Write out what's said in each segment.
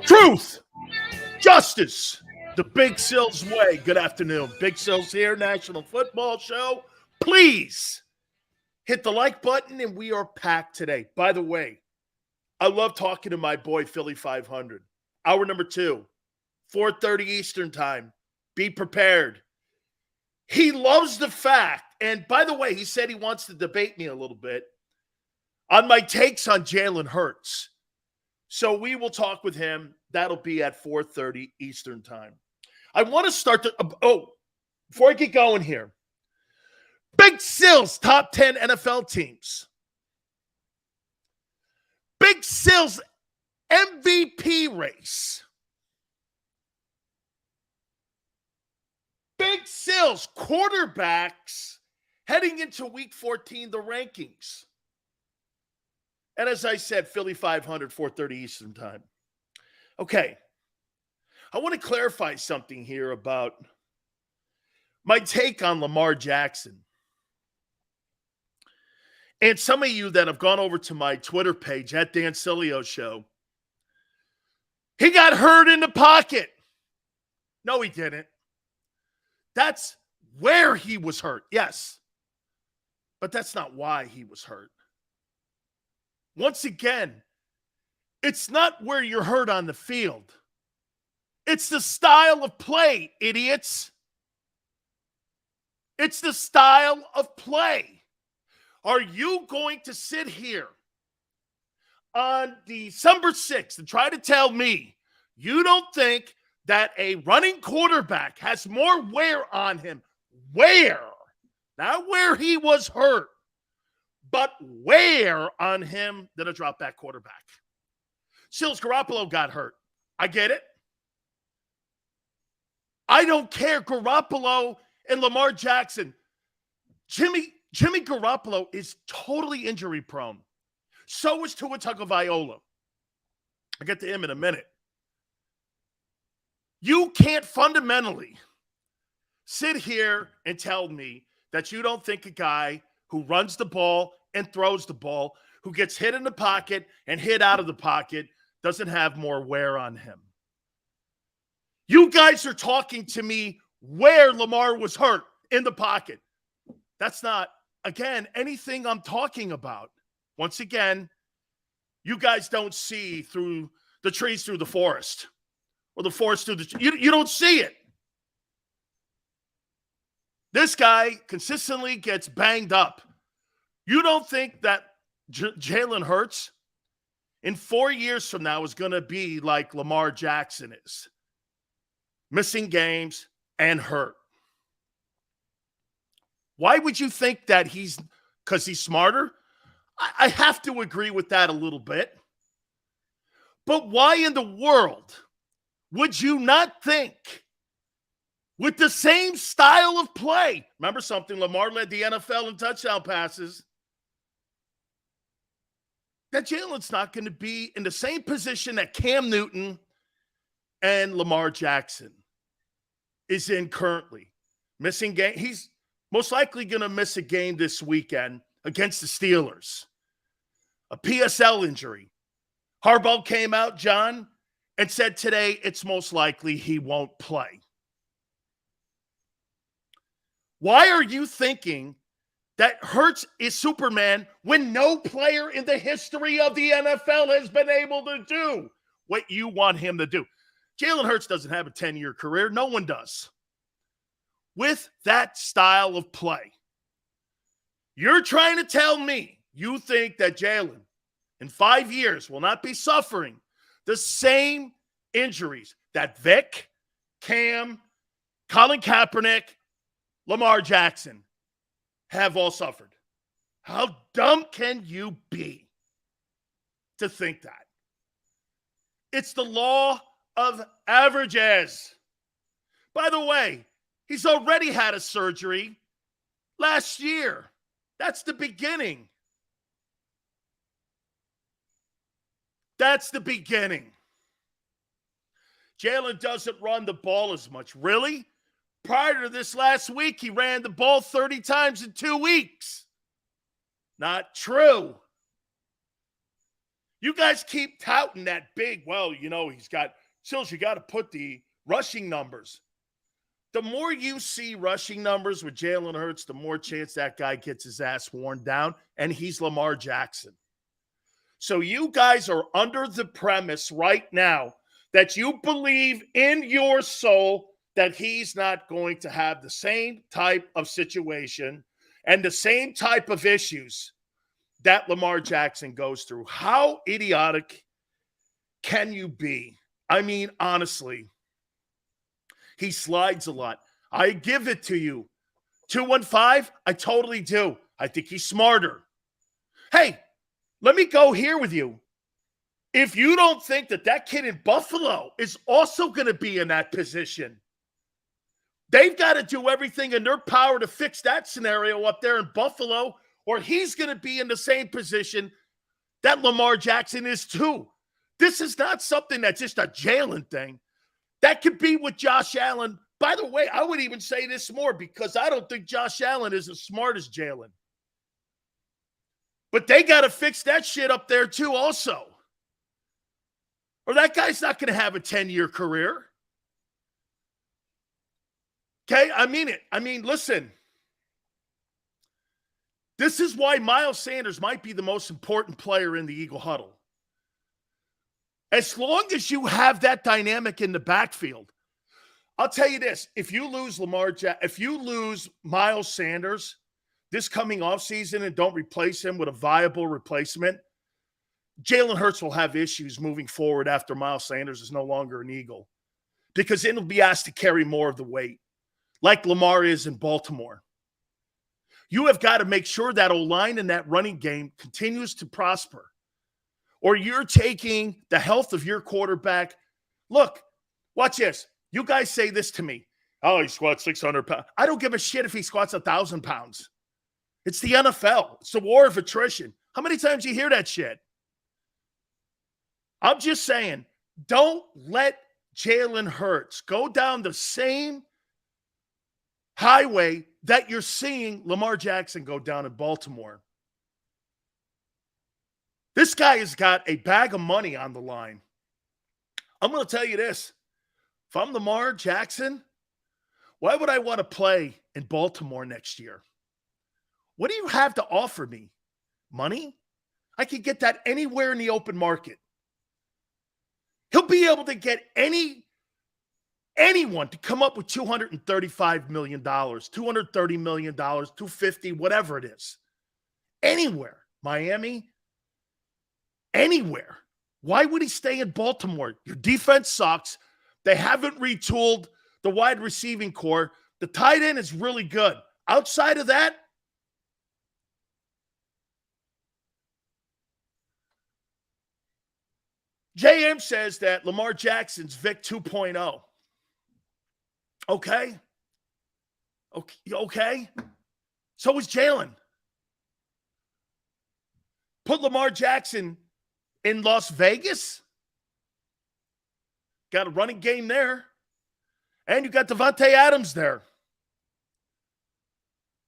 Truth, justice, the Big Sills way. Good afternoon. Big Sills here, National Football Show. Please hit the like button, and we are packed today. By the way, I love talking to my boy, Philly 500. Hour number 2, 4:30 Eastern time. Be prepared. He loves the fact, and by the way, he said he wants to debate me a little bit on my takes on Jalen Hurts. So we will talk with him. That'll be at 4:30 Eastern time. I want to start before I get going here. Big Sills top 10 NFL teams. Big Sills MVP race. Big Sills quarterbacks heading into week 14, the rankings. And as I said, Philly 500, 4:30 Eastern time. Okay. I want to clarify something here about my take on Lamar Jackson. And some of you that have gone over to my Twitter page at Dan Sileo Show, he got hurt in the pocket. No, he didn't. That's where he was hurt, yes. But that's not why he was hurt. Once again, it's not where you're hurt on the field. It's the style of play, idiots. It's the style of play. Are you going to sit here on December 6th and try to tell me you don't think that a running quarterback has more wear on him? Where? Not where he was hurt, but wear on him than a drop-back quarterback. Sills Garoppolo got hurt. I get it. I don't care. Garoppolo and Lamar Jackson. Jimmy Garoppolo is totally injury-prone. So is Tua Tagovailoa. I'll get to him in a minute. You can't fundamentally sit here and tell me that you don't think a guy who runs the ball and throws the ball, who gets hit in the pocket and hit out of the pocket, doesn't have more wear on him. You guys are talking to me where Lamar was hurt in the pocket. That's not, again, anything I'm talking about. Once again, you guys don't see through the trees through the forest, or the forest through the you don't see it. This guy consistently gets banged up. You don't think that Jalen Hurts in 4 years from now is going to be like Lamar Jackson is, missing games and hurt? Why would you think that because he's smarter? I have to agree with that a little bit. But why in the world would you not think, with the same style of play? Remember something, Lamar led the NFL in touchdown passes. That Jalen's not going to be in the same position that Cam Newton and Lamar Jackson is in currently. Missing game. He's most likely going to miss a game this weekend against the Steelers. A PSL injury. Harbaugh came out, John, and said today it's most likely he won't play. Why are you thinking that Hurts is Superman when no player in the history of the NFL has been able to do what you want him to do? Jalen Hurts doesn't have a 10-year career. No one does. With that style of play, you're trying to tell me you think that Jalen in 5 years will not be suffering the same injuries that Vic, Cam, Colin Kaepernick, Lamar Jackson have all suffered? How dumb can you be to think that? It's the law of averages. By the way, he's already had a surgery last year. That's the beginning. That's the beginning. Jalen doesn't run the ball as much. Really? Prior to this last week, he ran the ball 30 times in 2 weeks. Not true. You guys keep touting that big, he's got, Sills, you got to put the rushing numbers. The more you see rushing numbers with Jalen Hurts, the more chance that guy gets his ass worn down, and he's Lamar Jackson. So you guys are under the premise right now that you believe in your soul that he's not going to have the same type of situation and the same type of issues that Lamar Jackson goes through. How idiotic can you be? I mean, honestly, he slides a lot. I give it to you. 215, I totally do. I think he's smarter. Hey, let me go here with you. If you don't think that kid in Buffalo is also going to be in that position, they've got to do everything in their power to fix that scenario up there in Buffalo, or he's going to be in the same position that Lamar Jackson is too. This is not something that's just a Jalen thing. That could be with Josh Allen. By the way, I would even say this more because I don't think Josh Allen is as smart as Jalen. But they got to fix that shit up there too also. Or that guy's not going to have a 10-year career. Okay, I mean it. I mean, listen. This is why Miles Sanders might be the most important player in the Eagle huddle. As long as you have that dynamic in the backfield, I'll tell you this: if you lose Miles Sanders this coming offseason and don't replace him with a viable replacement, Jalen Hurts will have issues moving forward after Miles Sanders is no longer an Eagle, because then he'll be asked to carry more of the weight, like Lamar is in Baltimore. You have got to make sure that O-line and that running game continues to prosper, or you're taking the health of your quarterback. Look, watch this. You guys say this to me. Oh, he squats 600 pounds. I don't give a shit if he squats 1,000 pounds. It's the NFL. It's the war of attrition. How many times do you hear that shit? I'm just saying, don't let Jalen Hurts go down the same highway that you're seeing Lamar Jackson go down in Baltimore. This guy has got a bag of money on the line. I'm going to tell you this. If I'm Lamar Jackson, why would I want to play in Baltimore next year? What do you have to offer me? Money? I could get that anywhere in the open market. He'll be able to get anyone to come up with $235 million, $230 million, $250, whatever it is. Anywhere. Miami, anywhere. Why would he stay in Baltimore? Your defense sucks. They haven't retooled the wide receiving core. The tight end is really good. Outside of that, JM says that Lamar Jackson's Vic 2.0. Okay. So is Jalen. Put Lamar Jackson in Las Vegas. Got a running game there. And you got Devontae Adams there.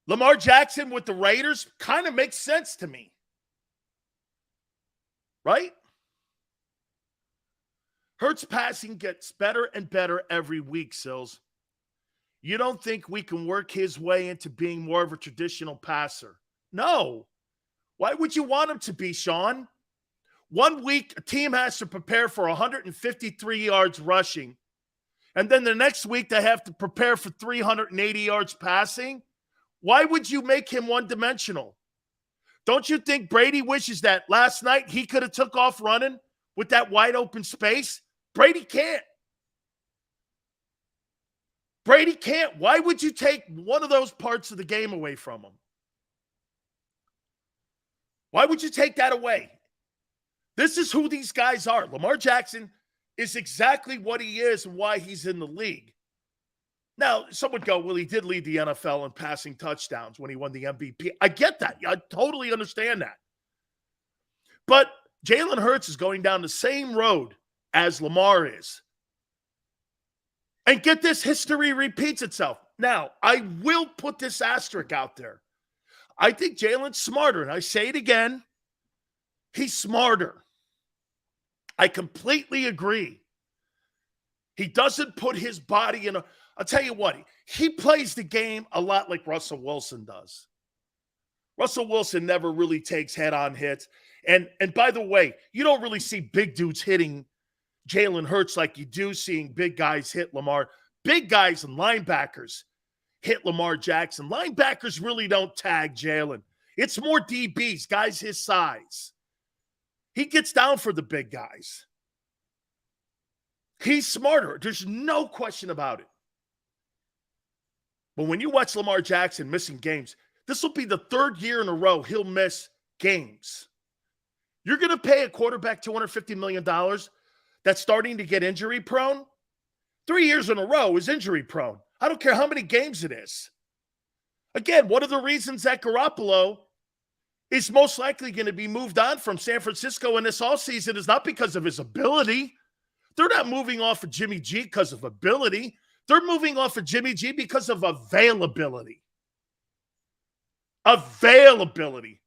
Lamar Jackson with the Raiders kind of makes sense to me. Right? Hurts passing gets better and better every week, Sills. You don't think we can work his way into being more of a traditional passer? No. Why would you want him to be, Sean? 1 week, a team has to prepare for 153 yards rushing. And then the next week, they have to prepare for 380 yards passing. Why would you make him one-dimensional? Don't you think Brady wishes that last night he could have took off running with that wide open space? Brady can't. Brady can't. Why would you take one of those parts of the game away from him? Why would you take that away? This is who these guys are. Lamar Jackson is exactly what he is and why he's in the league. Now, some would go, well, he did lead the NFL in passing touchdowns when he won the MVP. I get that. I totally understand that. But Jalen Hurts is going down the same road as Lamar is. And get this, history repeats itself. Now, I will put this asterisk out there. I think Jalen's smarter, and I say it again, he's smarter. I completely agree. He doesn't put his body in a... I'll tell you what, he plays the game a lot like Russell Wilson does. Russell Wilson never really takes head-on hits. And by the way, you don't really see big dudes hitting Jalen Hurts like you do seeing big guys hit Lamar. Big guys and linebackers hit Lamar Jackson. Linebackers really don't tag Jalen. It's more DBs, guys his size. He gets down for the big guys. He's smarter. There's no question about it. But when you watch Lamar Jackson missing games, this will be the third year in a row he'll miss games. You're going to pay a quarterback $250 million that's starting to get injury prone? 3 years in a row is injury prone. I don't care how many games it is. Again, one of the reasons that Garoppolo is most likely going to be moved on from San Francisco in this offseason is not because of his ability. They're not moving off of Jimmy G because of ability. They're moving off of Jimmy G because of availability. Availability.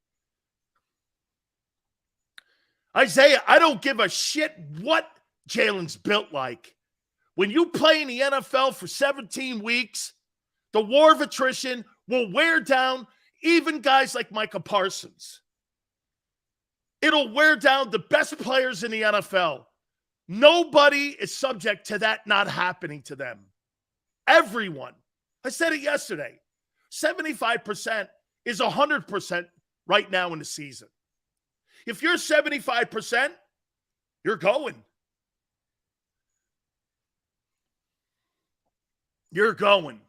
Isaiah, I don't give a shit what Jalen's built like. When you play in the NFL for 17 weeks, the war of attrition will wear down even guys like Micah Parsons. It'll wear down the best players in the NFL. Nobody is subject to that not happening to them. Everyone. I said it yesterday. 75% is 100% right now in the season. If you're 75%, you're going. You're going.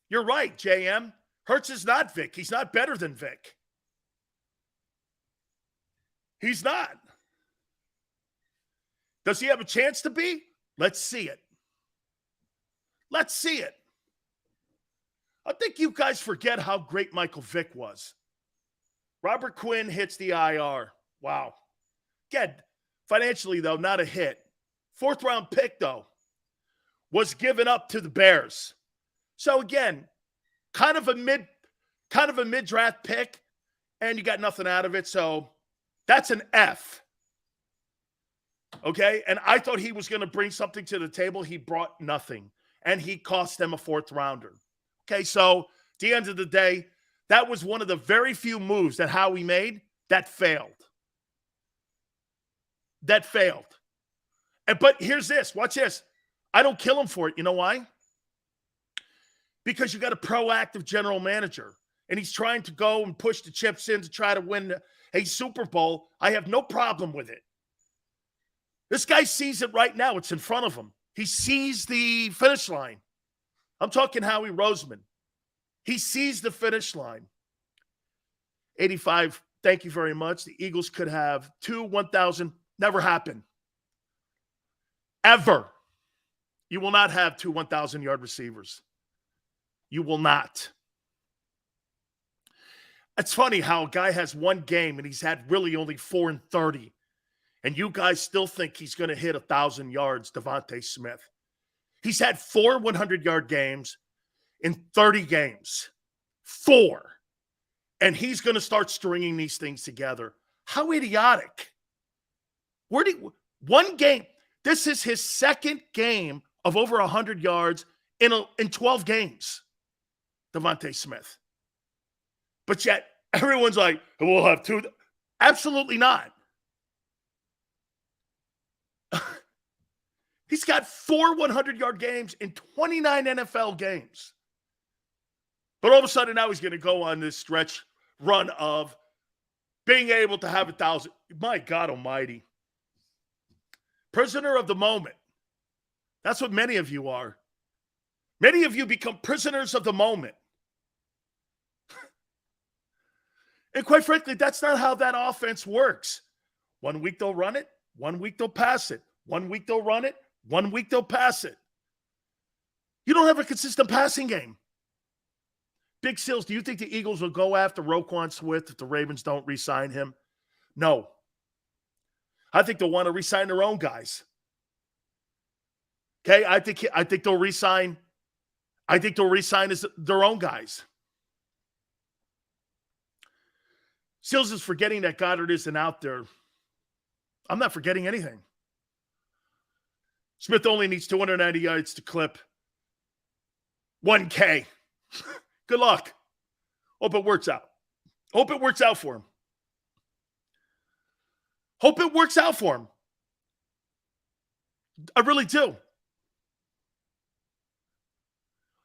You're right, JM. Hurts is not Vic. He's not better than Vic. He's not. Does he have a chance to be? Let's see it. Let's see it. I think you guys forget how great Michael Vick was. Robert Quinn hits the IR. Wow. Again, financially, though, not a hit. Fourth-round pick, though, was given up to the Bears. So, again, kind of a mid-draft pick, and you got nothing out of it. So, that's an F. Okay? And I thought he was going to bring something to the table. He brought nothing. And he cost them a fourth-rounder. Okay, so at the end of the day, that was one of the very few moves that Howie made that failed. That failed. But here's this. Watch this. I don't kill him for it. You know why? Because you got a proactive general manager, and he's trying to go and push the chips in to try to win a Super Bowl. I have no problem with it. This guy sees it right now. It's in front of him. He sees the finish line. I'm talking Howie Roseman. He sees the finish line. 85, thank you very much. The Eagles could have 1,000. Never happen. Ever. You will not have 2 1,000-yard receivers. You will not. It's funny how a guy has one game and he's had really only 4 and 30. And you guys still think he's going to hit 1,000 yards, Devontae Smith. He's had 4 100-yard games in 30 games. 4. And he's going to start stringing these things together. How idiotic. One game. This is his second game of over 100 yards in 12 games, Devontae Smith. But yet, everyone's like, we'll have 2. Absolutely not. He's got 4 100-yard games in 29 NFL games. But all of a sudden now he's going to go on this stretch run of being able to have 1,000. My God almighty. Prisoner of the moment. That's what many of you are. Many of you become prisoners of the moment. And quite frankly, that's not how that offense works. 1 week they'll run it. 1 week they'll pass it. 1 week they'll run it. 1 week they'll pass it. You don't have a consistent passing game. Big Sills, do you think the Eagles will go after Roquan Swift if the Ravens don't re-sign him? No. I think they'll want to re-sign their own guys. Okay, I think they'll re-sign. I think they'll re-sign their own guys. Sills is forgetting that Goddard isn't out there. I'm not forgetting anything. Smith only needs 290 yards to clip 1K. Good luck. Hope it works out. Hope it works out for him. Hope it works out for him. I really do.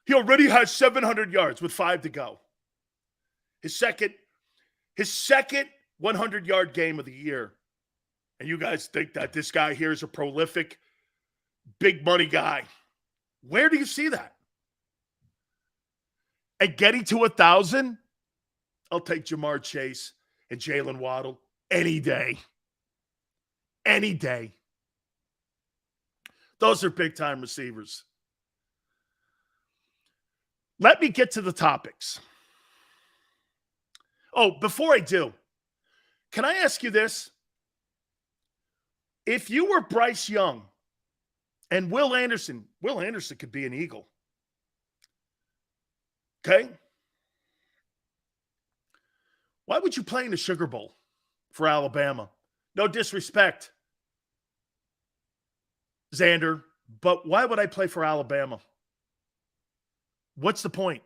He already has 700 yards with 5 to go. His second 100-yard game of the year. And you guys think that this guy here is a prolific, big money guy. Where do you see that? And getting to 1,000, I'll take Jamar Chase and Jalen Waddle any day. Any day. Those are big-time receivers. Let me get to the topics. Oh, before I do, can I ask you this? If you were Bryce Young and Will Anderson could be an Eagle. Okay? Why would you play in the Sugar Bowl for Alabama? No disrespect, Xander, but why would I play for Alabama? What's the point?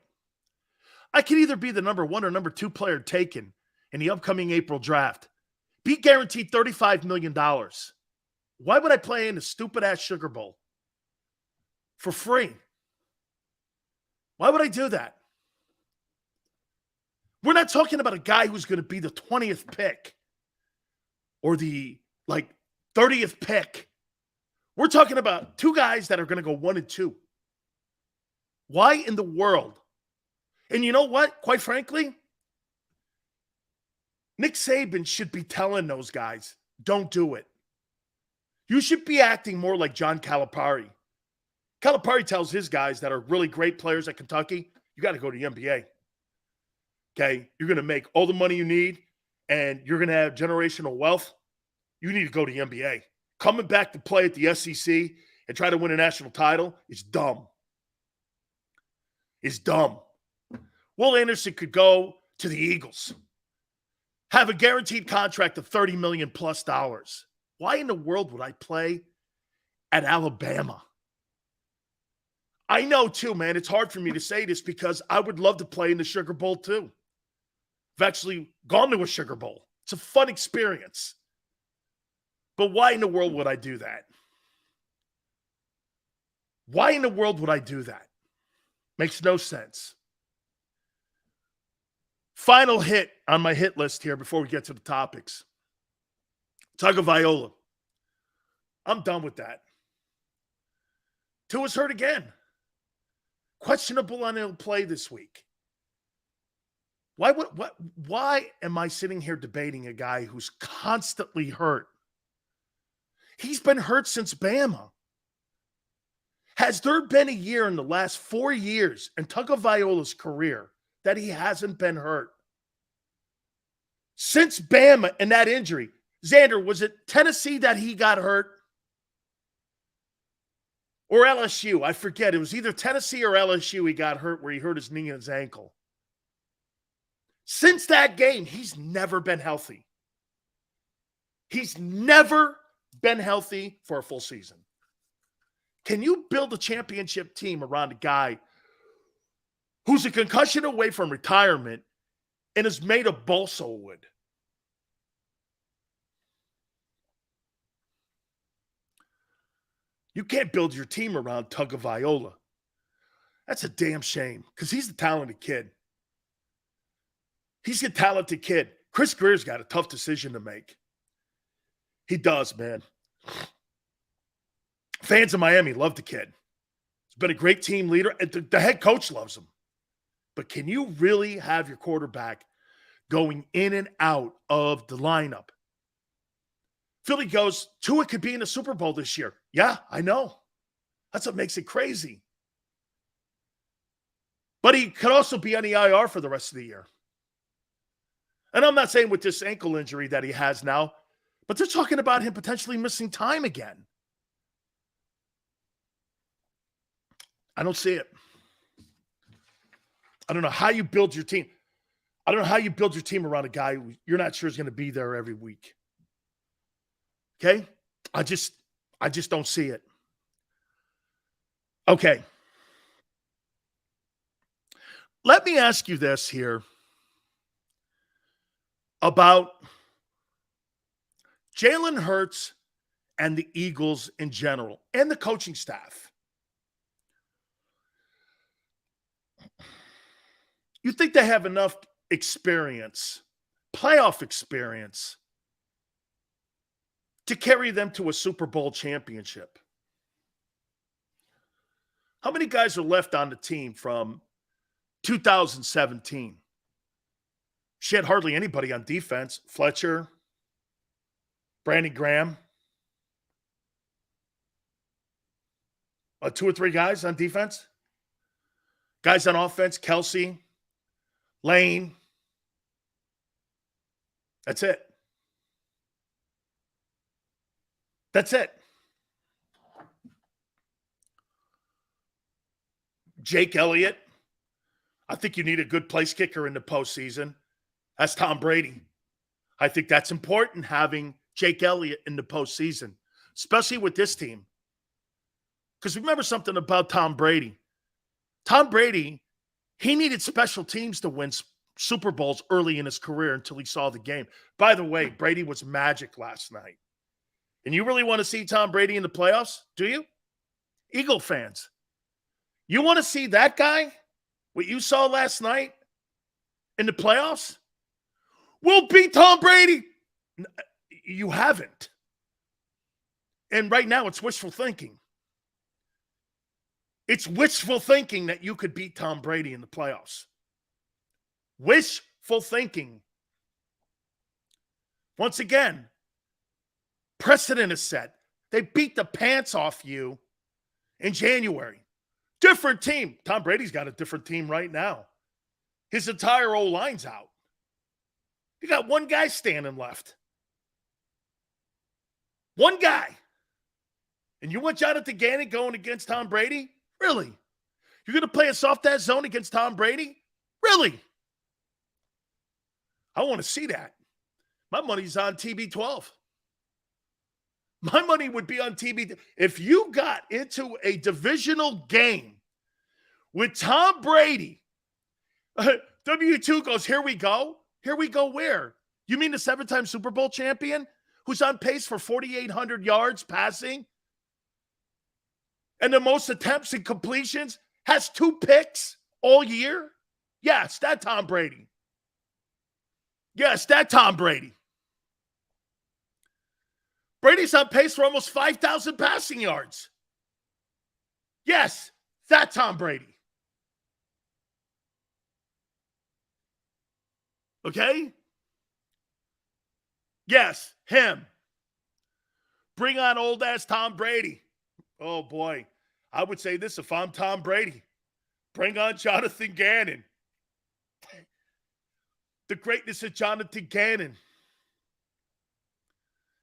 I could either be the number 1 or number 2 player taken in the upcoming April draft. Be guaranteed $35 million. Why would I play in a stupid-ass Sugar Bowl for free? Why would I do that? We're not talking about a guy who's going to be the 20th pick or the 30th pick. We're talking about 2 guys that are going to go 1 and 2. Why in the world? And you know what? Quite frankly, Nick Saban should be telling those guys, don't do it. You should be acting more like John Calipari. Calipari tells his guys that are really great players at Kentucky, you got to go to the NBA. Okay? You're going to make all the money you need, and you're going to have generational wealth. You need to go to the NBA. Coming back to play at the SEC and try to win a national title is dumb. It's dumb. Will Anderson could go to the Eagles. Have a guaranteed contract of $30 million plus. Why in the world would I play at Alabama? I know too, man, it's hard for me to say this because I would love to play in the Sugar Bowl too. I've actually gone to a Sugar Bowl. It's a fun experience. But why in the world would I do that? Why in the world would I do that? Makes no sense. Final hit on my hit list here before we get to the topics. Tagovailoa. I'm done with that. Tua's hurt again. Questionable on he'll play this week. Why am I sitting here debating a guy who's constantly hurt? He's been hurt since Bama. Has there been a year in the last 4 years in Tagovailoa's career that he hasn't been hurt? Since Bama and that injury, Xander, was it Tennessee that he got hurt? Or LSU? I forget. It was either Tennessee or LSU he got hurt where he hurt his knee and his ankle. Since that game, he's never been healthy. He's never been healthy for a full season. Can you build a championship team around a guy who's a concussion away from retirement and is made of balsa wood? You can't build your team around Tagovailoa. That's a damn shame because he's a talented kid. He's a talented kid. Chris Greer's got a tough decision to make. He does, man. Fans of Miami love the kid. He's been a great team leader. And the head coach loves him. But can you really have your quarterback going in and out of the lineup? Philly goes, Tua could be in the Super Bowl this year. Yeah, I know. That's what makes it crazy. But he could also be on the IR for the rest of the year. And I'm not saying with this ankle injury that he has now, but they're talking about him potentially missing time again. I don't see it. I don't know how you build your team. I don't know how you build your team around a guy who you're not sure is going to be there every week. Okay? I just don't see it. Okay. Let me ask you this here about Jalen Hurts and the Eagles in general and the coaching staff. You think they have enough experience, playoff experience, to carry them to a Super Bowl championship? How many guys are left on the team from 2017? She had hardly anybody on defense. Fletcher, Brandon Graham. 2 or 3 guys on defense. Guys on offense, Kelsey, Lane. That's it. That's it. Jake Elliott. I think you need a good place kicker in the postseason. That's Tom Brady. I think that's important, having Jake Elliott in the postseason, especially with this team. Because remember something about Tom Brady. Tom Brady, he needed special teams to win Super Bowls early in his career until he saw the game. By the way, Brady was magic last night. And you really want to see Tom Brady in the playoffs? Do you? Eagle fans. You want to see that guy? What you saw last night in the playoffs? We'll beat Tom Brady. You haven't. And right now it's wishful thinking. It's wishful thinking that you could beat Tom Brady in the playoffs. Wishful thinking. Once again, precedent is set. They beat the pants off you in January. Different team. Tom Brady's got a different team right now. His entire O-line's out. You got one guy standing left. One guy. And you want Jonathan Gannon going against Tom Brady? Really? You're going to play a soft-ass zone against Tom Brady? Really? I want to see that. My money's on TB12. My money would be on TB. If you got into a divisional game with Tom Brady, W2 goes, here we go. Here we go where? You mean the 7-time Super Bowl champion who's on pace for 4,800 yards passing and the most attempts and completions, has 2 picks all year? Yes, that Tom Brady. Yes, that Tom Brady. Brady's on pace for almost 5,000 passing yards. Yes, that Tom Brady. Okay? Yes, him. Bring on old-ass Tom Brady. Oh, boy. I would say this if I'm Tom Brady. Bring on Jonathan Gannon. The greatness of Jonathan Gannon.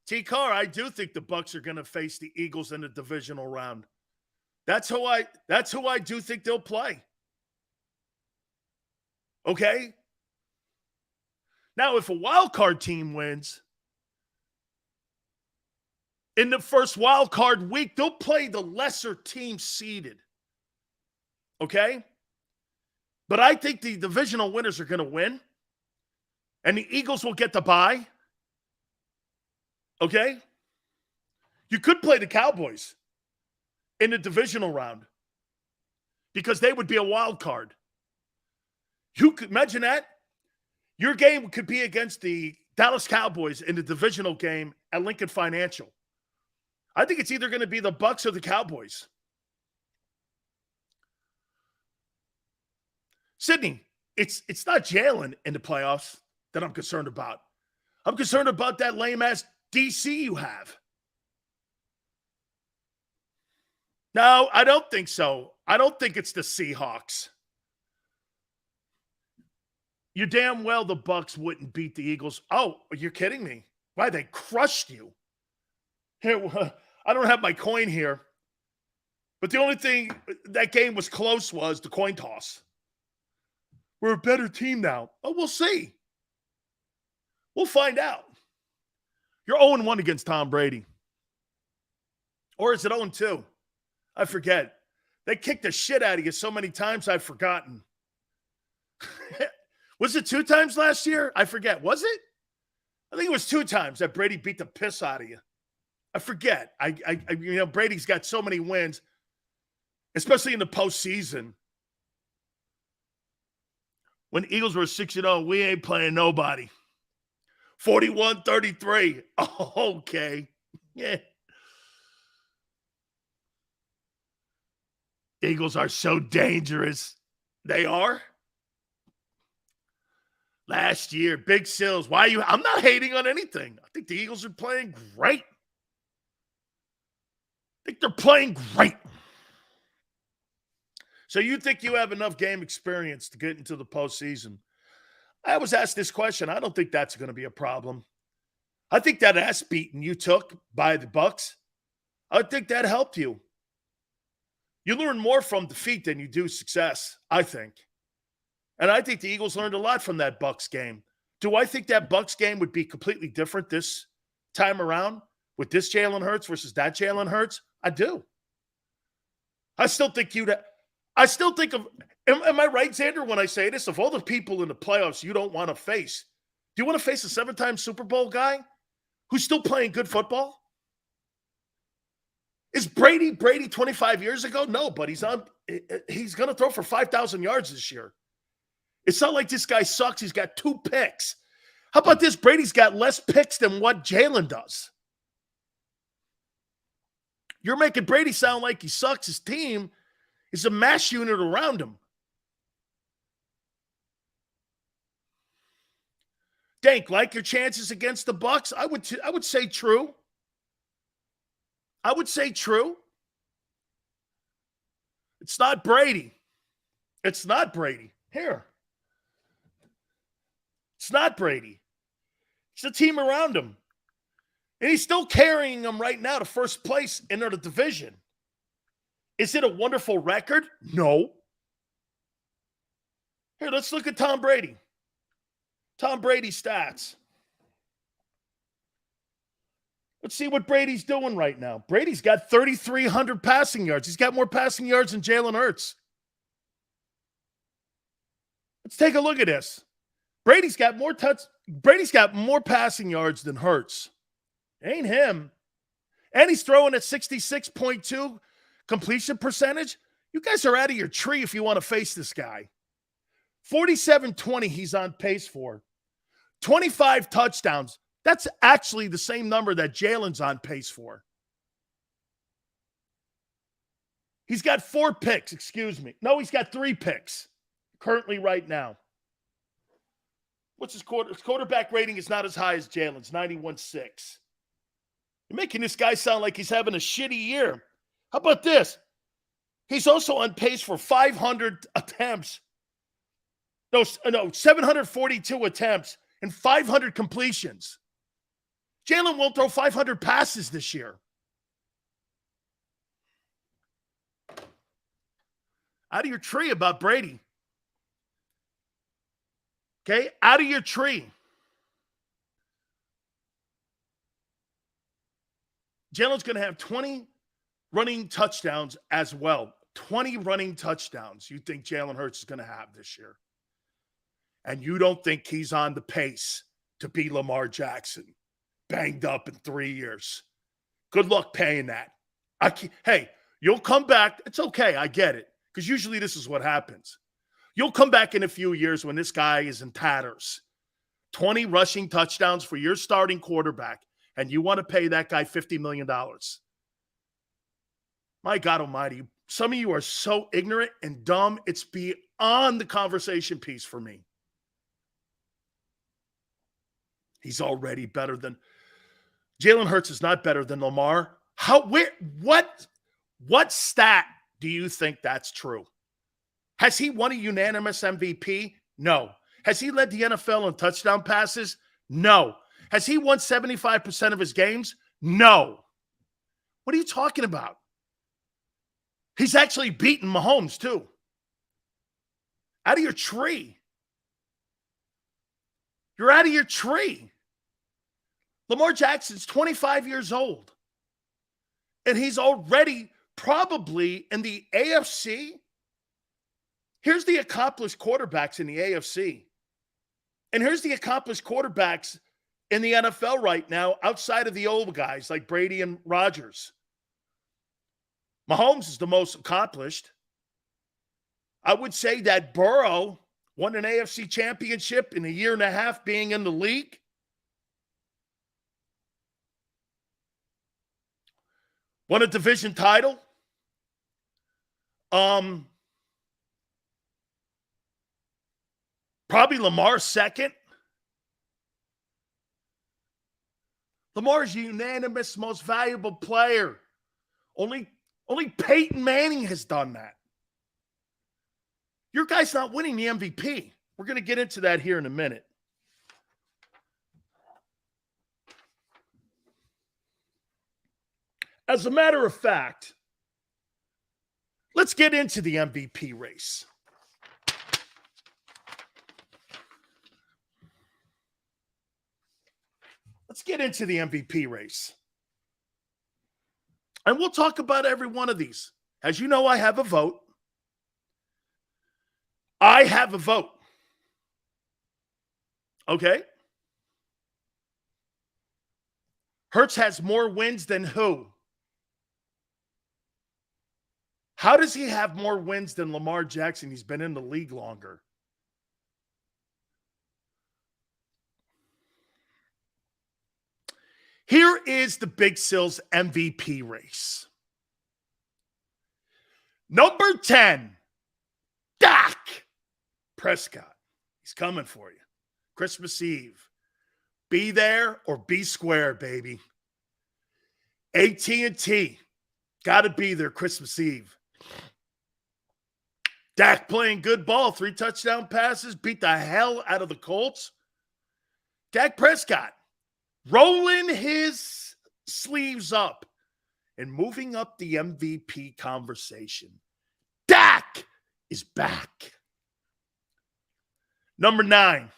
T-Car, I do think the Bucs are going to face the Eagles in the divisional round. That's who I do think they'll play. Okay? Now, if a wild card team wins, in the first wild card week, they'll play the lesser team seeded. Okay? But I think the divisional winners are going to win. And the Eagles will get the bye. Okay? You could play the Cowboys in the divisional round because they would be a wild card. You could imagine that. Your game could be against the Dallas Cowboys in the divisional game at Lincoln Financial. I think it's either going to be the Bucs or the Cowboys. Sydney, it's not Jalen in the playoffs that I'm concerned about. I'm concerned about that lame-ass DC you have. No, I don't think so. I don't think it's the Seahawks. You damn well the Bucs wouldn't beat the Eagles. Oh, you're kidding me. Why? They crushed you. Here, I don't have my coin here. But the only thing that game was close was the coin toss. We're a better team now. Oh, we'll see. We'll find out. You're 0-1 against Tom Brady. Or is it 0-2? I forget. They kicked the shit out of you so many times, I've forgotten. Was it 2 times last year? I forget. Was it? I think it was 2 times that Brady beat the piss out of you. I forget. Brady's got so many wins, especially in the postseason. When the Eagles were 6-0, we ain't playing nobody. 41-33. Oh, okay. Yeah. Eagles are so dangerous. They are. Last year, Big Sills. I'm not hating on anything. I think the Eagles are playing great. I think they're playing great. So you think you have enough game experience to get into the postseason? I was asked this question. I don't think that's going to be a problem. I think that ass beating you took by the Bucs, I think that helped you. You learn more from defeat than you do success, I think. And I think the Eagles learned a lot from that Bucs game. Do I think that Bucs game would be completely different this time around with this Jalen Hurts versus that Jalen Hurts? I do. I still think am I right, Xander, when I say this? Of all the people in the playoffs you don't want to face, do you want to face a 7-time Super Bowl guy who's still playing good football? Is Brady 25 years ago? No, but he's going to throw for 5,000 yards this year. It's not like this guy sucks. He's got 2 picks. How about this? Brady's got less picks than what Jalen does. You're making Brady sound like he sucks. His team is a mass unit around him. Dank, like your chances against the Bucs? I would say true. I would say true. It's not Brady. It's not Brady. Here. It's not Brady. It's the team around him. And he's still carrying them right now to first place in the division. Is it a wonderful record? No. Here, let's look at Tom Brady. Tom Brady stats. Let's see what Brady's doing right now. Brady's got 3,300 passing yards. He's got more passing yards than Jalen Hurts. Let's take a look at this. Brady's got more passing yards than Hurts. Ain't him. And he's throwing at 66.2 completion percentage. You guys are out of your tree if you want to face this guy. 47-20 he's on pace for. 25 touchdowns. That's actually the same number that Jalen's on pace for. He's got 4 picks, excuse me. No, he's got 3 picks currently right now. What's his quarterback rating is not as high as Jalen's, 91.6. You're making this guy sound like he's having a shitty year. How about this? He's also on pace for 500 attempts. No, 742 attempts and 500 completions. Jalen won't throw 500 passes this year. Out of your tree about Brady. Okay? Out of your tree. Jalen's going to have 20 running touchdowns as well. 20 running touchdowns you think Jalen Hurts is going to have this year. And you don't think he's on the pace to be Lamar Jackson, banged up in 3 years. Good luck paying that. Hey, you'll come back. It's okay. I get it. Because usually this is what happens. You'll come back in a few years when this guy is in tatters. 20 rushing touchdowns for your starting quarterback. And you want to pay that guy $50 million. My God almighty. Some of you are so ignorant and dumb. It's beyond the conversation piece for me. He's already better than Jalen Hurts is not better than Lamar. What stat do you think that's true? Has he won a unanimous MVP? No. Has he led the NFL in touchdown passes? No. Has he won 75% of his games? No. What are you talking about? He's actually beaten Mahomes too. Out of your tree. You're out of your tree. Lamar Jackson's 25 years old. And he's already probably in the AFC. Here's the accomplished quarterbacks in the AFC. And here's the accomplished quarterbacks in the NFL right now outside of the old guys like Brady and Rodgers. Mahomes is the most accomplished. I would say that Burrow won an AFC championship in a year and a half being in the league. Won a division title. Probably Lamar second. Lamar's unanimous most valuable player. Only Peyton Manning has done that. Your guy's not winning the MVP. We're going to get into that here in a minute. As a matter of fact, let's get into the MVP race. Let's get into the MVP race. And we'll talk about every one of these. As you know, I have a vote. I have a vote. Okay? Hurts has more wins than who? How does he have more wins than Lamar Jackson? He's been in the league longer. Here is the Big Sil's MVP race. Number 10, Dak Prescott. He's coming for you. Christmas Eve. Be there or be square, baby. AT&T. Got to be there Christmas Eve. Dak playing good ball. 3 touchdown passes. Beat the hell out of the Colts. Dak Prescott rolling his sleeves up and moving up the MVP conversation. Dak is back. Number 9.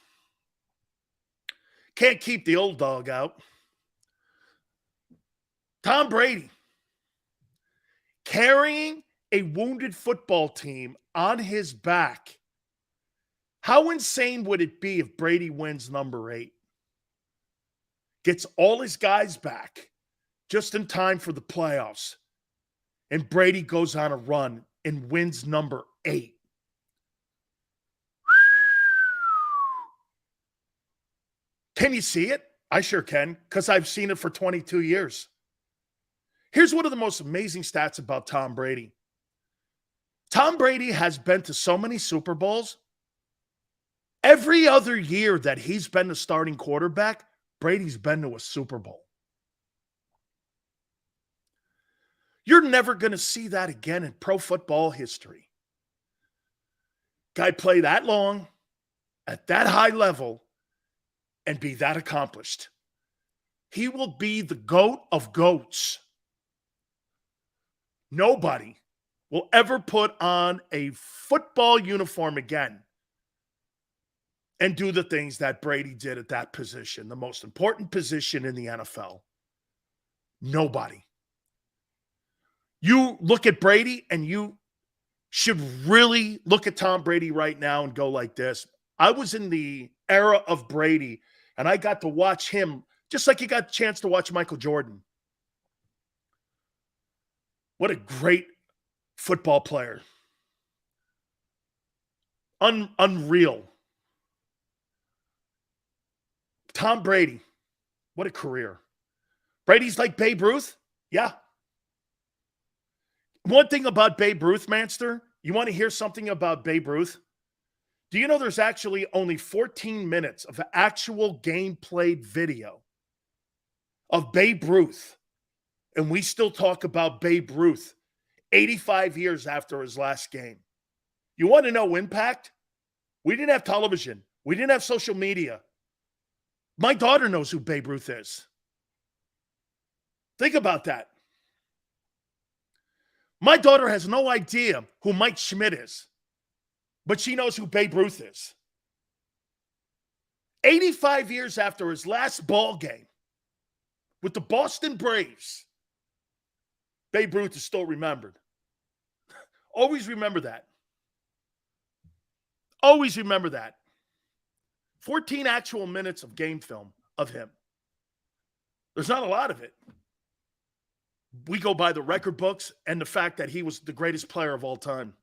Can't keep the old dog out. Tom Brady carrying a wounded football team on his back. How insane would it be if Brady wins number 8? Gets all his guys back just in time for the playoffs. And Brady goes on a run and wins number 8. Can you see it? I sure can, because I've seen it for 22 years. Here's one of the most amazing stats about Tom Brady. Tom Brady has been to so many Super Bowls. Every other year that he's been the starting quarterback, Brady's been to a Super Bowl. You're never going to see that again in pro football history. Guy play that long, at that high level, and be that accomplished. He will be the GOAT of GOATs. Nobody will ever put on a football uniform again and do the things that Brady did at that position, the most important position in the NFL. Nobody. You look at Brady and you should really look at Tom Brady right now and go like this. I was in the era of Brady and I got to watch him just like you got a chance to watch Michael Jordan. What a great football player. Unreal. Tom Brady, what a career. Brady's like Babe Ruth? Yeah. One thing about Babe Ruth, Manster, you want to hear something about Babe Ruth? Do you know there's actually only 14 minutes of actual game played video of Babe Ruth? And we still talk about Babe Ruth 85 years after his last game. You want to know impact? We didn't have television. We didn't have social media. My daughter knows who Babe Ruth is. Think about that. My daughter has no idea who Mike Schmidt is, but she knows who Babe Ruth is. 85 years after his last ball game, with the Boston Braves, Babe Ruth is still remembered. Always remember that. Always remember that. 14 actual minutes of game film of him. There's not a lot of it. We go by the record books and the fact that he was the greatest player of all time.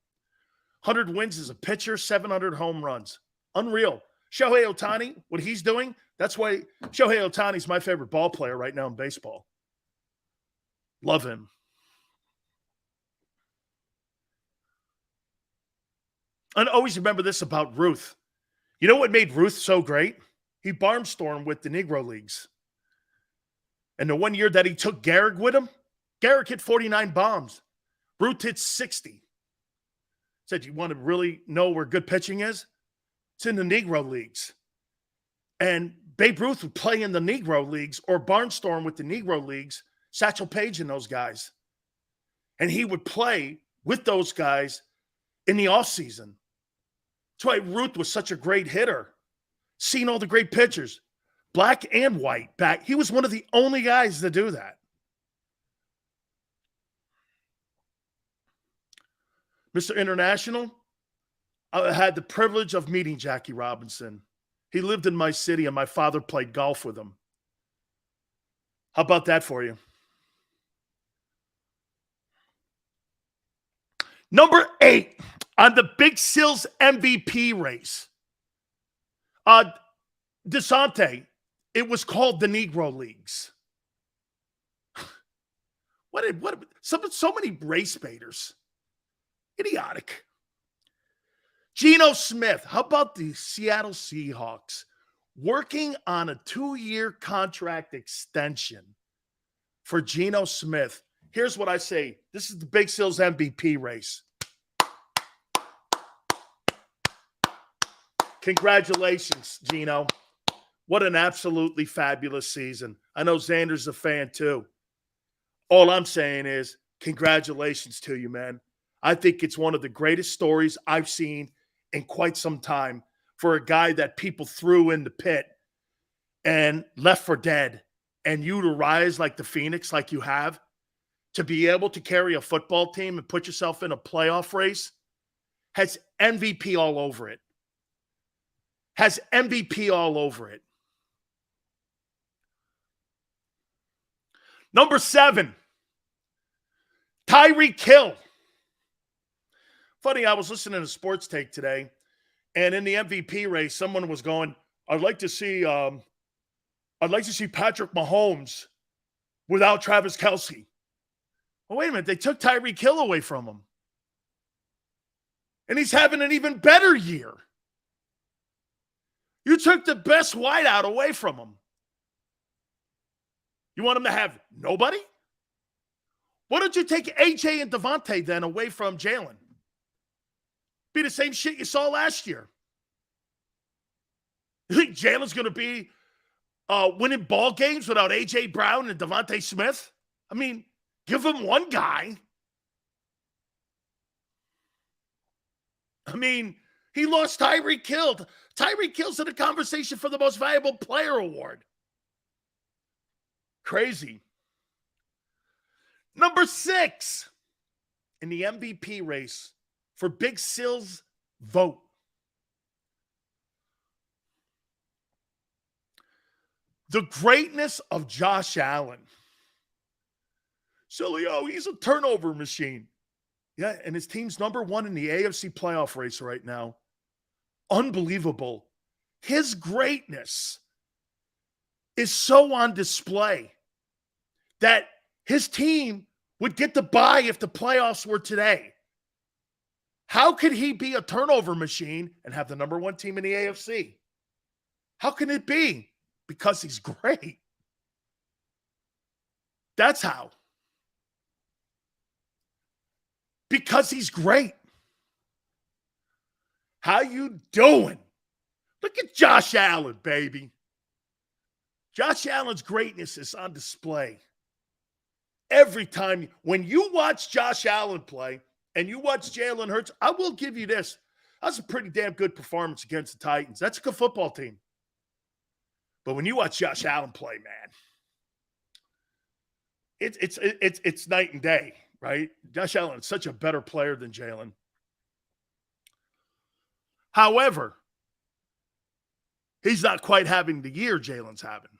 100 wins as a pitcher, 700 home runs. Unreal. Shohei Ohtani, what he's doing, that's why Shohei Ohtani is my favorite ball player right now in baseball. Love him. And always remember this about Ruth. You know what made Ruth so great? He barnstormed with the Negro Leagues. And the one year that he took Garrick with him, Garrick hit 49 bombs. Ruth hit 60. Said, you want to really know where good pitching is? It's in the Negro Leagues. And Babe Ruth would play in the Negro Leagues or barnstorm with the Negro Leagues, Satchel Paige and those guys. And he would play with those guys in the offseason. That's why Ruth was such a great hitter. Seen all the great pitchers, black and white back. He was one of the only guys to do that. Mr. International, I had the privilege of meeting Jackie Robinson. He lived in my city, and my father played golf with him. How about that for you? Number 8 on the Big Sills MVP race. DeSante, it was called the Negro Leagues. So many race baiters. Idiotic. Geno Smith, how about the Seattle Seahawks working on a 2-year contract extension for Geno Smith? Here's what I say. This is the Big Sills MVP race. Congratulations, Geno. What an absolutely fabulous season. I know Xander's a fan too. All I'm saying is congratulations to you, man. I think it's one of the greatest stories I've seen in quite some time for a guy that people threw in the pit and left for dead. And you to rise like the Phoenix, like you have, to be able to carry a football team and put yourself in a playoff race, has MVP all over it. Has MVP all over it. Number 7, Tyreek Hill. Funny, I was listening to Sports Take today, and in the MVP race, someone was going, I'd like to see Patrick Mahomes without Travis Kelce. Well, wait a minute, they took Tyreek Hill away from him. And he's having an even better year. You took the best wideout away from him. You want him to have nobody? Why don't you take AJ and Devontae then away from Jalen? Be the same shit you saw last year. You think Jalen's going to be winning ball games without AJ Brown and Devontae Smith? I mean, give him one guy. I mean, he lost Tyreek Hill. Tyreek Hill's in the conversation for the most valuable player award. Crazy. Number 6 in the MVP race for Big Sills vote. The greatness of Josh Allen. Sileo, he's a turnover machine. Yeah, and his team's number 1 in the AFC playoff race right now. Unbelievable. His greatness is so on display that his team would get the bye if the playoffs were today. How could he be a turnover machine and have the number 1 team in the AFC? How can it be? Because he's great. That's how. Because he's great. How you doing? Look at Josh Allen, baby. Josh Allen's greatness is on display. Every time, when you watch Josh Allen play and you watch Jalen Hurts, I will give you this. That's a pretty damn good performance against the Titans. That's a good football team. But when you watch Josh Allen play, man, It's night and day, right? Josh Allen is such a better player than Jalen. However, he's not quite having the year Jalen's having.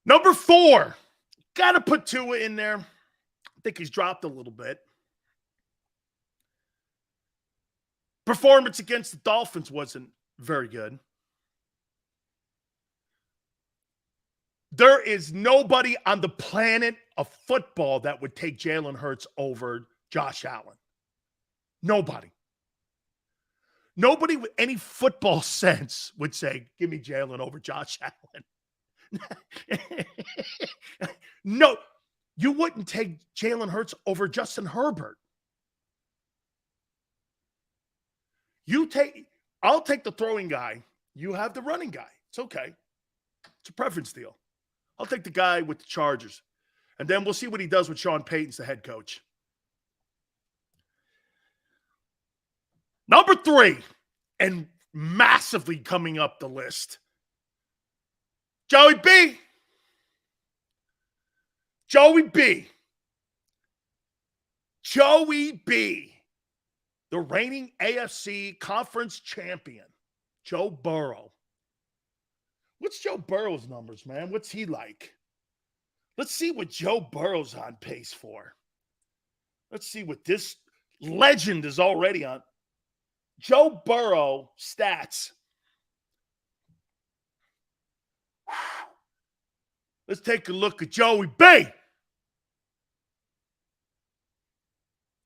Number 4, got to put Tua in there. I think he's dropped a little bit. Performance against the Dolphins wasn't very good. There is nobody on the planet of football that would take Jalen Hurts over Josh Allen. Nobody. Nobody with any football sense would say, give me Jalen over Josh Allen. No, you wouldn't take Jalen Hurts over Justin Herbert. I'll take the throwing guy. You have the running guy. It's okay. It's a preference deal. I'll take the guy with the Chargers. And then we'll see what he does with Sean Payton's the head coach. Number 3, and massively coming up the list, Joey B. Joey B. Joey B. The reigning AFC conference champion, Joe Burrow. What's Joe Burrow's numbers, man? What's he like? Let's see what Joe Burrow's on pace for. Let's see what this legend is already on. Joe Burrow stats. Let's take a look at Joey B.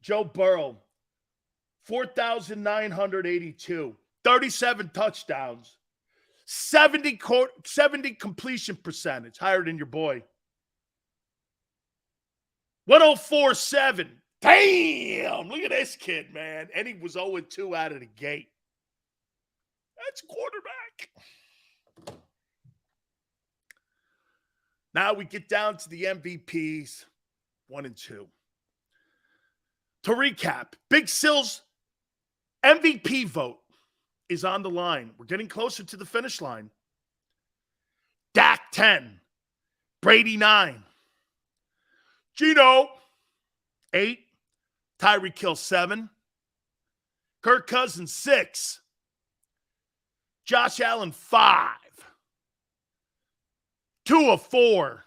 Joe Burrow, 4,982, 37 touchdowns, 70 completion percentage, higher than your boy. 104.7. Damn, look at this kid, man. And he was 0-2 out of the gate. That's quarterback. Now we get down to the MVPs, 1 and 2. To recap, Big Sil's MVP vote is on the line. We're getting closer to the finish line. Dak 10, Brady 9, Gino 8, Tyreek Hill 7, Kirk Cousins 6, Josh Allen 5, Tua 4,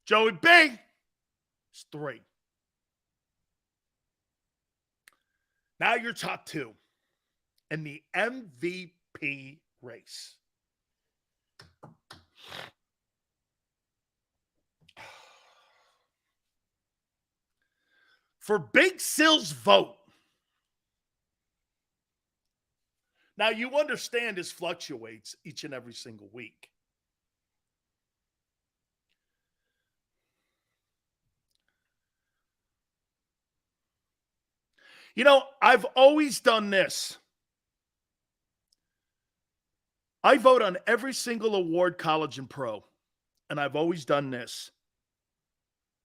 Joey B is 3. Now your top 2 in the MVP race. For Big Sil's vote. Now you understand this fluctuates each and every single week. You know, I've always done this. I vote on every single award, college and pro, and I've always done this.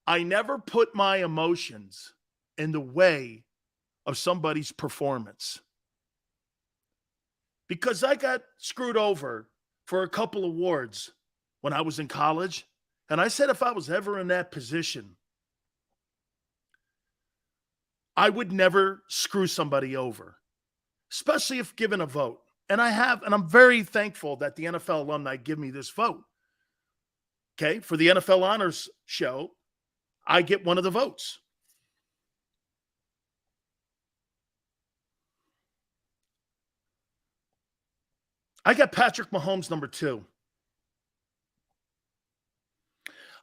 I never put my emotions in the way of somebody's performance. Because I got screwed over for a couple awards when I was in college, and I said if I was ever in that position, I would never screw somebody over, especially if given a vote. And I have, and I'm very thankful that the NFL alumni give me this vote. Okay, for the NFL Honors Show, I get one of the votes. I got Patrick Mahomes number 2.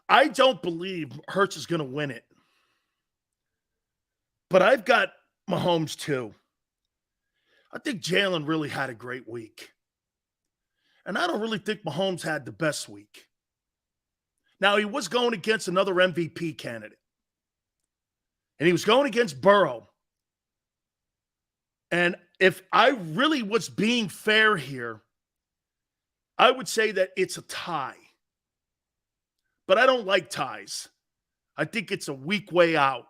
I don't believe Hurts is going to win it. But I've got Mahomes too. I think Jalen really had a great week. And I don't really think Mahomes had the best week. Now, he was going against another MVP candidate. And he was going against Burrow. And if I really was being fair here, I would say that it's a tie. But I don't like ties. I think it's a weak way out.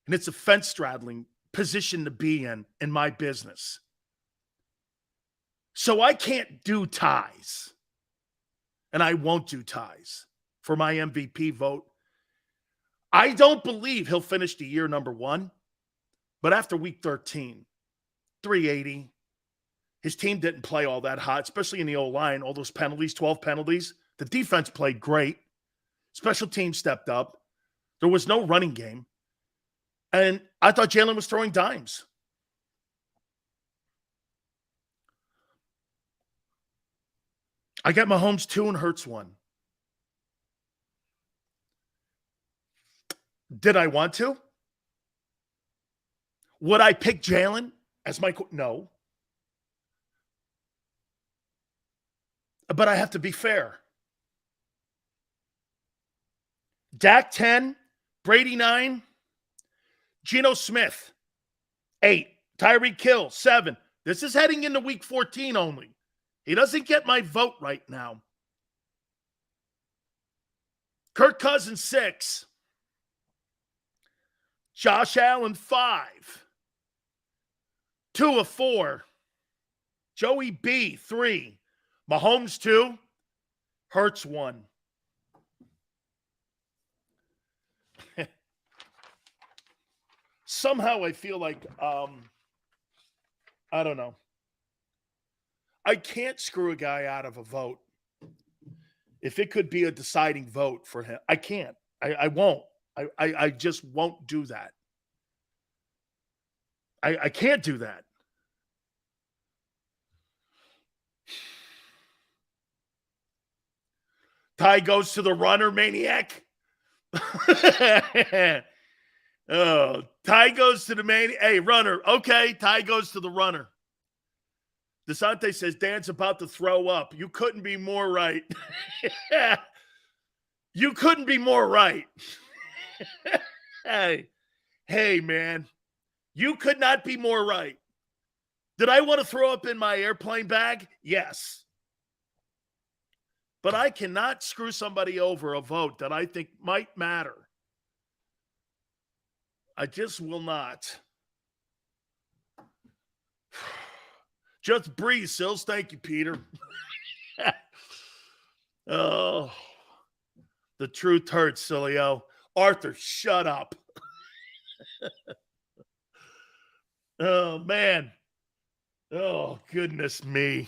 And it's a fence-straddling position to be in my business. So I can't do ties. and I won't do ties for my MVP vote. I don't believe he'll finish the year number 1, but after week 13, 380. His team didn't play all that hot, especially in the O-line, all those penalties, 12 penalties. The defense played great. Special teams stepped up. There was no running game. And I thought Jalen was throwing dimes. I got Mahomes 2 and Hurts 1. Did I want to? Would I pick Jalen as my no. But I have to be fair. Dak 10, Brady 9, Geno Smith 8, Tyreek Hill 7. This is heading into week 14 only. He doesn't get my vote right now. Kirk Cousins 6, Josh Allen 5, Tua 4, Joey B 3, Mahomes 2, Hurts 1. Somehow I feel like, I don't know. I can't screw a guy out of a vote. If it could be a deciding vote for him, I can't. I won't. I just won't do that. I can't do that. Ty goes to the runner, maniac. Oh, Ty goes to the maniac. Hey, runner. Okay, Ty goes to the runner. DeSante says, Dan's about to throw up. You couldn't be more right. You couldn't be more right. Hey, man. You could not be more right. Did I want to throw up in my airplane bag? Yes. But I cannot screw somebody over a vote that I think might matter. I just will not. Just breathe, Sills. Thank you, Peter. Oh, the truth hurts, Sileo. Arthur, shut up. Oh, man. Oh, goodness me.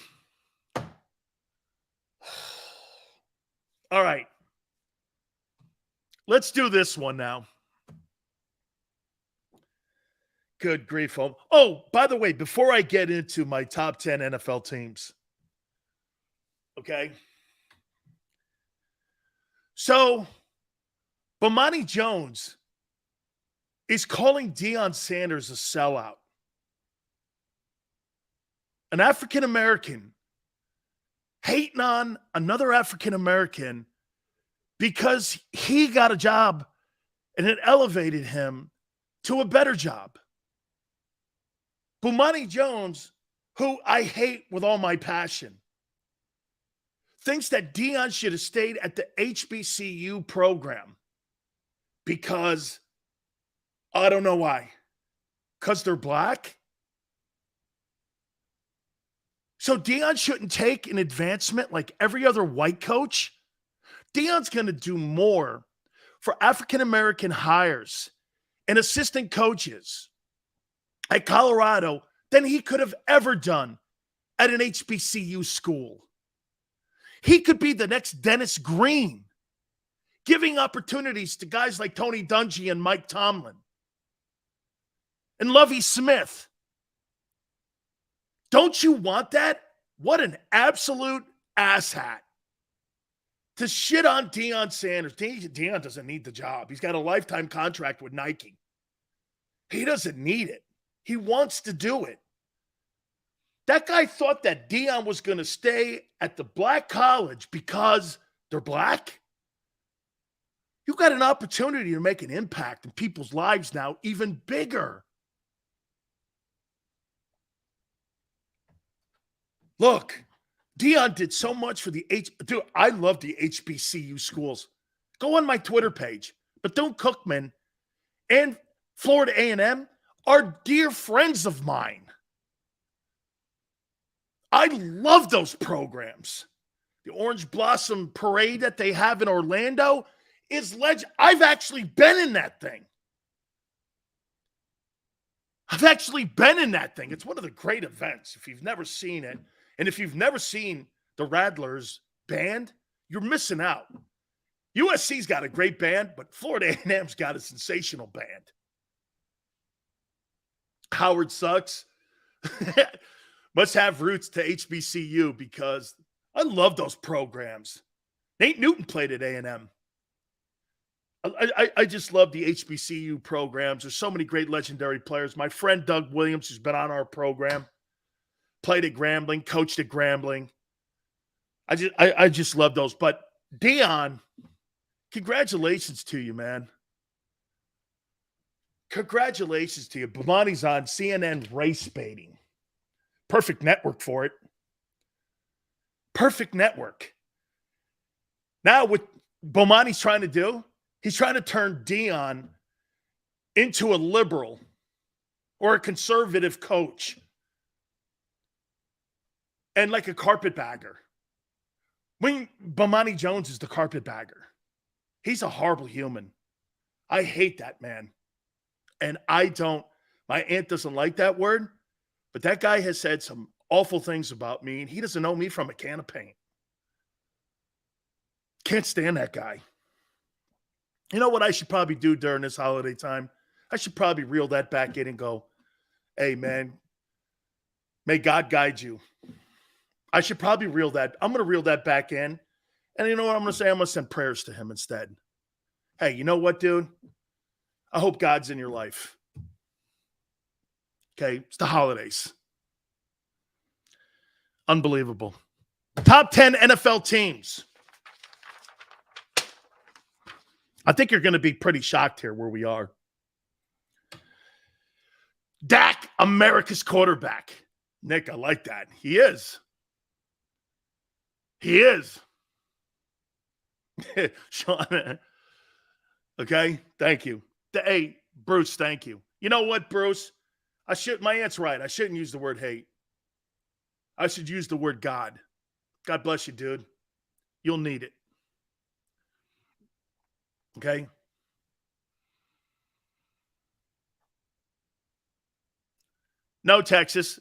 All right. Let's do this one now. Good grief. Oh, by the way, before I get into my top 10 NFL teams, okay? So, Bomani Jones is calling Deion Sanders a sellout. An African-American hating on another African-American because he got a job and it elevated him to a better job. Bomani Jones, who I hate with all my passion, thinks that Deion should have stayed at the HBCU program because, I don't know why, because they're black? So Deion shouldn't take an advancement like every other white coach? Deion's going to do more for African-American hires and assistant coaches at Colorado than he could have ever done at an HBCU school. He could be the next Dennis Green, giving opportunities to guys like Tony Dungy and Mike Tomlin and Lovie Smith. Don't you want that? What an absolute asshat to shit on Deion Sanders. Deion doesn't need the job. He's got a lifetime contract with Nike. He doesn't need it. He wants to do it. That guy thought that Deion was going to stay at the black college because they're black. You got an opportunity to make an impact in people's lives now, even bigger. Look, Deion did so much for the Dude, I love the HBCU schools. Go on my Twitter page. Bethune-Cookman and Florida A&M are dear friends of mine. I love those programs. The Orange Blossom Parade that they have in Orlando is legend. I've actually been in that thing. It's one of the great events. If you've never seen it, and if you've never seen the Rattlers band, you're missing out. USC's got a great band, but Florida A&M's got a sensational band. Howard sucks. Must have roots to HBCU because I love those programs. Nate Newton played at A&M. I just love the HBCU programs. There's so many great legendary players. My friend Doug Williams, who's been on our program, played at Grambling, coached at Grambling. I just love those. But Dion, congratulations to you, man. Congratulations to you. Bomani's on CNN race baiting. Perfect network for it. Perfect network. Now, what Bomani's trying to do, he's trying to turn Dion into a liberal or a conservative coach and like a carpetbagger. When Bomani Jones is the carpetbagger, he's a horrible human. I hate that man. And my aunt doesn't like that word, but that guy has said some awful things about me, and he doesn't know me from a can of paint. Can't stand that guy. You know what I should probably do during this holiday time? I should probably reel that back in and go, hey, man, may God guide you. I should probably I'm going to reel that back in. And you know what I'm going to say? I'm going to send prayers to him instead. Hey, you know what, dude? I hope God's in your life. Okay, it's the holidays. Unbelievable. Top 10 NFL teams. I think you're going to be pretty shocked here where we are. Dak, America's quarterback. Nick, I like that. He is. Sean. Okay, thank you. Hey, Bruce, thank you. You know what, Bruce? My aunt's right. I shouldn't use the word hate. I should use the word God. God bless you, dude. You'll need it. Okay? No, Texas.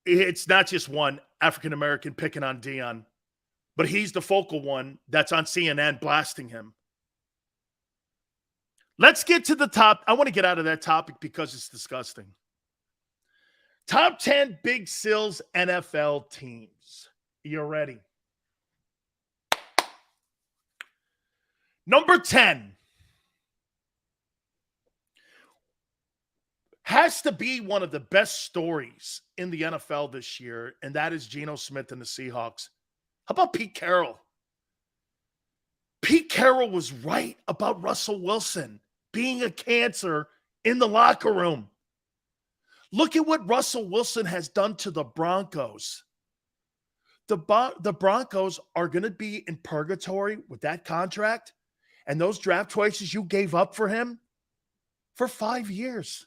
It's not just one African-American picking on Dion, but he's the focal one that's on CNN blasting him. Let's get to the top. I want to get out of that topic because it's disgusting. Top 10 Big Sills NFL teams. You ready? Number 10 has to be one of the best stories in the NFL this year, and that is Geno Smith and the Seahawks. How about Pete Carroll? Pete Carroll was right about Russell Wilson being a cancer in the locker room. Look at what Russell Wilson has done to the Broncos. The Broncos are going to be in purgatory with that contract and those draft choices you gave up for him for 5 years.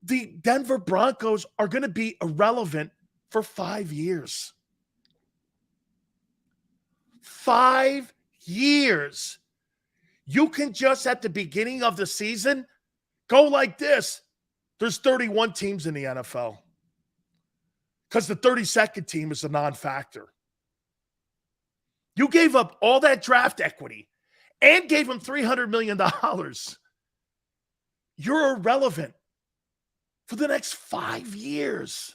The Denver Broncos are going to be irrelevant for 5 years. 5 years. You can just at the beginning of the season go like this. There's 31 teams in the NFL because the 32nd team is a non-factor. You gave up all that draft equity and gave them $300 million. You're irrelevant for the next 5 years.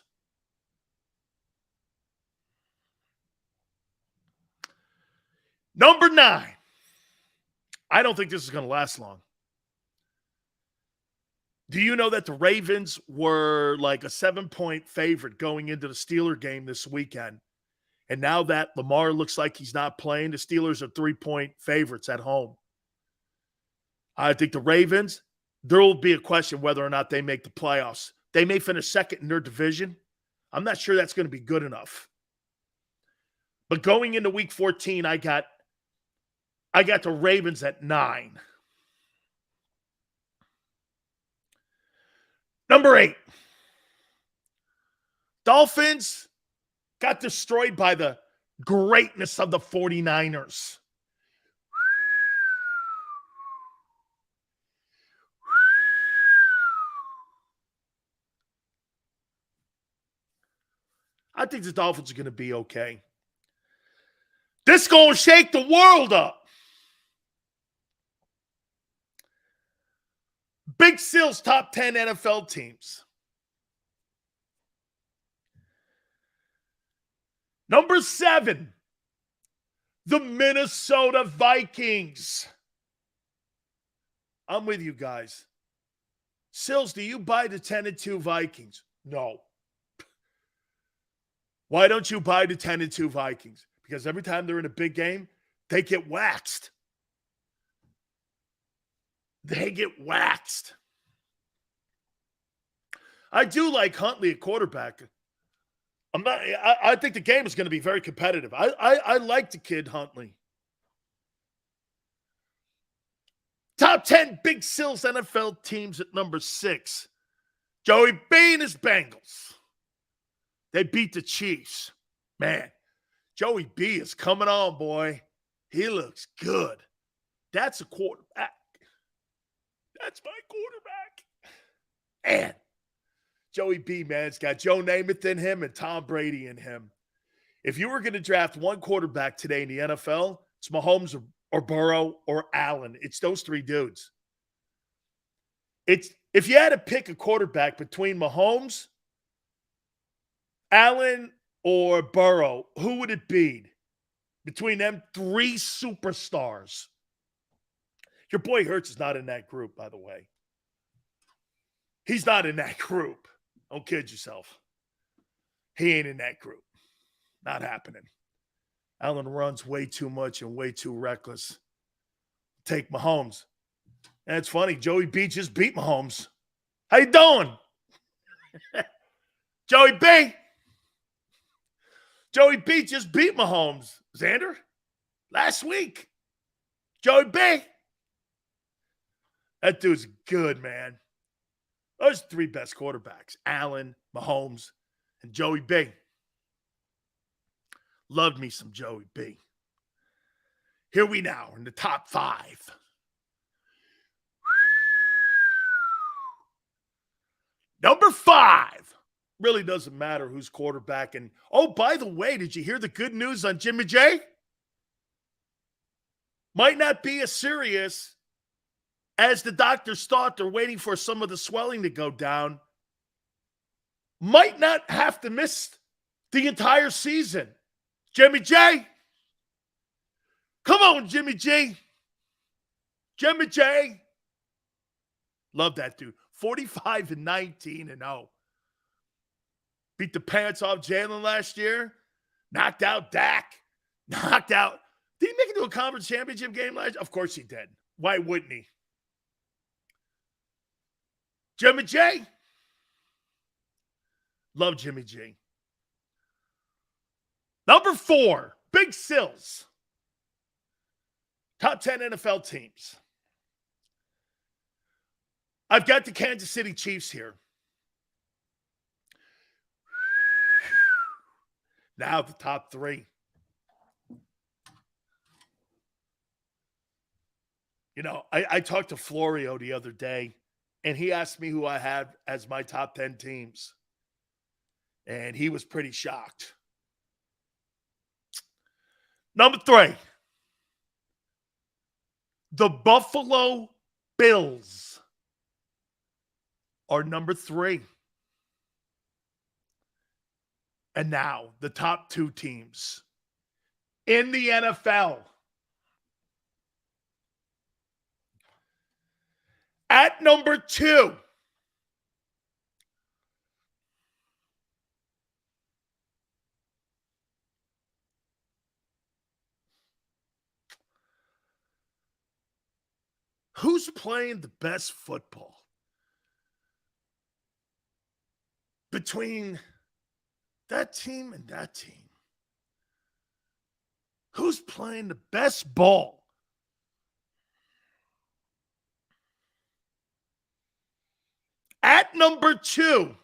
Number 9. I don't think this is going to last long. Do you know that the Ravens were like a 7-point favorite going into the Steeler game this weekend? And now that Lamar looks like he's not playing, the Steelers are 3-point favorites at home. I think the Ravens, there will be a question whether or not they make the playoffs. They may finish second in their division. I'm not sure that's going to be good enough. But going into week 14, I got the Ravens at 9. Number 8. Dolphins got destroyed by the greatness of the 49ers. I think the Dolphins are going to be okay. This going to shake the world up. Big Sil's top 10 NFL teams. Number 7, the Minnesota Vikings. I'm with you guys. Sills, do you buy the 10-2 Vikings? No. Why don't you buy the 10-2 Vikings? Because every time they're in a big game, they get waxed. They get waxed. I do like Huntley at quarterback. I think the game is going to be very competitive. I like the kid Huntley. Top 10 Big Sills NFL teams at number 6. Joey B and his Bengals. They beat the Chiefs. Man, Joey B is coming on, boy. He looks good. That's a quarterback. That's my quarterback. Man, Joey B, man, it's got Joe Namath in him and Tom Brady in him. If you were going to draft one quarterback today in the NFL, it's Mahomes or Burrow or Allen. It's those 3 dudes. If you had to pick a quarterback between Mahomes, Allen, or Burrow, who would it be? Between them 3 superstars. Your boy Hurts is not in that group, by the way. He's not in that group. Don't kid yourself. He ain't in that group. Not happening. Allen runs way too much and way too reckless. Take Mahomes. And it's funny, Joey B just beat Mahomes. How you doing? Joey B. Joey B just beat Mahomes. Xander, last week. Joey B. That dude's good, man. Those 3 best quarterbacks, Allen, Mahomes, and Joey B. Loved me some Joey B. Here we now in the top 5. Number 5. Really doesn't matter who's quarterback. And, oh, by the way, did you hear the good news on Jimmy J? Might not be as serious as the doctors thought. They're waiting for some of the swelling to go down. Might not have to miss the entire season. Jimmy J. Come on, Jimmy G. Jimmy J. Love that dude. 45-19-0. Beat the pants off Jalen last year. Knocked out Dak. Knocked out. Did he make it to a conference championship game last year? Of course he did. Why wouldn't he? Jimmy J. Love Jimmy G. Number 4, Big Sills. Top 10 NFL teams. I've got the Kansas City Chiefs here. Now the top 3. You know, I talked to Florio the other day, and he asked me who I had as my top 10 teams. And he was pretty shocked. Number 3, the Buffalo Bills are number 3. And now the top 2 teams in the NFL. At number 2, who's playing the best football? Between that team and that team. Who's playing the best ball? At number 2,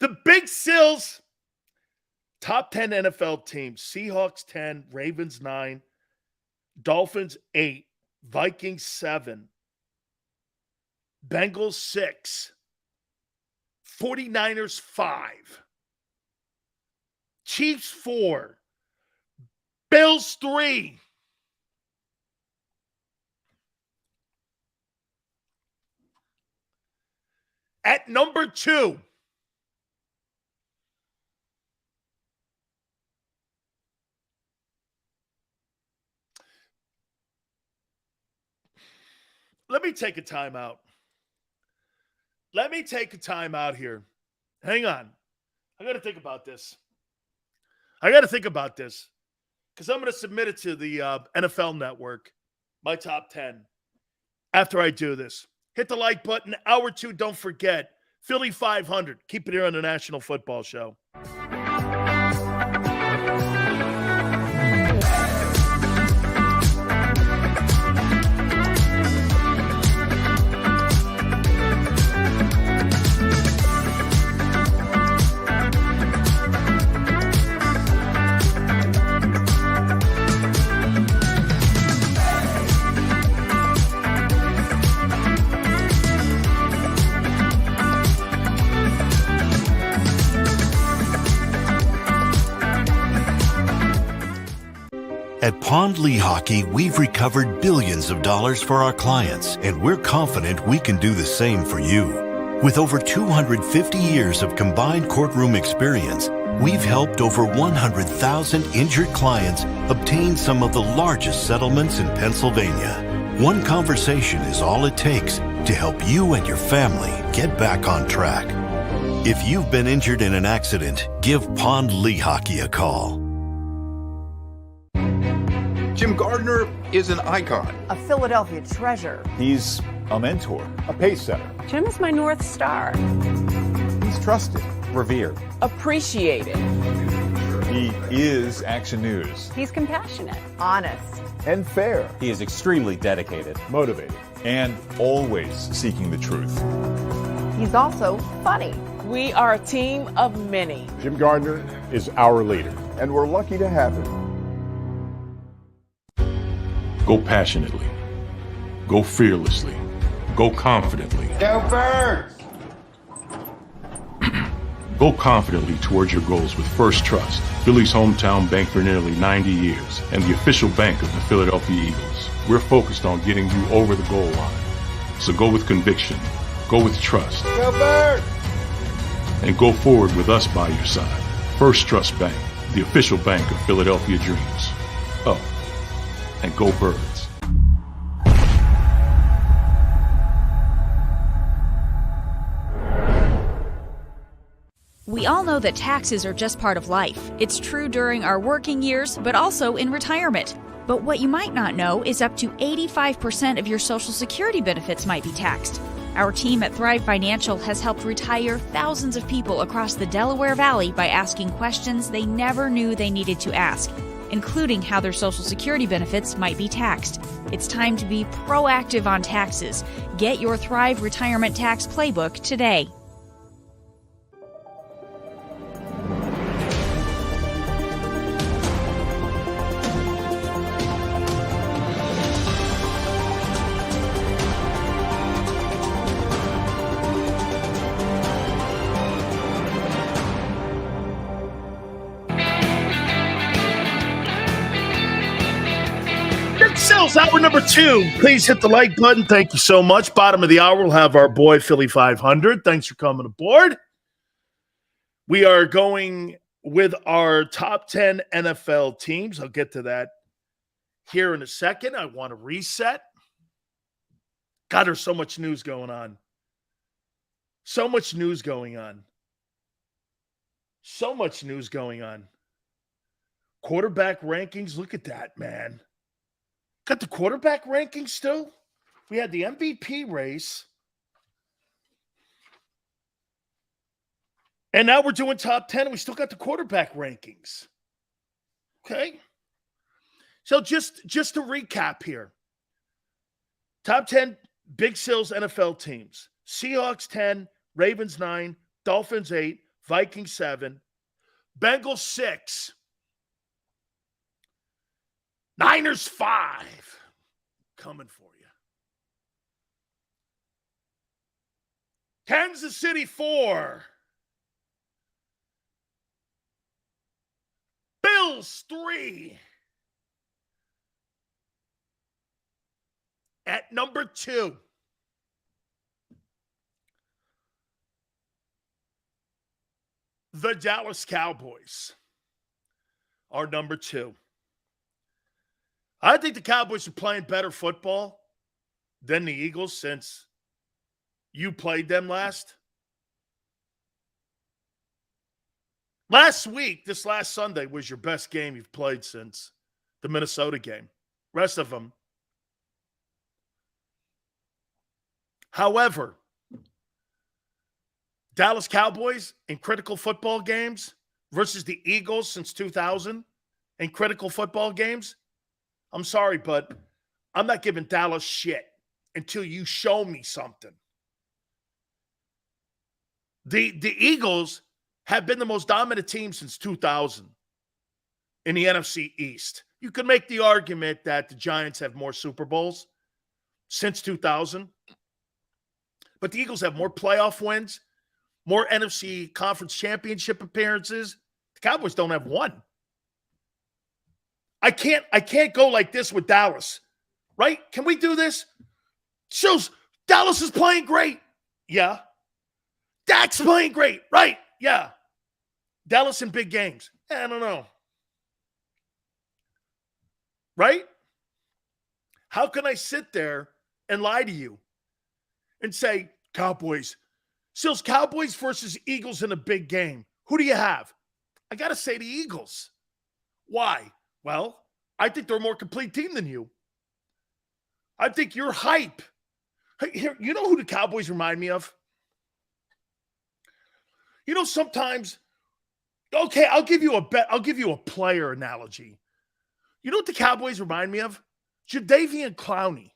The Big Sills, top 10 NFL teams. Seahawks 10, Ravens 9, Dolphins 8, Vikings 7, Bengals 6, 49ers 5, Chiefs 4, Bills 3. At number 2, let me take a timeout. Let me take a timeout here. Hang on. I got to think about this. Because I'm going to submit it to the NFL Network, my top 10, after I do this. Hit the like button. Hour 2, don't forget. Philly 500. Keep it here on the National Football Show. At Pond Lehocky, we've recovered billions of dollars for our clients, and we're confident we can do the same for you. With over 250 years of combined courtroom experience, we've helped over 100,000 injured clients obtain some of the largest settlements in Pennsylvania. One conversation is all it takes to help you and your family get back on track. If you've been injured in an accident, give Pond Lehocky a call. Jim Gardner is an icon. A Philadelphia treasure. He's a mentor, a pace setter. Jim is my North Star. He's trusted, revered. Appreciated. He is Action News. He's compassionate. Honest. And fair. He is extremely dedicated, motivated, and always seeking the truth. He's also funny. We are a team of many. Jim Gardner is our leader, and we're lucky to have him. Go passionately. Go fearlessly. Go confidently. Go Birds! Go confidently towards your goals with First Trust, Philly's hometown bank for nearly 90 years, and the official bank of the Philadelphia Eagles. We're focused on getting you over the goal line. So go with conviction. Go with trust. Go Birds! And go forward with us by your side. First Trust Bank, the official bank of Philadelphia dreams. Oh, and go Birds. We all know that taxes are just part of life. It's true during our working years, but also in retirement. But what you might not know is up to 85% of your Social Security benefits might be taxed. Our team at Thrive Financial has helped retire thousands of people across the Delaware Valley by asking questions they never knew they needed to ask, including how their Social Security benefits might be taxed. It's time to be proactive on taxes. Get your Thrive Retirement Tax Playbook today. Sales hour number 2. Please hit the like button. Thank you so much. Bottom of the hour, we'll have our boy Philly 500. Thanks for coming aboard. We are going with our top 10 NFL teams. I'll get to that here in a second. I want to reset. God, there's so much news going on. So much news going on. So much news going on. Quarterback rankings. Look at that, man. Got the quarterback rankings still. We had the MVP race. And now we're doing top 10, and we still got the quarterback rankings. Okay. So just to recap here. Top 10 Big Sills NFL teams. Seahawks 10, Ravens 9, Dolphins 8, Vikings 7, Bengals 6, Niners 5. Coming for you. Kansas City 4. Bills 3. At number 2. The Dallas Cowboys are number 2. I think the Cowboys are playing better football than the Eagles since you played them last. Last week, this last Sunday, was your best game you've played since the Minnesota game. Rest of them. However, Dallas Cowboys in critical football games versus the Eagles since 2000 in critical football games, I'm sorry, but I'm not giving Dallas shit until you show me something. The Eagles have been the most dominant team since 2000 in the NFC East. You could make the argument that the Giants have more Super Bowls since 2000, but the Eagles have more playoff wins, more NFC Conference Championship appearances. The Cowboys don't have one. I can't go like this with Dallas, right? Can we do this? Shows Dallas is playing great. Yeah. Dak's playing great. Right. Yeah. Dallas in big games. I don't know. Right? How can I sit there and lie to you and say, Cowboys, Sills, Cowboys versus Eagles in a big game. Who do you have? I got to say the Eagles. Why? Well, I think they're a more complete team than you. I think you're hype. Here, you know who the Cowboys remind me of? You know, sometimes, okay, I'll give you a player analogy. You know what the Cowboys remind me of? Jadeveon Clowney.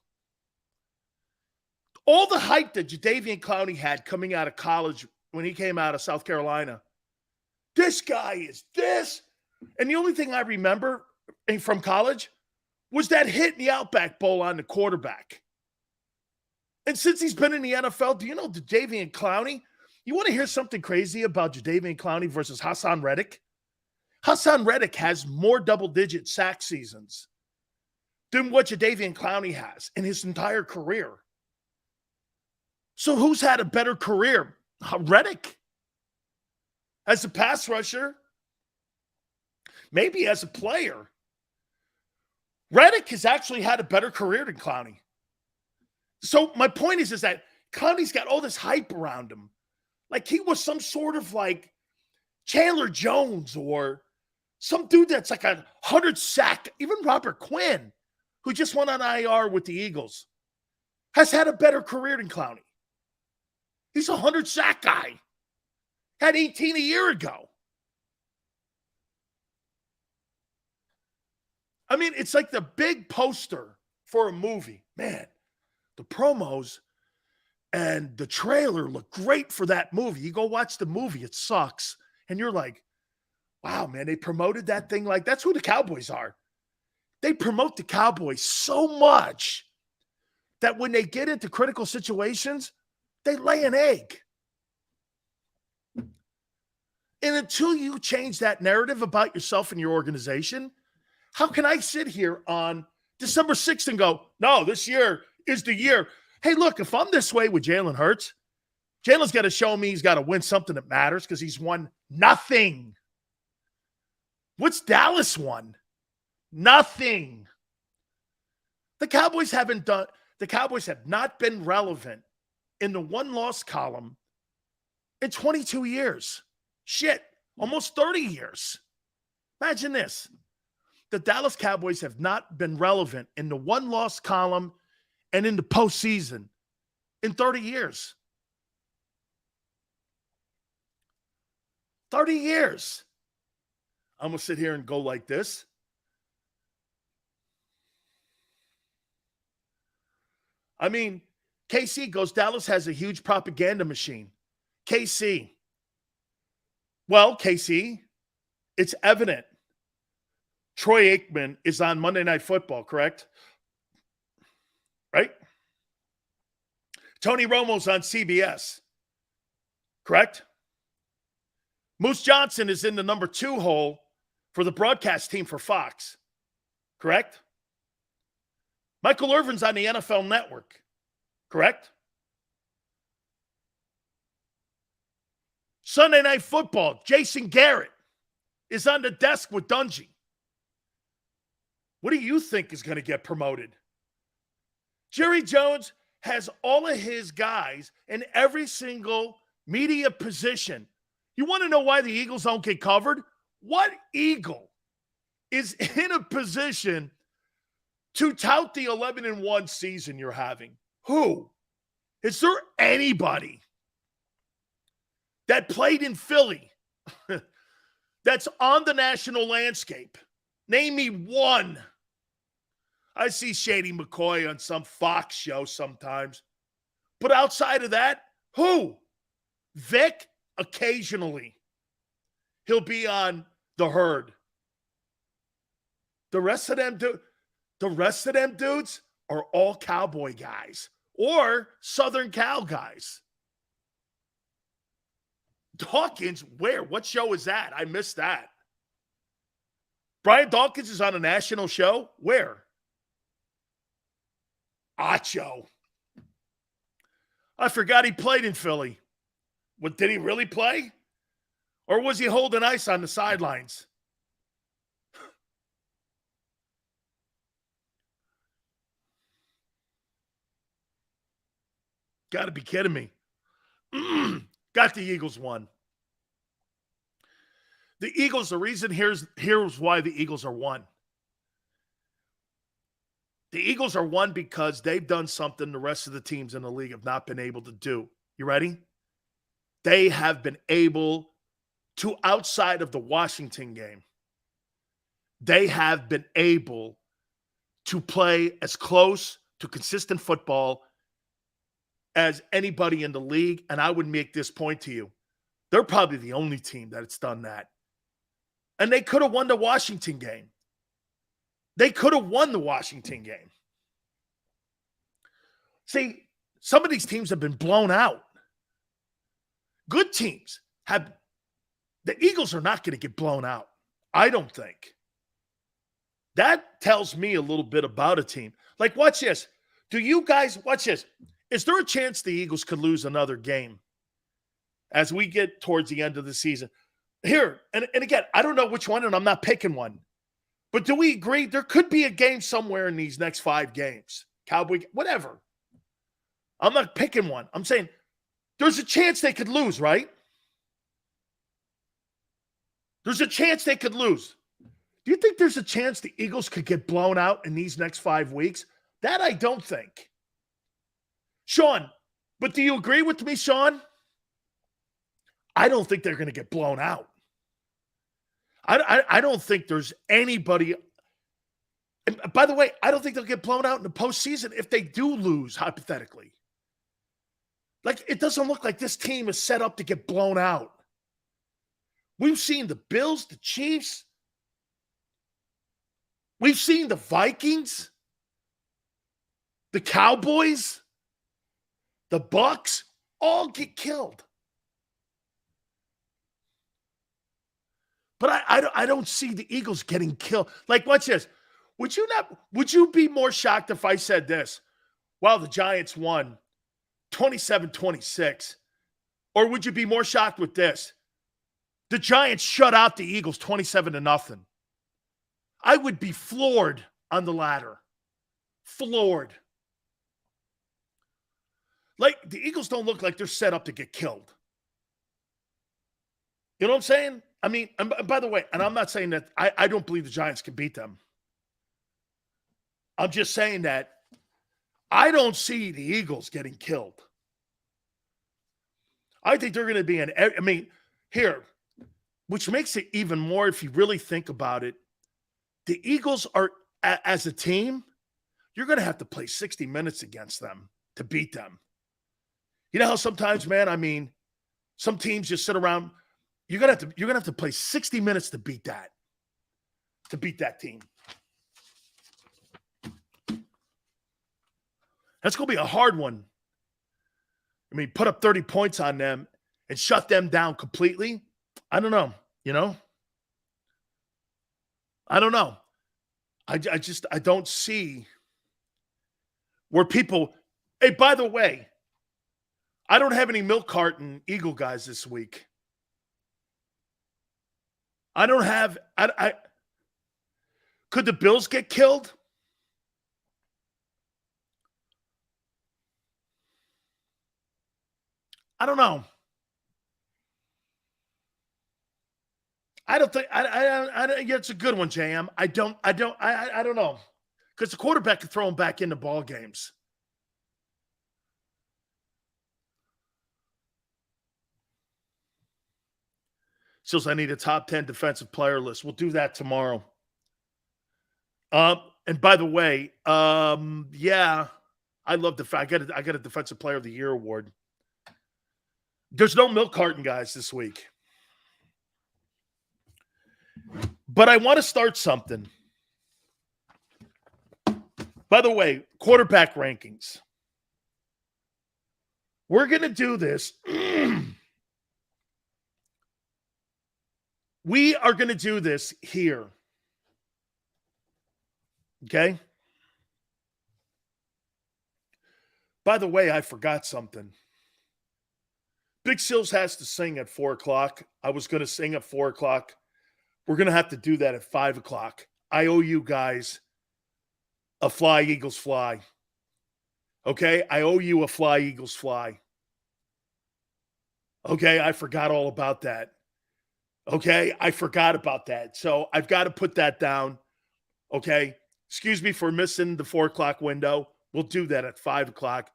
All the hype that Jadeveon Clowney had coming out of college when he came out of South Carolina. This guy is this. And the only thing I remember from college was that hit in the Outback Bowl on the quarterback. And since he's been in the NFL, do you know Jadeveon Clowney? You want to hear something crazy about Jadeveon Clowney versus Hassan Reddick? Hassan Reddick has more double-digit sack seasons than what Jadeveon Clowney has in his entire career. So who's had a better career? Reddick. As a pass rusher, maybe as a player. Reddick has actually had a better career than Clowney. So my point is that Clowney's got all this hype around him. Like he was some sort of like Chandler Jones or some dude that's like 100 sack. Even Robert Quinn, who just went on IR with the Eagles, has had a better career than Clowney. He's a 100 sack guy. Had 18 a year ago. I mean, it's like the big poster for a movie. Man, the promos and the trailer look great for that movie. You go watch the movie, it sucks. And you're like, wow, man, they promoted that thing like that's who the Cowboys are. They promote the Cowboys so much that when they get into critical situations, they lay an egg. And until you change that narrative about yourself and your organization, how can I sit here on December 6th and go, no, this year is the year. Hey, look, if I'm this way with Jalen Hurts, Jalen's got to show me he's got to win something that matters because he's won nothing. What's Dallas won? Nothing. The Cowboys have not been relevant in the one-loss column in 22 years. Shit, almost 30 years. Imagine this. The Dallas Cowboys have not been relevant in the one-loss column and in the postseason in 30 years. 30 years. I'm going to sit here and go like this. I mean, KC goes, Dallas has a huge propaganda machine. KC, Well, Casey, it's evident. Troy Aikman is on Monday Night Football, correct? Right? Tony Romo's on CBS, correct? Moose Johnson is in the number 2 hole for the broadcast team for Fox, correct? Michael Irvin's on the NFL Network, correct? Sunday Night Football, Jason Garrett is on the desk with Dungy. What do you think is going to get promoted? Jerry Jones has all of his guys in every single media position. You want to know why the Eagles don't get covered? What Eagle is in a position to tout the 11-1 season you're having? Who? Is there anybody that played in Philly that's on the national landscape? Name me one. I see Shady McCoy on some Fox show sometimes. But outside of that, who? Vic, occasionally. He'll be on The Herd. The rest of them dudes are all Cowboy guys or Southern Cal guys. Dawkins, where? What show is that? I missed that. Brian Dawkins is on a national show? Where? Acho. I forgot he played in Philly. What, did he really play? Or was he holding ice on the sidelines? Got to be kidding me. Got the Eagles won. The Eagles, the reason here's why the Eagles are one. The Eagles are one because they've done something the rest of the teams in the league have not been able to do. You ready? They have been able to, outside of the Washington game, they have been able to play as close to consistent football as anybody in the league. And I would make this point to you. They're probably the only team that's done that. And they could have won the Washington game. They could have won the Washington game. See, some of these teams have been blown out. Good teams have. The Eagles are not going to get blown out, I don't think. That tells me a little bit about a team. Like, watch this. Do you guys, watch this. Is there a chance the Eagles could lose another game as we get towards the end of the season? Here, and again, I don't know which one, and I'm not picking one. But do we agree there could be a game somewhere in these next 5 games? Cowboy, whatever. I'm not picking one. I'm saying there's a chance they could lose, right? There's a chance they could lose. Do you think there's a chance the Eagles could get blown out in these next 5 weeks? That I don't think. Sean, but do you agree with me, Sean? I don't think they're going to get blown out. I don't think there's anybody. And by the way, I don't think they'll get blown out in the postseason if they do lose, hypothetically. Like, it doesn't look like this team is set up to get blown out. We've seen the Bills, the Chiefs. We've seen the Vikings, the Cowboys, the Bucks all get killed. But I don't see the Eagles getting killed. Like, watch this. Would you be more shocked if I said this? Well, the Giants won 27-26. Or would you be more shocked with this? The Giants shut out the Eagles 27-0. I would be floored on the ladder. Floored. Like, the Eagles don't look like they're set up to get killed. You know what I'm saying? I mean, and by the way, and I'm not saying that I don't believe the Giants can beat them. I'm just saying that I don't see the Eagles getting killed. I think they're going to be here, which makes it even more, if you really think about it, the Eagles are, as a team, you're going to have to play 60 minutes against them to beat them. You know how sometimes, man, I mean, some teams just sit around. You're gonna have to play 60 minutes to beat that. To beat that team. That's gonna be a hard one. I mean, put up 30 points on them and shut them down completely. I don't know, I don't know. I don't see where people. Hey, by the way, I don't have any milk carton Eagle guys this week. I don't have. I could the Bills get killed? I don't know. I don't think. Yeah, it's a good one, JM. I don't know, because the quarterback can throw him back into ball games. Says I need a top 10 defensive player list. We'll do that tomorrow. And by the way, yeah, I love the fact I got a defensive player of the year award. There's no milk carton guys this week. But I want to start something. By the way, quarterback rankings. We're going to do this. We are going to do this here. Okay? By the way, I forgot something. Big Sills has to sing at 4 o'clock. I was going to sing at 4 o'clock. We're going to have to do that at 5 o'clock. I owe you guys a Fly, Eagles, Fly. Okay? I owe you a Fly, Eagles, Fly. Okay? I forgot all about that. Okay? I forgot about that. So I've got to put that down. Okay? Excuse me for missing the 4 o'clock window. We'll do that at 5 o'clock.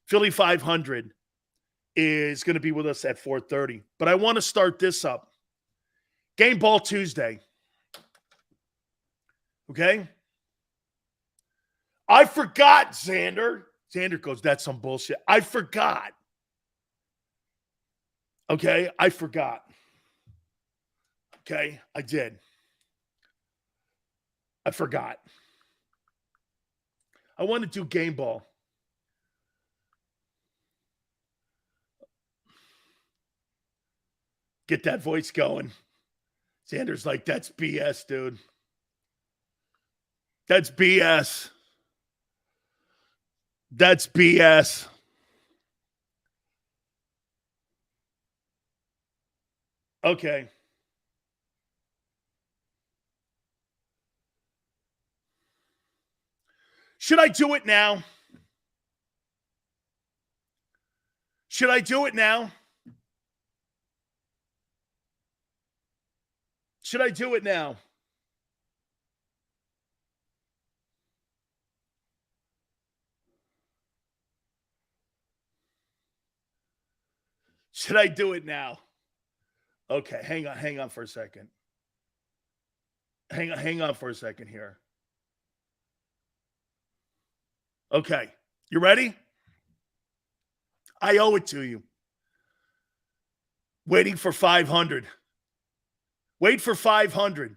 Philly 500 is going to be with us at 4:30. But I want to start this up. Game Ball Tuesday. Okay? I forgot, Xander. Xander goes, that's some bullshit. I forgot. Okay? I forgot. Okay? I did. I forgot. I want to do Game Ball. Get that voice going. Xander's like, that's BS, dude. That's BS. That's BS. Okay. Should I do it now? Should I do it now? Should I do it now? Should I do it now? Okay, hang on for a second. Hang on for a second here. Okay, you ready? I owe it to you. Waiting for 500. Wait for 500.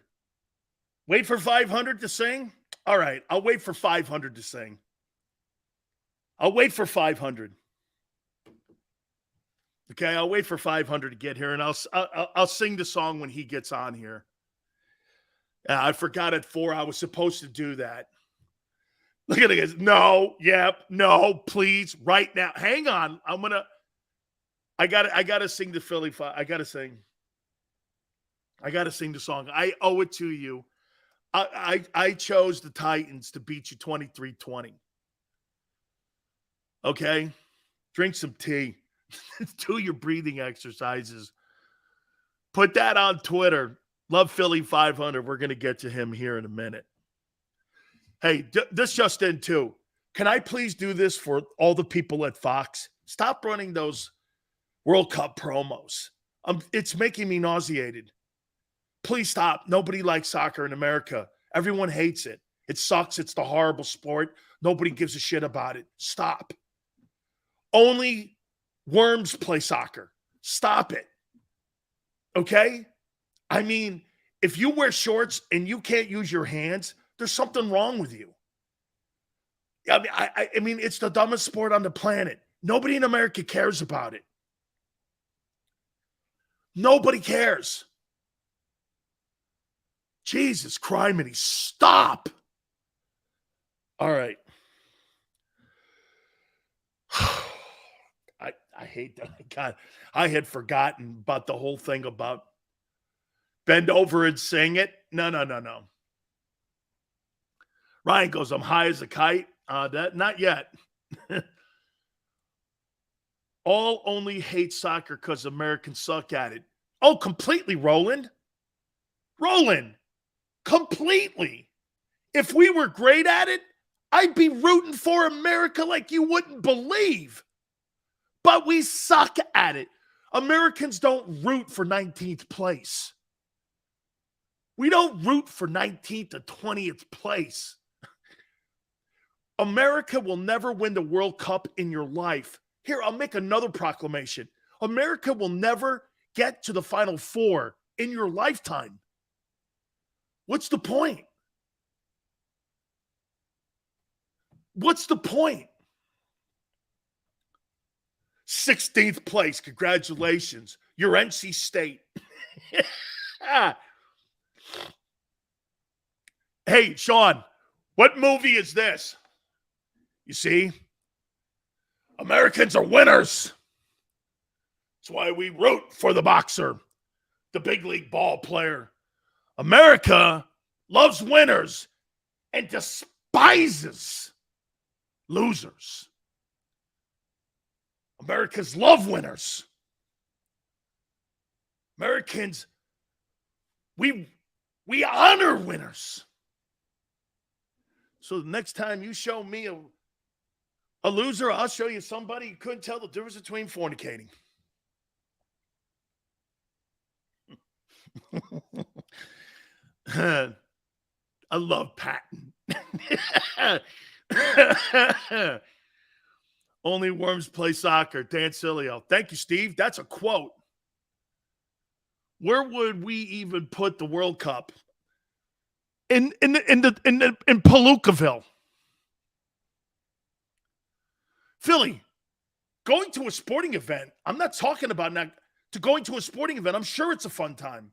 Wait for 500 to sing? All right, I'll wait for 500 to sing. I'll wait for 500. Okay, I'll wait for 500 to get here, and I'll sing the song when he gets on here. I forgot at 4 I was supposed to do that. Look at it. No, no, please, right now. Hang on. I gotta sing the Philly. I gotta sing the song. I owe it to you. I chose the Titans to beat you 23-20. Okay? Drink some tea. Do your breathing exercises. Put that on Twitter. Love Philly 500. We're going to get to him here in a minute. Hey, this just in too. Can I please do this for all the people at Fox? Stop running those World Cup promos. It's making me nauseated. Please stop. Nobody likes soccer in America. Everyone hates it. It sucks. It's the horrible sport. Nobody gives a shit about it. Stop. Only worms play soccer. Stop it. Okay? I mean, if you wear shorts and you can't use your hands, there's something wrong with you. I mean, it's the dumbest sport on the planet. Nobody in America cares about it. Nobody cares. Jesus criminy, stop. All right. I hate that. God, I had forgotten about the whole thing about bend over and sing it. No. Ryan goes, I'm high as a kite. Not yet. All only hate soccer because Americans suck at it. Oh, completely, Roland. Completely. If we were great at it, I'd be rooting for America like you wouldn't believe. But we suck at it. Americans don't root for 19th place. We don't root for 19th to 20th place. America will never win the World Cup in your life. Here, I'll make another proclamation. America will never get to the Final Four in your lifetime. What's the point? What's the point? 16th place. Congratulations. You're NC State. Hey, Sean, what movie is this? You see? Americans are winners. That's why we root for the boxer, the big league ball player. America loves winners and despises losers. Americans love winners. Americans, we honor winners. So the next time you show me a loser, I'll show you somebody who couldn't tell the difference between fornicating. I love Patton. Only worms play soccer. Dan Sileo. Thank you, Steve. That's a quote. Where would we even put the World Cup? In Palookaville. Philly, going to a sporting event. I'm not talking about going to a sporting event. I'm sure it's a fun time.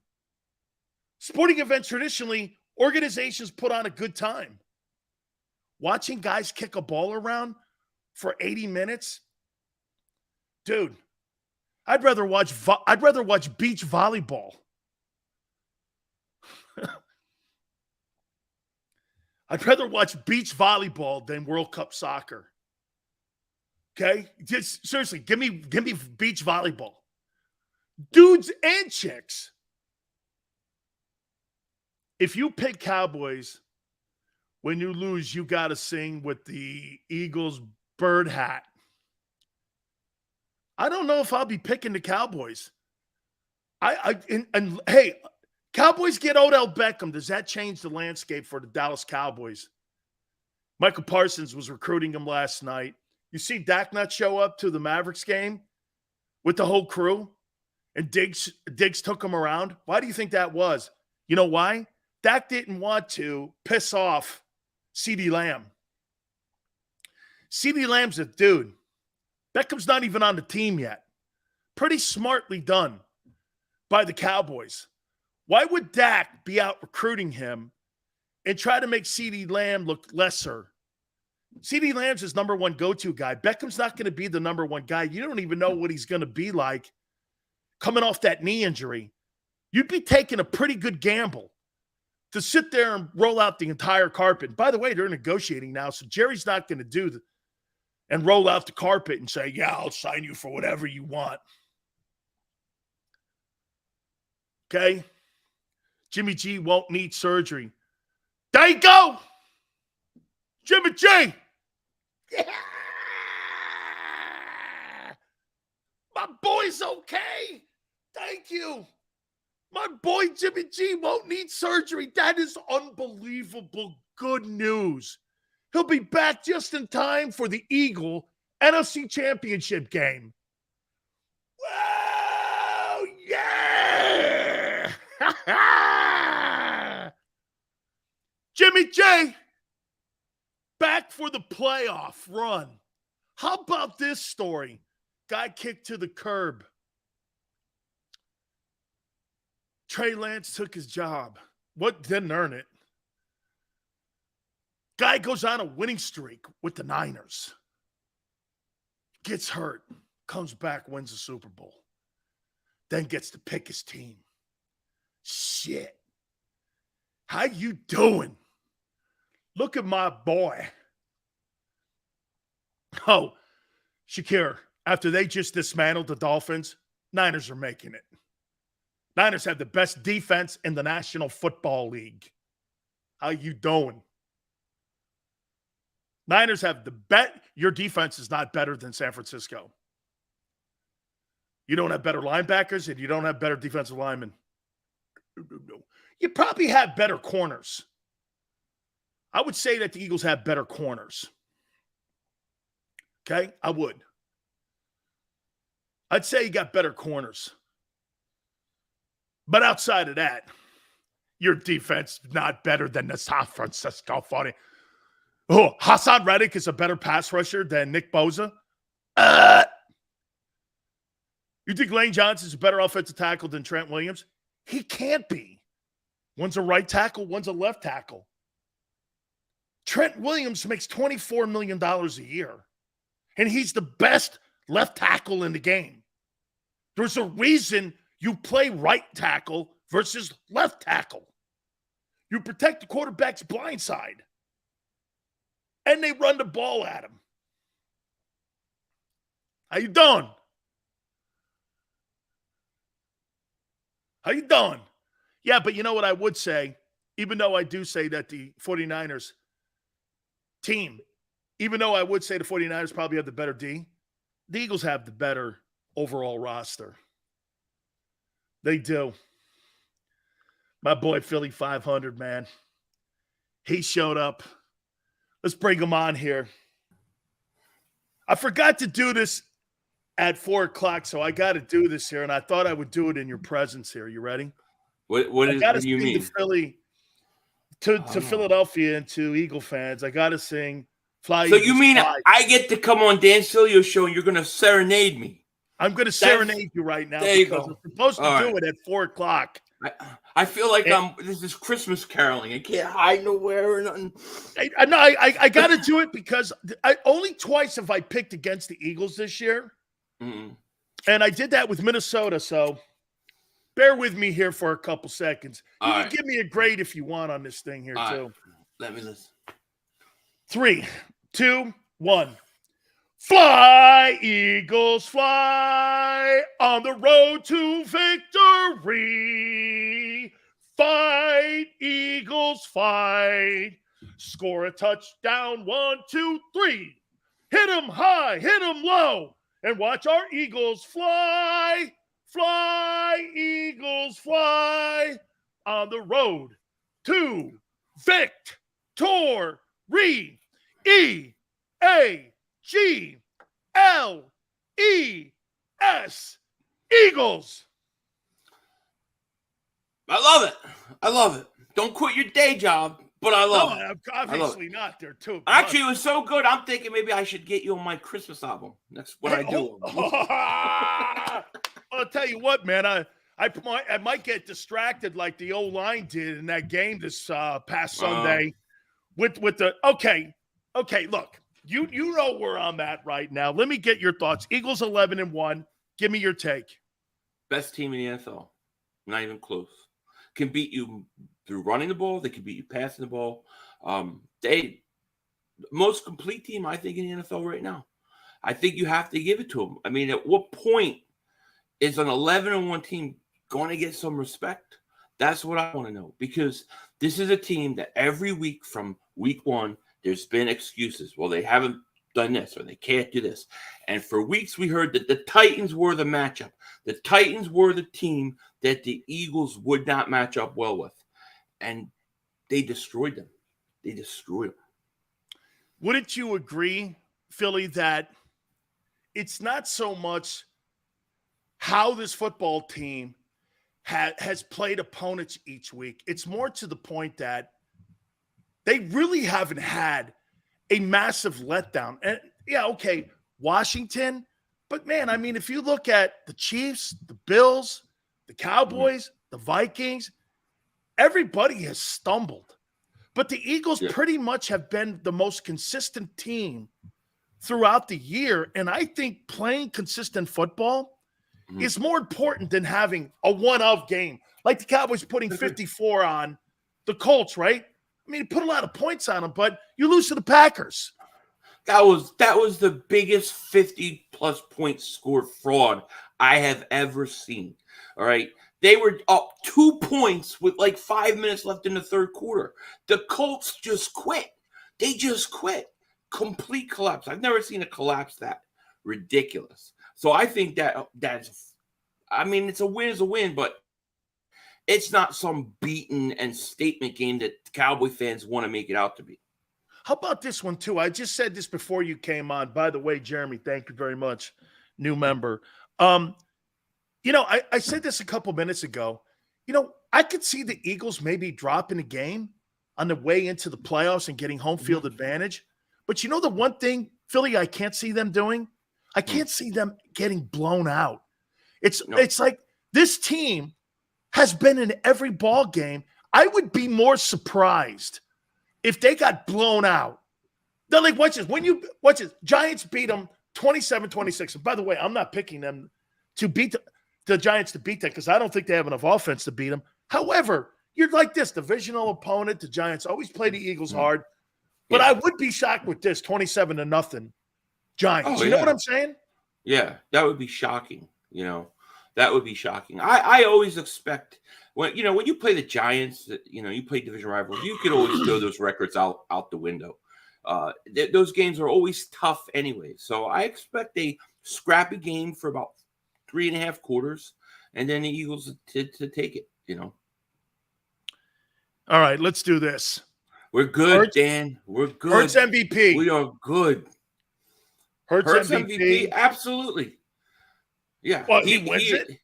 Sporting events, traditionally, organizations put on a good time. Watching guys kick a ball around for 80 minutes? Dude, I'd rather watch beach volleyball. I'd rather watch beach volleyball than World Cup soccer. Okay? Just seriously, give me beach volleyball. Dudes and chicks. If you pick Cowboys, when you lose, you got to sing with the Eagles bird hat. I don't know if I'll be picking the Cowboys. Hey, Cowboys get Odell Beckham. Does that change the landscape for the Dallas Cowboys? Michael Parsons was recruiting him last night. You see Dak not show up to the Mavericks game with the whole crew, and Diggs took him around. Why do you think that was? You know why? Dak didn't want to piss off CeeDee Lamb. CeeDee Lamb's a dude. Beckham's not even on the team yet. Pretty smartly done by the Cowboys. Why would Dak be out recruiting him and try to make CeeDee Lamb look lesser? CeeDee Lamb's his number one go-to guy. Beckham's not going to be the number one guy. You don't even know what he's going to be like coming off that knee injury. You'd be taking a pretty good gamble to sit there and roll out the entire carpet. By the way, they're negotiating now, so Jerry's not going to do and roll out the carpet and say, yeah, I'll sign you for whatever you want. Okay? Jimmy G won't need surgery. There you go! Jimmy G! Yeah! My boy's okay. Thank you. My boy Jimmy G won't need surgery. That is unbelievable good news. He'll be back just in time for the Eagle NFC Championship game. Wow, yeah! Jimmy J, back for the playoff run. How about this story? Guy kicked to the curb. Trey Lance took his job. What? Didn't earn it. Guy goes on a winning streak with the Niners. Gets hurt. Comes back, wins the Super Bowl. Then gets to pick his team. Shit. How you doing? Look at my boy. Oh, Shakir, after they just dismantled the Dolphins, Niners are making it. Niners have the best defense in the National Football League. How you doing? Niners have the bet. Your defense is not better than San Francisco. You don't have better linebackers and you don't have better defensive linemen. You probably have better corners. I would say that the Eagles have better corners. Okay? I would. I'd say you got better corners. But outside of that, your defense not better than the San Francisco 40. Oh, Hassan Reddick is a better pass rusher than Nick Bosa. You think Lane Johnson's a better offensive tackle than Trent Williams? He can't be. One's a right tackle, one's a left tackle. Trent Williams makes $24 million a year, and he's the best left tackle in the game. There's a reason you play right tackle versus left tackle. You protect the quarterback's blind side. And they run the ball at him. How you doing? How you doing? Yeah, but you know what I would say, even though I do say that the 49ers team, even though I would say the 49ers probably have the better D, the Eagles have the better overall roster. They do. My boy Philly 500, man. He showed up. Let's bring him on here. I forgot to do this at 4 o'clock, so I got to do this here, and I thought I would do it in your presence here. You ready? What do you mean? To Philadelphia and to Eagle fans, I got to sing Fly. So Eagles, you mean Fly. I get to come on Dan Sileo show and you're going to serenade me? I'm going to serenade you right now because I'm supposed to do it at 4 o'clock. I feel like this is Christmas caroling. I can't hide nowhere or nothing. I got to do it because only twice have I picked against the Eagles this year. Mm-mm. And I did that with Minnesota, so bear with me here for a couple seconds. You can give me a grade if you want on this thing here, too. Let me listen. 3, 2, 1. Fly, Eagles, fly on the road to victory. Fight, Eagles, fight. Score a touchdown, 1, 2, 3. Hit them high, hit them low, and watch our Eagles fly. Fly, Eagles, fly on the road to victory. E-A-G-L-E-S. Eagles. I love it. Don't quit your day job, but I love it. Obviously not there, too. Actually, it was so good, I'm thinking maybe I should get you on my Christmas album. That's what I do. I'll tell you what, man. I might get distracted like the O-line did in that game this past Sunday. With the okay, look. You know where I'm at right now. Let me get your thoughts. Eagles 11-1. Give me your take. Best team in the NFL. Not even close. Can beat you through running the ball. They can beat you passing the ball. They most complete team, I think, in the NFL right now. I think you have to give it to them. I mean, at what point is an 11-1 team going to get some respect? That's what I want to know, because this is a team that every week from week 1, there's been excuses. Well, they haven't done this or they can't do this. And for weeks we heard that the Titans were the matchup. The Titans were the team that the Eagles would not match up well with. And they destroyed them. Wouldn't you agree, Philly, that it's not so much how this football team has played opponents each week. It's more to the point that they really haven't had a massive letdown. And yeah, okay, Washington, but man, I mean, if you look at the Chiefs, the Bills, the Cowboys, the Vikings, everybody has stumbled. But the Eagles pretty much have been the most consistent team throughout the year. And I think playing consistent football is more important than having a one-of game. Like the Cowboys putting 54 on the Colts, right? I mean, put a lot of points on them, but you lose to the Packers. That was the biggest 50-plus point score fraud I have ever seen. All right. They were up 2 points with like 5 minutes left in the third quarter. The Colts just quit. They just quit. Complete collapse. I've never seen a collapse that ridiculous. So I think that's, I mean, it's a win, but it's not some beaten and statement game that Cowboy fans want to make it out to be. How about this one, too? I just said this before you came on. By the way, Jeremy, thank you very much, new member. You know, I said this a couple minutes ago. You know, I could see the Eagles maybe dropping a game on the way into the playoffs and getting home field advantage. But you know the one thing, Philly, I can't see them doing? I can't see them getting blown out. It's like this team has been in every ball game. I would be more surprised if they got blown out. They're like, watch this. Giants beat them 27-26. And by the way, I'm not picking them to beat the Giants to beat them because I don't think they have enough offense to beat them. However, you're like this divisional opponent. The Giants always play the Eagles hard. But I would be shocked with this 27-0 Giants. You know what I'm saying? Yeah, that would be shocking. You know, that would be shocking. I always expect when you play the Giants, you play division rivals, you could always throw those records out the window. Those games are always tough anyway. So I expect a scrappy game for about 3.5 quarters, and then the Eagles to take it. All right, let's do this. We're good, Hurts, Dan. We're good. Hurts MVP. We are good. Hurts MVP. Absolutely. Yeah. Well, he wins it.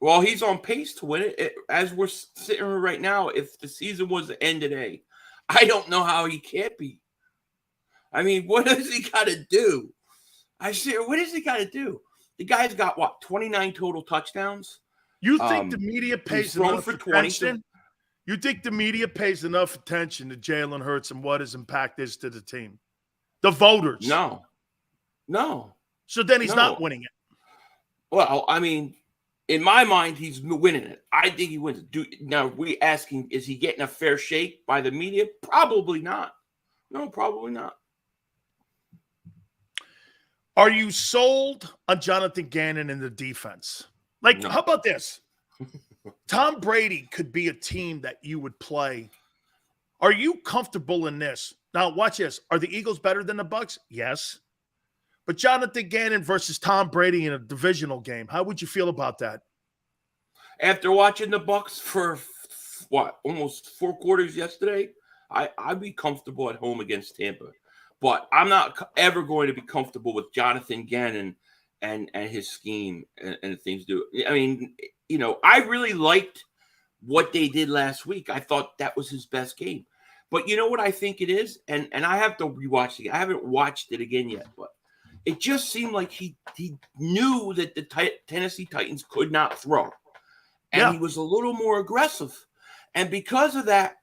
Well, he's on pace to win it. As we're sitting here right now, if the season was to end today, I don't know how he can't be. I mean, what does he got to do? What does he got to do? The guy's got, 29 total touchdowns? You think the media pays enough attention? You think the media pays enough attention to Jalen Hurts and what his impact is to the team? The voters. No. So then he's not winning it. Well, I mean, in my mind, he's winning it. I think he wins it. Now, we asking, is he getting a fair shake by the media? Probably not. No, probably not. Are you sold on Jonathan Gannon in the defense? Like, How about this? Tom Brady could be a team that you would play. Are you comfortable in this? Now, watch this. Are the Eagles better than the Bucs? Yes. But Jonathan Gannon versus Tom Brady in a divisional game, how would you feel about that? After watching the Bucs for, almost 4 quarters yesterday, I'd be comfortable at home against Tampa. But I'm not ever going to be comfortable with Jonathan Gannon and his scheme and things do. I mean, I really liked what they did last week. I thought that was his best game. But you know what I think it is? And I have to rewatch it. I haven't watched it again yet, but it just seemed like he knew that the Tennessee Titans could not throw. And he was a little more aggressive. And because of that,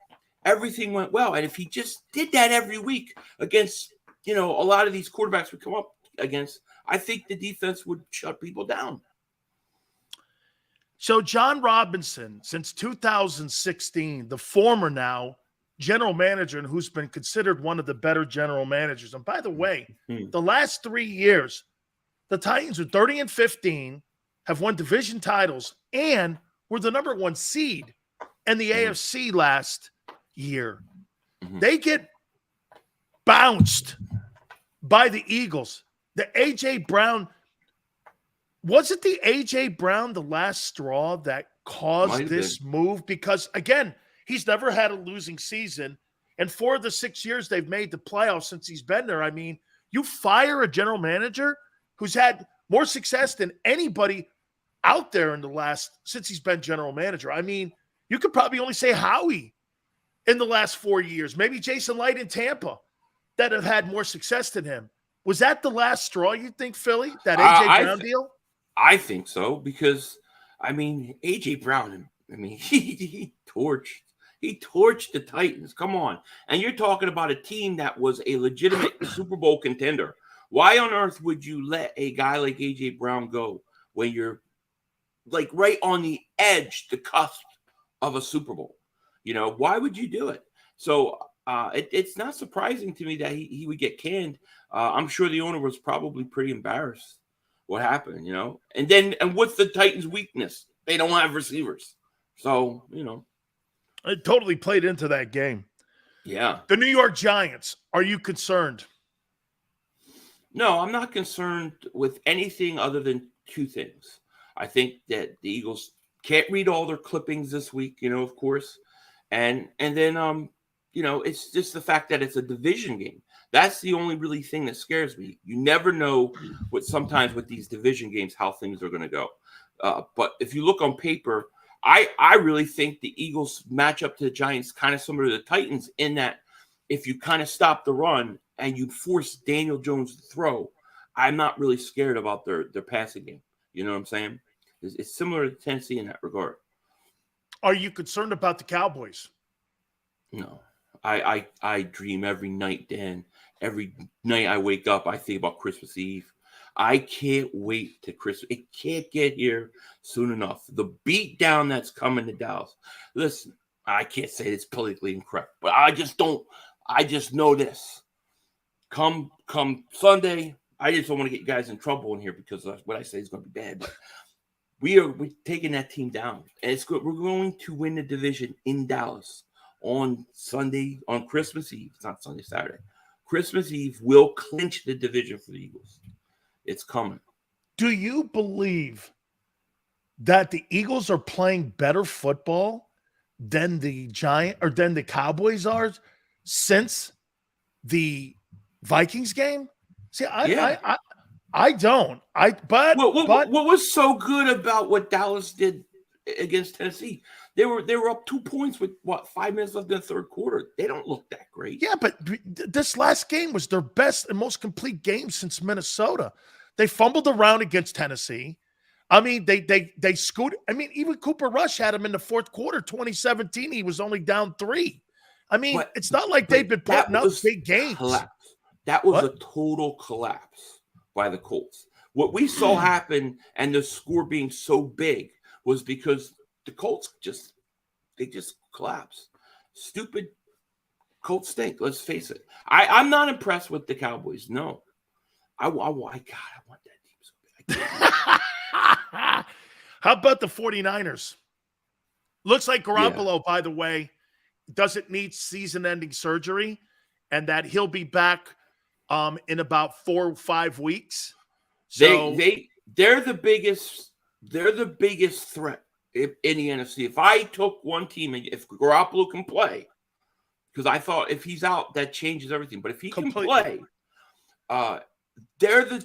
everything went well. And if he just did that every week against, a lot of these quarterbacks we come up against, I think the defense would shut people down. So John Robinson, since 2016, the former now general manager and who's been considered one of the better general managers. And by the way, the last 3 years, the Titans are 30-15, have won division titles, and were the number 1 seed in the AFC last year. They get bounced by the Eagles. The A.J. Brown, was it the A.J. Brown the last straw that caused this move? Because, again, he's never had a losing season. And 4 of the 6 years they've made the playoffs since he's been there. I mean, you fire a general manager who's had more success than anybody out there in the since he's been general manager. I mean, you could probably only say Howie in the last 4 years, maybe Jason Light in Tampa that have had more success than him. Was that the last straw, you think, Philly, that A.J. Brown deal? I think so because, I mean, A.J. Brown, I mean, he torched the Titans. Come on. And you're talking about a team that was a legitimate Super Bowl contender. Why on earth would you let a guy like A.J. Brown go when you're like right on the edge, the cusp of a Super Bowl? You know, why would you do it? So it's not surprising to me that he would get canned. I'm sure the owner was probably pretty embarrassed what happened, you know. And what's the Titans' weakness? They don't have receivers. So, you know. It totally played into that game. Yeah. The New York Giants, are you concerned? No, I'm not concerned with anything other than two things. I think that the Eagles can't read all their clippings this week, you know, of course. And then, you know, it's just the fact that it's a division game. That's the only really thing that scares me. You never know sometimes with these division games, how things are going to go. But if you look on paper, I really think the Eagles match up to the Giants kind of similar to the Titans in that if you kind of stop the run and you force Daniel Jones to throw, I'm not really scared about their passing game. You know what I'm saying? It's similar to Tennessee in that regard. Are you concerned about the Cowboys? No. I dream every night, Dan. Every night I wake up, I think about Christmas Eve. I can't wait to Christmas. It can't get here soon enough. The beat down that's coming to Dallas. Listen, I can't say it's politically incorrect, but I just know this. Come Sunday, I just don't want to get you guys in trouble in here because what I say is going to be bad. But we're taking that team down, and it's good. We're going to win the division in Dallas on Sunday, on Christmas Eve. It's not Sunday, Saturday. Christmas Eve will clinch the division for the Eagles. It's coming. Do you believe that the Eagles are playing better football than the Cowboys are since the Vikings game? See, I don't. What was so good about what Dallas did against Tennessee? They were up 2 points with 5 minutes left in the third quarter. They don't look that great. Yeah, but this last game was their best and most complete game since Minnesota. They fumbled around against Tennessee. I mean, they scooted. I mean, even Cooper Rush had him in the fourth quarter, 2017. He was only down 3. I mean, it's not like they've been putting up big games. Collapse. That was a total collapse by the Colts. What we saw happen and the score being so big was because the Colts just collapsed. Stupid Colts stink. Let's face it. I'm not impressed with the Cowboys. No. I want that team so bad. How about the 49ers? Looks like Garoppolo, by the way, doesn't need season-ending surgery, and that he'll be back in about 4 or 5 weeks. So they're the biggest threat in the NFC. If I took one team, and if Garoppolo can play, because I thought if he's out, that changes everything. But if he can play, they're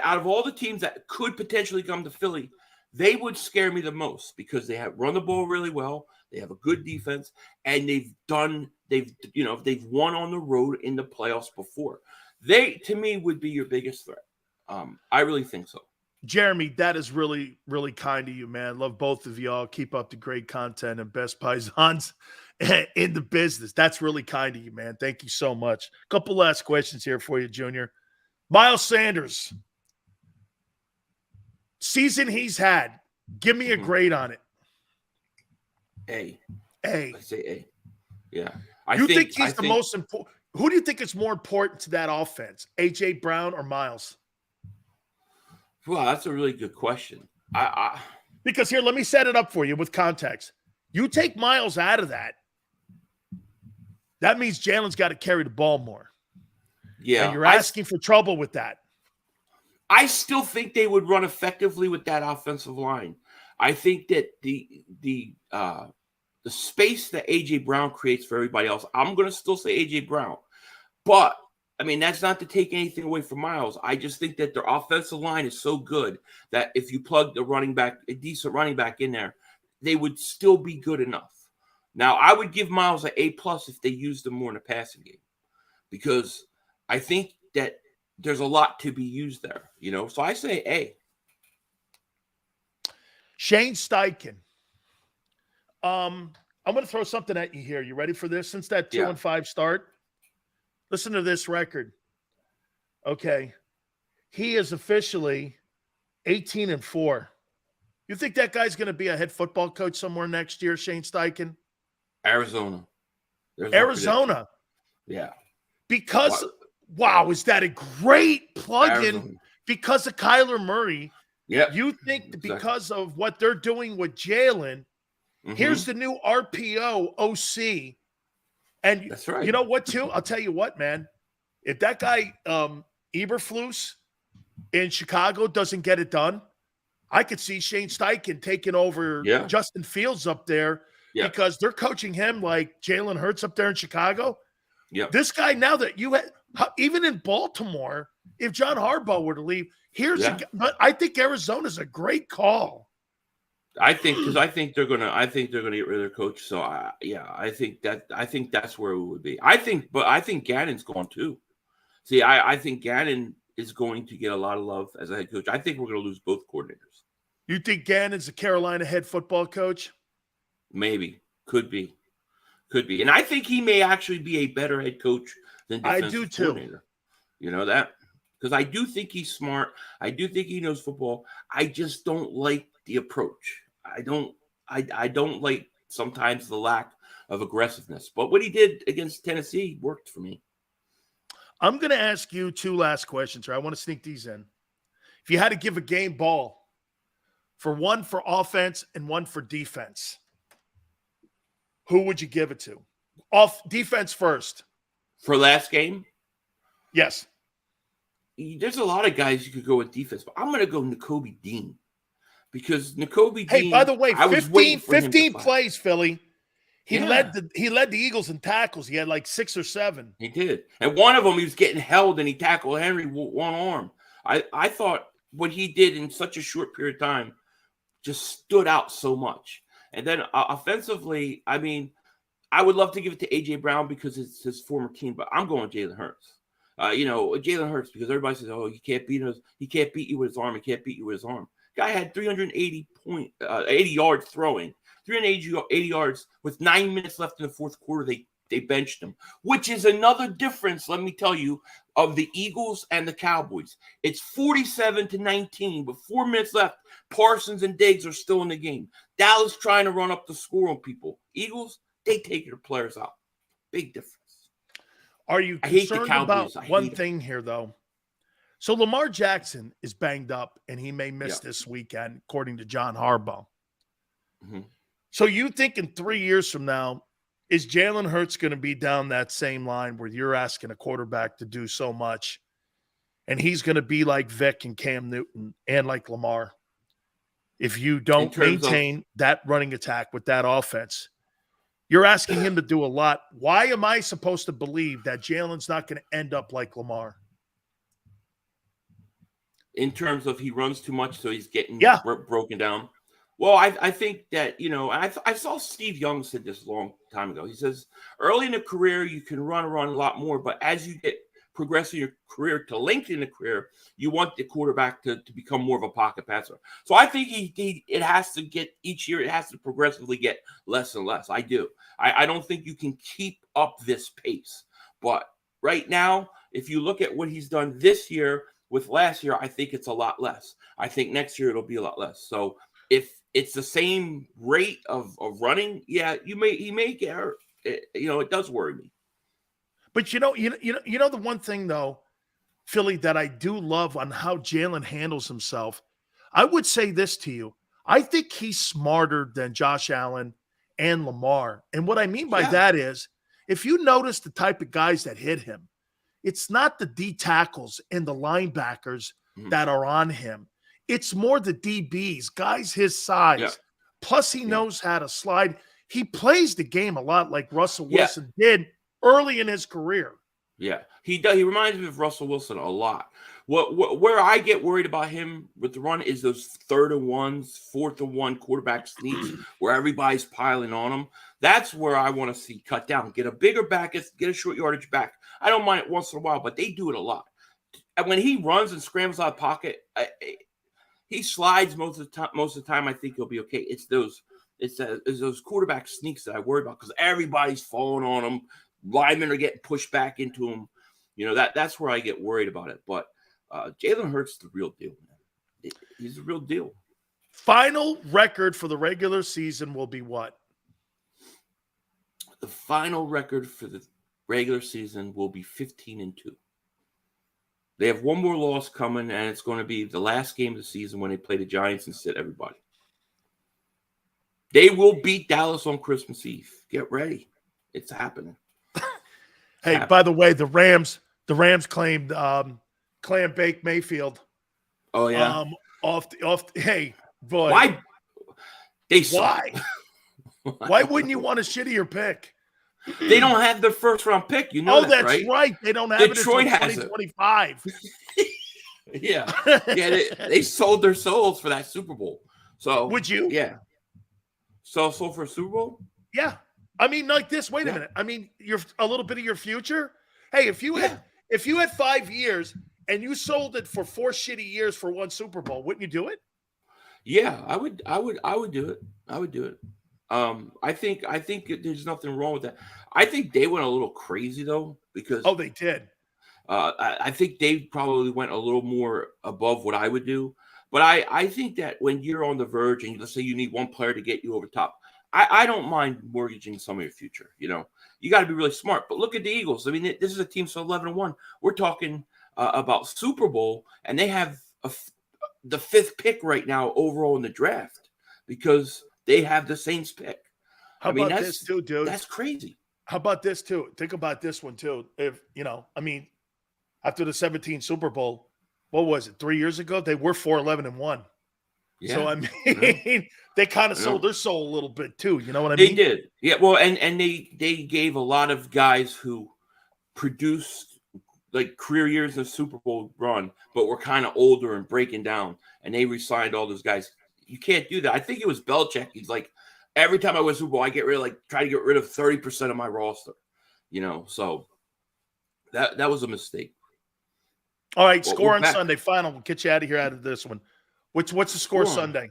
out of all the teams that could potentially come to Philly, they would scare me the most because they have run the ball really well. They have a good defense, and they've won on the road in the playoffs before. They, to me, would be your biggest threat. I really think so. Jeremy, that is really, really kind of you, man. Love both of y'all. Keep up the great content and best paisans in the business. That's really kind of you, man. Thank you so much. Couple last questions here for you, Junior. Miles Sanders, season he's had, give me a grade on it. A. I say A. Yeah. You think he's the most important? Who do you think is more important to that offense, A.J. Brown or Miles? Well, that's a really good question. Because here, let me set it up for you with context. You take Miles out of that, that means Jalen's got to carry the ball more. Yeah. And you're asking for trouble with that. I still think they would run effectively with that offensive line. I think that the space that A.J. Brown creates for everybody else, I'm going to still say A.J. Brown. But I mean, that's not to take anything away from Miles. I just think that their offensive line is so good that if you plug a decent running back in there, they would still be good enough. Now, I would give Miles an A+ if they used him more in the passing game, because I think that there's a lot to be used there, So I say A. Shane Steichen. I'm going to throw something at you here. You ready for this? Since that 2-5 start, listen to this record. Okay. He is officially 18-4. You think that guy's going to be a head football coach somewhere next year, Shane Steichen? Arizona. Arizona. Yeah. Because, wow, is that a great plug-in because of Kyler Murray? Yeah. You think because of what they're doing with Jalen, here's the new RPO OC. And that's right. You know what, too? I'll tell you what, man. If that guy, Eberflus in Chicago, doesn't get it done, I could see Shane Steichen taking over Justin Fields up there because they're coaching him like Jalen Hurts up there in Chicago. Yeah. This guy, now that you had, even in Baltimore, if John Harbaugh were to leave, but I think Arizona's a great call. I think they're gonna get rid of their coach. So I think that's where it would be. I think Gannon's gone too. See, I think Gannon is going to get a lot of love as a head coach. I think we're going to lose both coordinators. You think Gannon's a Carolina head football coach? Maybe. Could be. And I think he may actually be a better head coach than defensive coordinator. You know that? Because I do think he's smart. I do think he knows football. I just don't like the approach. I don't like sometimes the lack of aggressiveness. But what he did against Tennessee worked for me. I'm going to ask you two last questions, or I want to sneak these in. If you had to give a game ball for one for offense and one for defense, who would you give it to? Defense first. For last game? Yes. There's a lot of guys you could go with defense, but I'm going to go Nakobe Dean. Because Nakobe Dean. Hey, by the way, 15 plays, Philly. He led the Eagles in tackles. He had like 6 or 7. He did. And one of them, he was getting held and he tackled Henry with one arm. I thought what he did in such a short period of time just stood out so much. And then offensively, I mean, I would love to give it to A.J. Brown because it's his former team, but I'm going Jalen Hurts. Jalen Hurts, because everybody says, oh, he can't beat us. He can't beat you with his arm. He can't beat you with his arm. Guy had 80 yards throwing, 380 yards with 9 minutes left in the fourth quarter. They benched him, which is another difference, let me tell you, of the Eagles and the Cowboys. It's 47-19 with 4 minutes left. Parsons and Diggs are still in the game. Dallas trying to run up the score on people. Eagles, they take their players out. Big difference. Are you concerned about one thing here, though? So Lamar Jackson is banged up, and he may miss this weekend, according to John Harbaugh. Mm-hmm. So you think in 3 years from now, is Jalen Hurts going to be down that same line where you're asking a quarterback to do so much, and he's going to be like Vic and Cam Newton and like Lamar? If you don't maintain that running attack with that offense, you're asking him to do a lot. Why am I supposed to believe that Jalen's not going to end up like Lamar? In terms of he runs too much, so he's getting broken down. Well, I think that, I saw Steve Young said this a long time ago. He says, early in a career, you can run a lot more, but as you progress in your career to lengthen the career, you want the quarterback to become more of a pocket passer. So I think it has to get each year, it has to progressively get less and less. I do. I don't think you can keep up this pace. But right now, if you look at what he's done this year with last year, I think it's a lot less. I think next year it'll be a lot less. So if it's the same rate of running, he may get hurt. It does worry me. But the one thing though, Philly, that I do love on how Jalen handles himself, I would say this to you. I think he's smarter than Josh Allen and Lamar. And what I mean by that is, if you notice the type of guys that hit him, it's not the D tackles and the linebackers that are on him. It's more the DBs, guys his size. Yeah. Plus, he knows how to slide. He plays the game a lot like Russell Wilson did early in his career. Yeah, he does. He reminds me of Russell Wilson a lot. Where I get worried about him with the run is those 3rd and 1s, 4th and 1 quarterback sneaks where everybody's piling on him. That's where I want to see cut down. Get a bigger back, get a short yardage back. I don't mind it once in a while, but they do it a lot. And when he runs and scrambles out of pocket, he slides most of the time. Most of the time, I think he'll be okay. It's those quarterback sneaks that I worry about because everybody's falling on him. Linemen are getting pushed back into him. You know, that's where I get worried about it. But Jalen Hurts is the real deal, man. He's the real deal. Final record for the regular season will be what? The final record for the regular season will be 15-2. They have one more loss coming, and it's going to be the last game of the season when they play the Giants and sit everybody. They will beat Dallas on Christmas Eve. Get ready. It's happening. Hey, by the way, the Rams claimed Clam Bake Mayfield. Oh yeah. Hey, boy. Why? Why wouldn't you want a shittier pick? They don't have their first round pick. You know that, that's right? right. They don't have Detroit it until 2025. Yeah. They sold their souls for that Super Bowl. So would you? Yeah. Sold for a Super Bowl? Yeah. I mean, like this. Wait a minute. I mean, you're a little bit of your future. Hey, if you had 5 years and you sold it for 4 shitty years for 1 Super Bowl, wouldn't you do it? Yeah, I would do it. I would do it. I think there's nothing wrong with that. I think they went a little crazy though because they did. I think they probably went a little more above what I would do. But I think that when you're on the verge and let's say you need one player to get you over top, I don't mind mortgaging some of your future. You know, you got to be really smart. But look at the Eagles. I mean, this is a team so 11-1. We're talking about Super Bowl, and they have the 5th pick right now overall in the draft because they have the Saints pick. How about this too, dude? That's crazy. How about this too? Think about this one too. If after the 17 Super Bowl, what was it? 3 years ago, they were 4-11-1. Yeah. So I mean, they kind of sold their soul a little bit too. You know what I mean? They did. Yeah. Well, and they gave a lot of guys who produced like career years in the Super Bowl run, but were kind of older and breaking down, and they re-signed all those guys. You can't do that. I think it was Belichick. He's like, every time I win Super Bowl, I try to get rid of 30% of my roster. You know, so that was a mistake. All right, score on Sunday. Final. We'll get you out of this one. What's the score Sunday?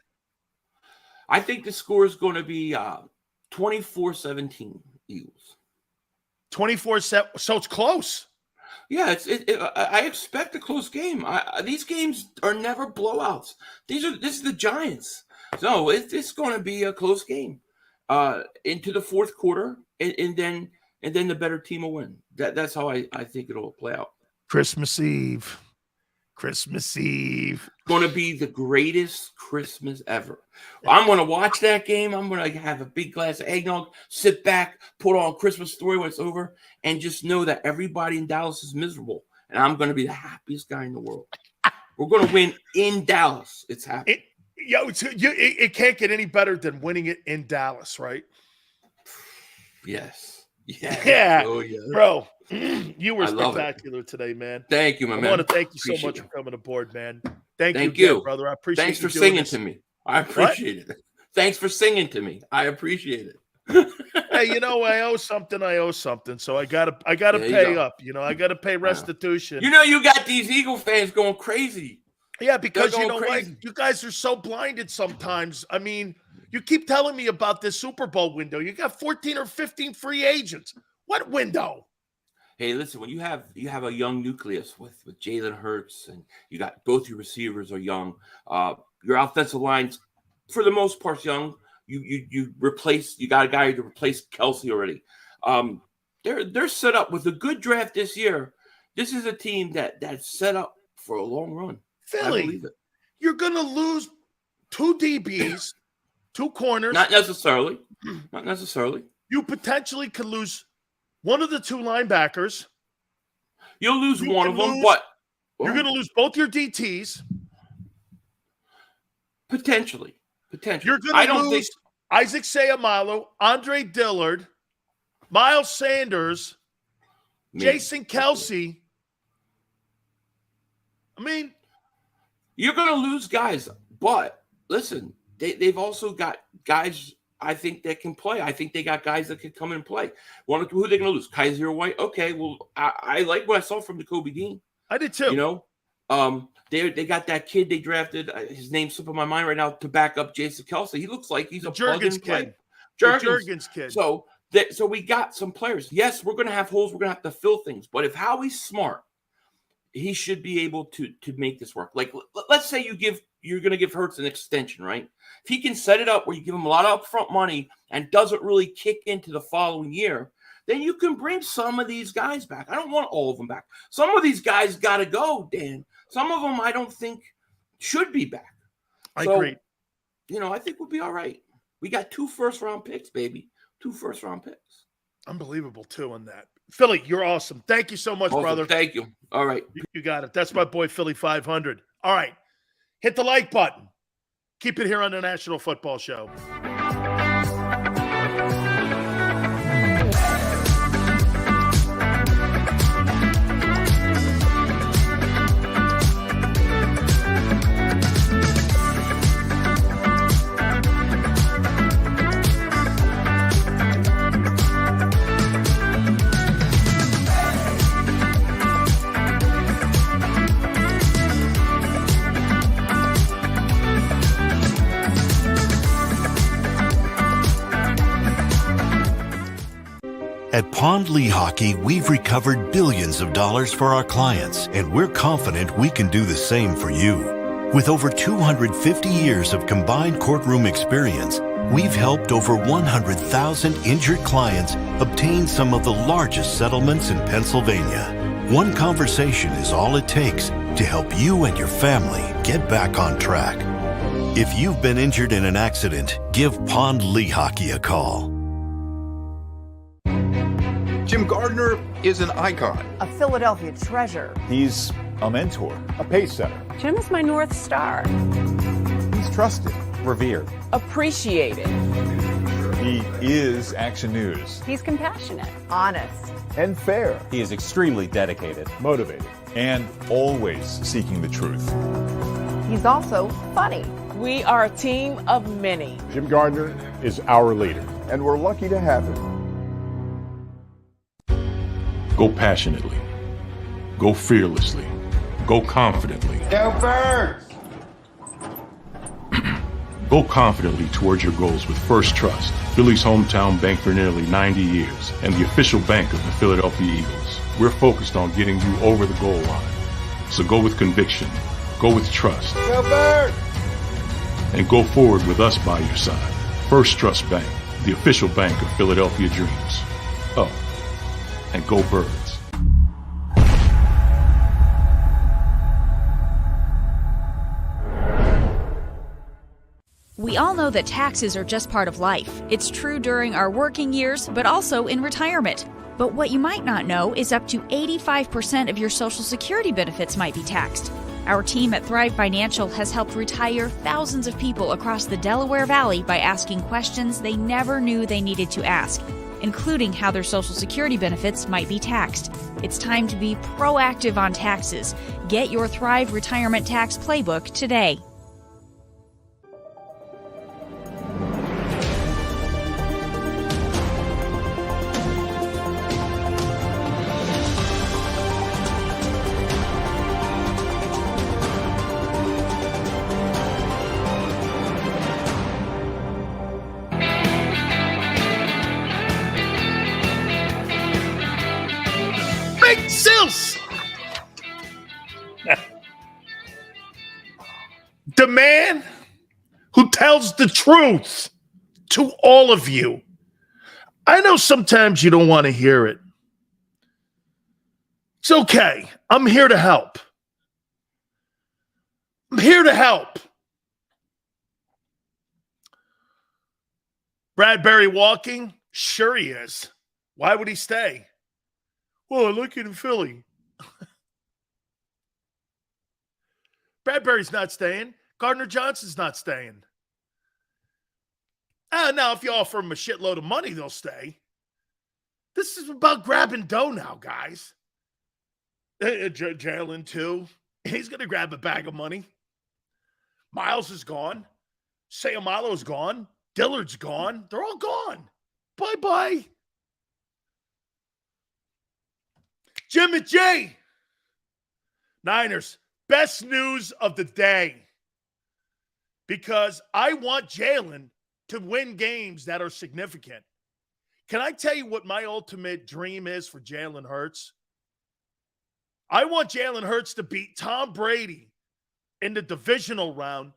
I think the score is going to be 24-17 Eagles. 24-7. So it's close. Yeah, I expect a close game. These games are never blowouts. This is the Giants. So it's going to be a close game into the 4th quarter, and then the better team will win. That's how I think it'll play out. Christmas Eve. Going to be the greatest Christmas ever. I'm going to watch that game. I'm going to have a big glass of eggnog, sit back, put on Christmas Story when it's over, and just know that everybody in Dallas is miserable. And I'm going to be the happiest guy in the world. We're going to win in Dallas. It's happening. It can't get any better than winning it in Dallas, right? Yes. Yeah. Oh, yeah. Bro, you were spectacular today, man. Thank you, my man. I want to thank you so much for coming aboard, man. Thank you, again, brother. I appreciate Thanks you for singing this. to me. I appreciate it. Thanks for singing to me. I appreciate it. Hey, I owe something. So I gotta pay up. I gotta pay restitution. You got these Eagle fans going crazy. Yeah, because what? You guys are so blinded sometimes. I mean, you keep telling me about this Super Bowl window. You got 14 or 15 free agents. What window? Hey, listen, when you have a young nucleus with Jalen Hurts and you got both your receivers are young, your offensive line's for the most part young. You got a guy to replace Kelsey already. They're set up with a good draft this year. This is a team that's set up for a long run. Philly, you're gonna lose 2 DBs, 2 corners. Not necessarily. You potentially could lose one of the 2 linebackers. You'll lose one of them, but you're going to lose both your DTs. Potentially. You're going to lose Isaac Seumalo, Andre Dillard, Miles Sanders, Jason Kelce. I mean, you're going to lose guys, but listen, they've also got guys I think that can play. I think they got guys that can come and play. Who are they going to lose? Kaiser White? Okay, well, I like what I saw from Jacoby Dean. I did too. You know, they got that kid they drafted. His name's slipping my mind right now to back up Jason Kelce. He looks like he's a Jurgens kid. Jurgens kid. So we got some players. Yes, we're going to have holes. We're going to have to fill things. But if Howie's smart, he should be able to make this work. Like, let's say you're going to give Hurts an extension, right? If he can set it up where you give him a lot of upfront money and doesn't really kick into the following year, then you can bring some of these guys back. I don't want all of them back. Some of these guys got to go, Dan. Some of them I don't think should be back. I agree. You know, I think we'll be all right. We got 2 first-round picks, baby. 2 first-round picks. Unbelievable, too, on that. Philly, you're awesome. Thank you so much, brother. Thank you. All right. You got it. That's my boy, Philly 500. All right. Hit the like button. Keep it here on the National Football Show. At Pond Lehocky, we've recovered billions of dollars for our clients, and we're confident we can do the same for you. With over 250 years of combined courtroom experience, we've helped over 100,000 injured clients obtain some of the largest settlements in Pennsylvania. One conversation is all it takes to help you and your family get back on track. If you've been injured in an accident, give Pond Lehocky a call. Jim Gardner is an icon. A Philadelphia treasure. He's a mentor, a pace setter. Jim is my North Star. He's trusted, revered, appreciated. He is Action News. He's compassionate, honest, and fair. He is extremely dedicated, motivated, and always seeking the truth. He's also funny. We are a team of many. Jim Gardner is our leader, and we're lucky to have him. Go passionately. Go fearlessly. Go confidently. Go Birds! Go confidently towards your goals with First Trust, Philly's hometown bank for nearly 90 years, and the official bank of the Philadelphia Eagles. We're focused on getting you over the goal line. So go with conviction. Go with trust. Go Birds! And go forward with us by your side. First Trust Bank, the official bank of Philadelphia dreams. Oh, and go Birds. We all know that taxes are just part of life. It's true during our working years, but also in retirement. But what you might not know is up to 85% of your Social Security benefits might be taxed. Our team at Thrive Financial has helped retire thousands of people across the Delaware Valley by asking questions they never knew they needed to ask, including how their Social Security benefits might be taxed. It's time to be proactive on taxes. Get your Thrive Retirement Tax Playbook today. Big Sills! The man who tells the truth to all of you. I know sometimes you don't want to hear it. It's okay. I'm here to help. I'm here to help. Bradbury walking? Sure he is. Why would he stay? Well, I like it in Philly. Bradbury's not staying. Gardner Johnson's not staying. Now, if you offer them a shitload of money, they'll stay. This is about grabbing dough now, guys. Jalen, too. He's going to grab a bag of money. Miles is gone. Sayamalo's gone. Dillard's gone. They're all gone. Bye-bye. Jim and Jay. Niners, best news of the day. Because I want Jalen to win games that are significant. Can I tell you what my ultimate dream is for Jalen Hurts? I want Jalen Hurts to beat Tom Brady in the divisional round,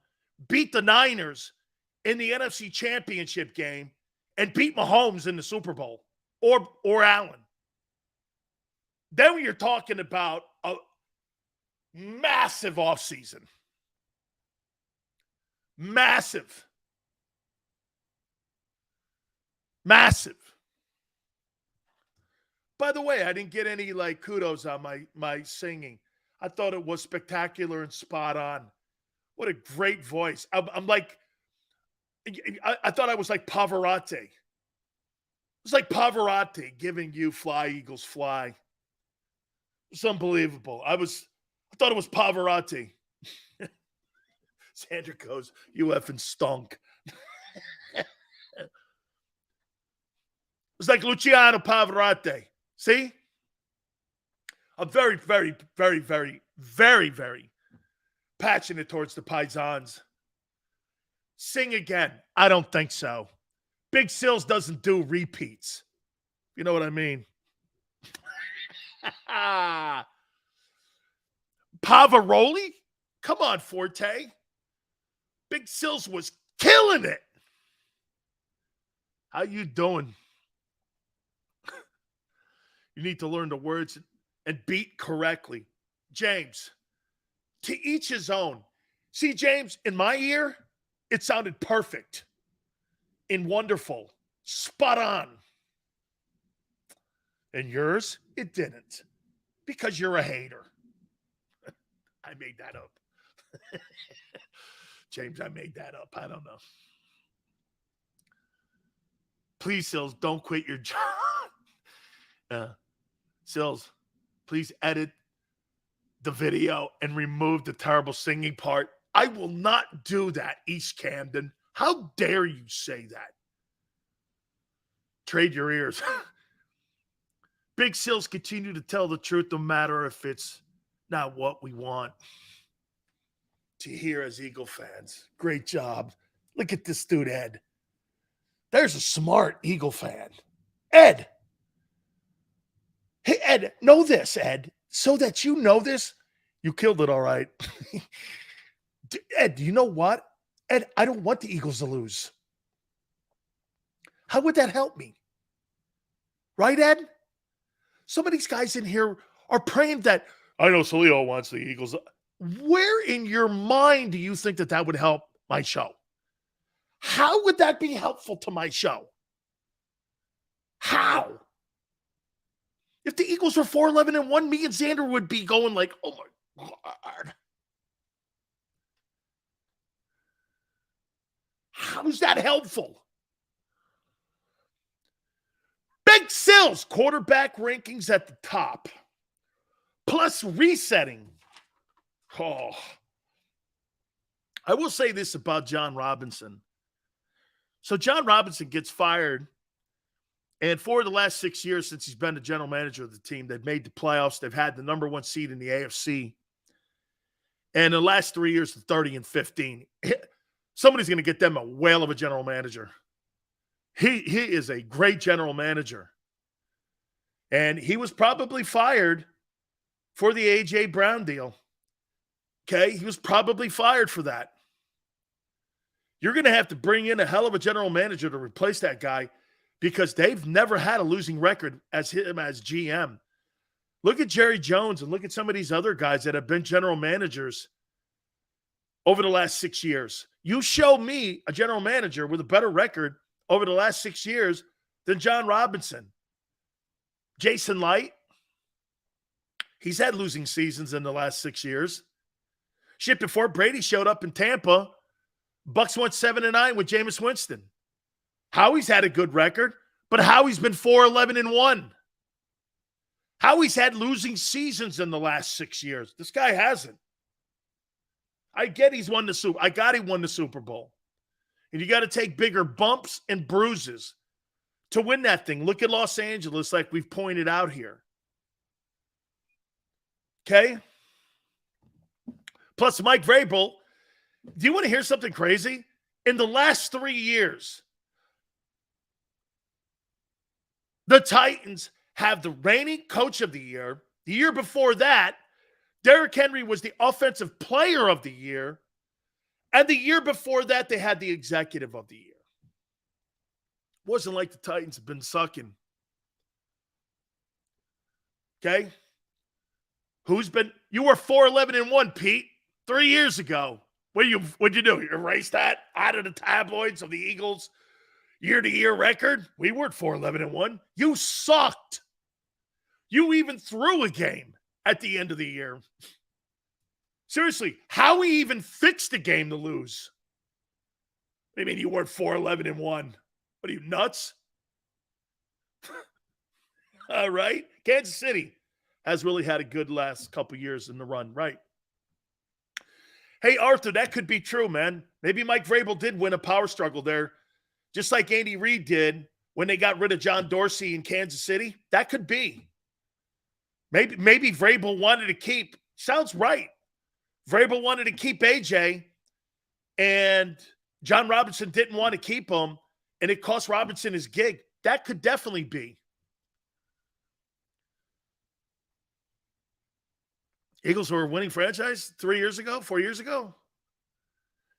beat the Niners in the NFC Championship game, and beat Mahomes in the Super Bowl or Allen. Then you're talking about a massive offseason. Massive. By the way, I didn't get any kudos on my singing. I thought it was spectacular and spot on. What a great voice. I'm like, I thought I was like Pavarotti. It was like Pavarotti giving you Fly, Eagles, Fly. It's unbelievable. I thought it was Pavarotti. Sandra goes, you effing stunk. It's like Luciano Pavarotti. See? I'm very, very, very, very, very, very passionate towards the Paisans. Sing again. I don't think so. Big Sills doesn't do repeats. You know what I mean? Pavaroli? Come on, Forte. Big Sills was killing it. How you doing? You need to learn the words and beat correctly. James, to each his own. See, James, in my ear, it sounded perfect and wonderful. Spot on. And yours, it didn't. Because you're a hater. I made that up. James, I made that up. I don't know. Please, Sills, don't quit your job. Sills, please edit the video and remove the terrible singing part. I will not do that, East Camden. How dare you say that? Trade your ears. Big Sills continue to tell the truth no matter if it's not what we want to hear as Eagle fans. Great job. Look at this dude, Ed. There's a smart Eagle fan. Ed. Hey, Ed, know this, Ed. So that you know this, you killed it all right. Ed, do you know what? Ed, I don't want the Eagles to lose. How would that help me? Right, Ed? Some of these guys in here are praying that, I know Sileo wants the Eagles. Where in your mind do you think that would help my show? How would that be helpful to my show? How? If the Eagles were 4-11-1, me and Xander would be going like, oh my God. How's that helpful? Big Sills, quarterback rankings at the top. Plus resetting. Oh. I will say this about John Robinson. So John Robinson gets fired. And for the last 6 years since he's been the general manager of the team, they've made the playoffs. They've had the number one seed in the AFC. And the last 3 years, 30-15. Somebody's going to get them a whale of a general manager. He is a great general manager. And he was probably fired for the A.J. Brown deal. Okay? He was probably fired for that. You're going to have to bring in a hell of a general manager to replace that guy, because they've never had a losing record as him as GM. Look at Jerry Jones and look at some of these other guys that have been general managers over the last 6 years. You show me a general manager with a better record over the last 6 years than John Robinson. Jason Light, he's had losing seasons in the last 6 years. Shit, before Brady showed up in Tampa, Bucs went 7-9 with Jameis Winston. Howie's had a good record, But Howie's been 4-11-1. Howie's had losing seasons in the last 6 years. This guy hasn't. I get he's won the Super. I got he won the Super Bowl. And you got to take bigger bumps and bruises to win that thing. Look at Los Angeles, like we've pointed out here. Okay? Plus, Mike Vrabel, do you want to hear something crazy? In the last 3 years, the Titans have the reigning coach of the year. The year before that, Derrick Henry was the offensive player of the year. And the year before that, they had the executive of the year. Wasn't like the Titans have been sucking. Okay? You were 4-11-1, Pete, 3 years ago. What'd you do? You erase that out of the tabloids of the Eagles' year-to-year record? We weren't 4-11-1. You sucked. You even threw a game at the end of the year. Seriously, how we even fixed a game to lose? What do you mean you weren't 4-11-1? What are you, nuts? All right. Kansas City has really had a good last couple years in the run, right? Hey, Arthur, that could be true, man. Maybe Mike Vrabel did win a power struggle there, just like Andy Reid did when they got rid of John Dorsey in Kansas City. That could be. Maybe Vrabel wanted to keep. Sounds right. Vrabel wanted to keep AJ, and John Robinson didn't want to keep him, and it cost Robinson his gig. That could definitely be. Eagles were a winning franchise 4 years ago.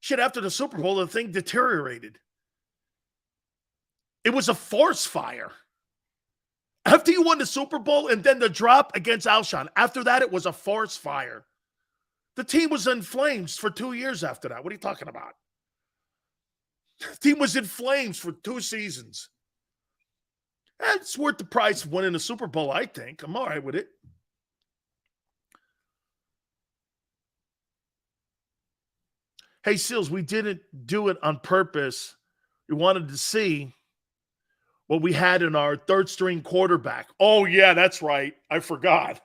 Shit, after the Super Bowl, the thing deteriorated. It was a force fire. After you won the Super Bowl and then the drop against Alshon, after that, it was a force fire. The team was in flames for 2 years after that. What are you talking about? The team was in flames for 2 seasons. It's worth the price of winning the Super Bowl, I think. I'm all right with it. Hey, Seals, we didn't do it on purpose. We wanted to see what we had in our third-string quarterback. Oh, yeah, that's right. I forgot.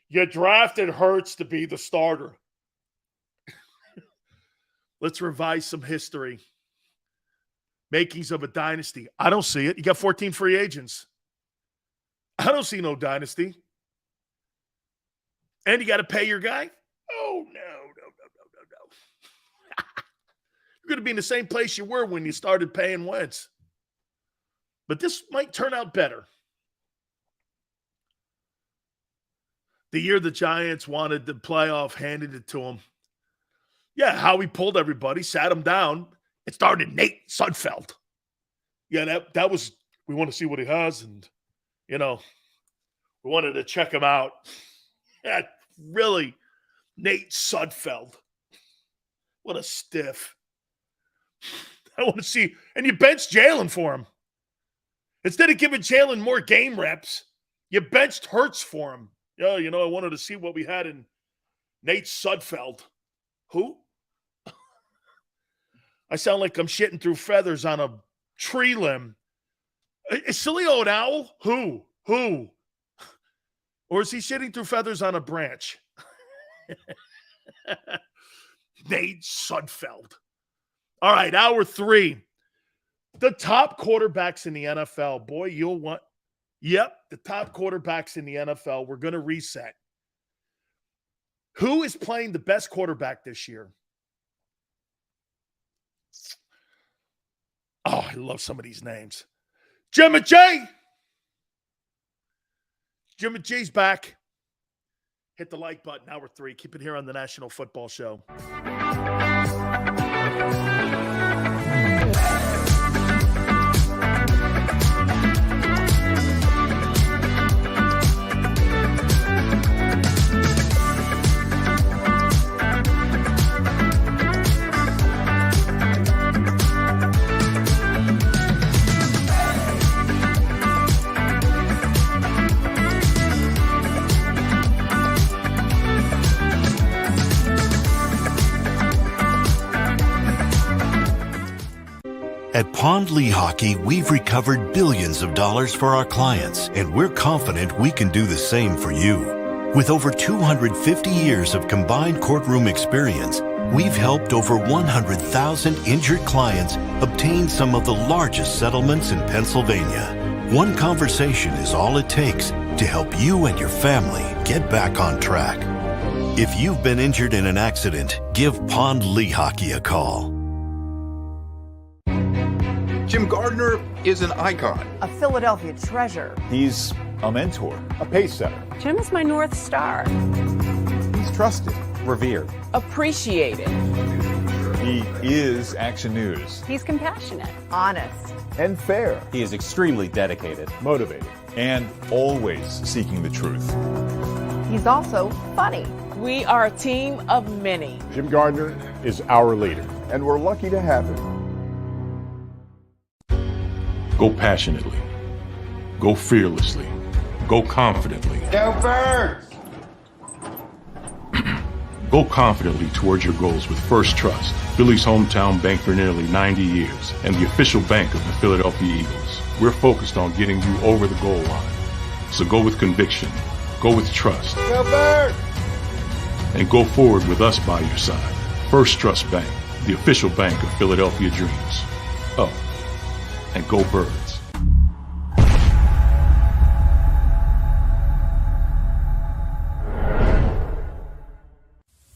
You drafted Hurts to be the starter. Let's revise some history. Makings of a dynasty. I don't see it. You got 14 free agents. I don't see no dynasty. And you got to pay your guy? Oh, no. You're going to be in the same place you were when you started paying Wentz. But this might turn out better. The year the Giants wanted the playoff, handed it to them. Yeah, Howie pulled everybody, sat them down. It started Nate Sudfeld. Yeah, that was, we want to see what he has. And, we wanted to check him out. Yeah, really, Nate Sudfeld. What a stiff. I want to see. And you benched Jalen for him. Instead of giving Jalen more game reps, you benched Hurts for him. Yeah, I wanted to see what we had in Nate Sudfeld. Who? I sound like I'm shitting through feathers on a tree limb. Is Sileo an owl? Who? Or is he shitting through feathers on a branch? Nate Sudfeld. All right, hour 3. The top quarterbacks in the NFL. Boy, you'll want. Yep, the top quarterbacks in the NFL. We're going to reset. Who is playing the best quarterback this year? Oh, I love some of these names. Jimmy G. Jimmy G's back. Hit the like button, hour 3. Keep it here on the National Football Show. At Pond Lehocky, we've recovered billions of dollars for our clients, and we're confident we can do the same for you. With over 250 years of combined courtroom experience, we've helped over 100,000 injured clients obtain some of the largest settlements in Pennsylvania. One conversation is all it takes to help you and your family get back on track. If you've been injured in an accident, give Pond Lehocky a call. Jim Gardner is an icon. A Philadelphia treasure. He's a mentor, a pace setter. Jim is my North Star. He's trusted. Revered. Appreciated. He is Action News. He's compassionate, honest, And fair, He is extremely dedicated. motivated, and always seeking the truth. He's also funny. We are a team of many. Jim Gardner is our leader, and we're lucky to have him. Go passionately. Go fearlessly. Go confidently. Go Birds! Go confidently towards your goals with First Trust, Philly's hometown bank for nearly 90 years, and the official bank of the Philadelphia Eagles. We're focused on getting you over the goal line. So go with conviction, go with trust, Go Birds! and go forward with us by your side. First Trust Bank, the official bank of Philadelphia dreams. Oh, and go Birds.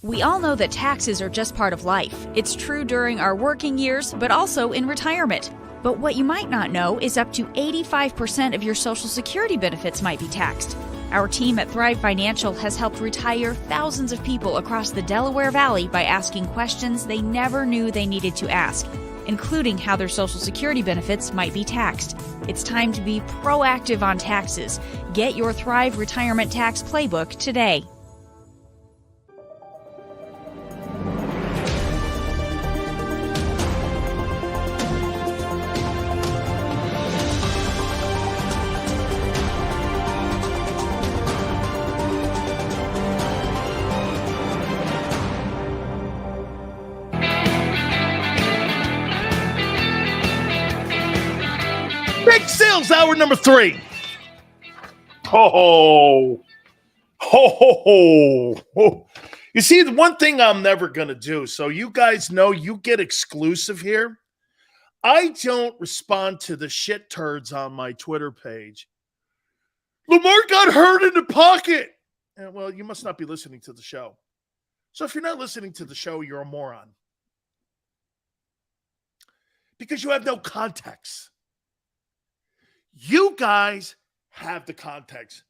We all know that taxes are just part of life. It's true during our working years, but also in retirement. But what you might not know is up to 85% of your Social Security benefits might be taxed. Our team at Thrive Financial has helped retire thousands of people across the Delaware Valley by asking questions they never knew they needed to ask, including how their Social Security benefits might be taxed. It's time to be proactive on taxes. Get your Thrive Retirement Tax Playbook today. Big Sales Hour number 3. Ho, ho, ho. You see, the one thing I'm never going to do, so you guys know you get exclusive here. I don't respond to the shit turds on my Twitter page. Lamar got hurt in the pocket. Well, you must not be listening to the show. So if you're not listening to the show, you're a moron. Because you have no context. You guys have the context.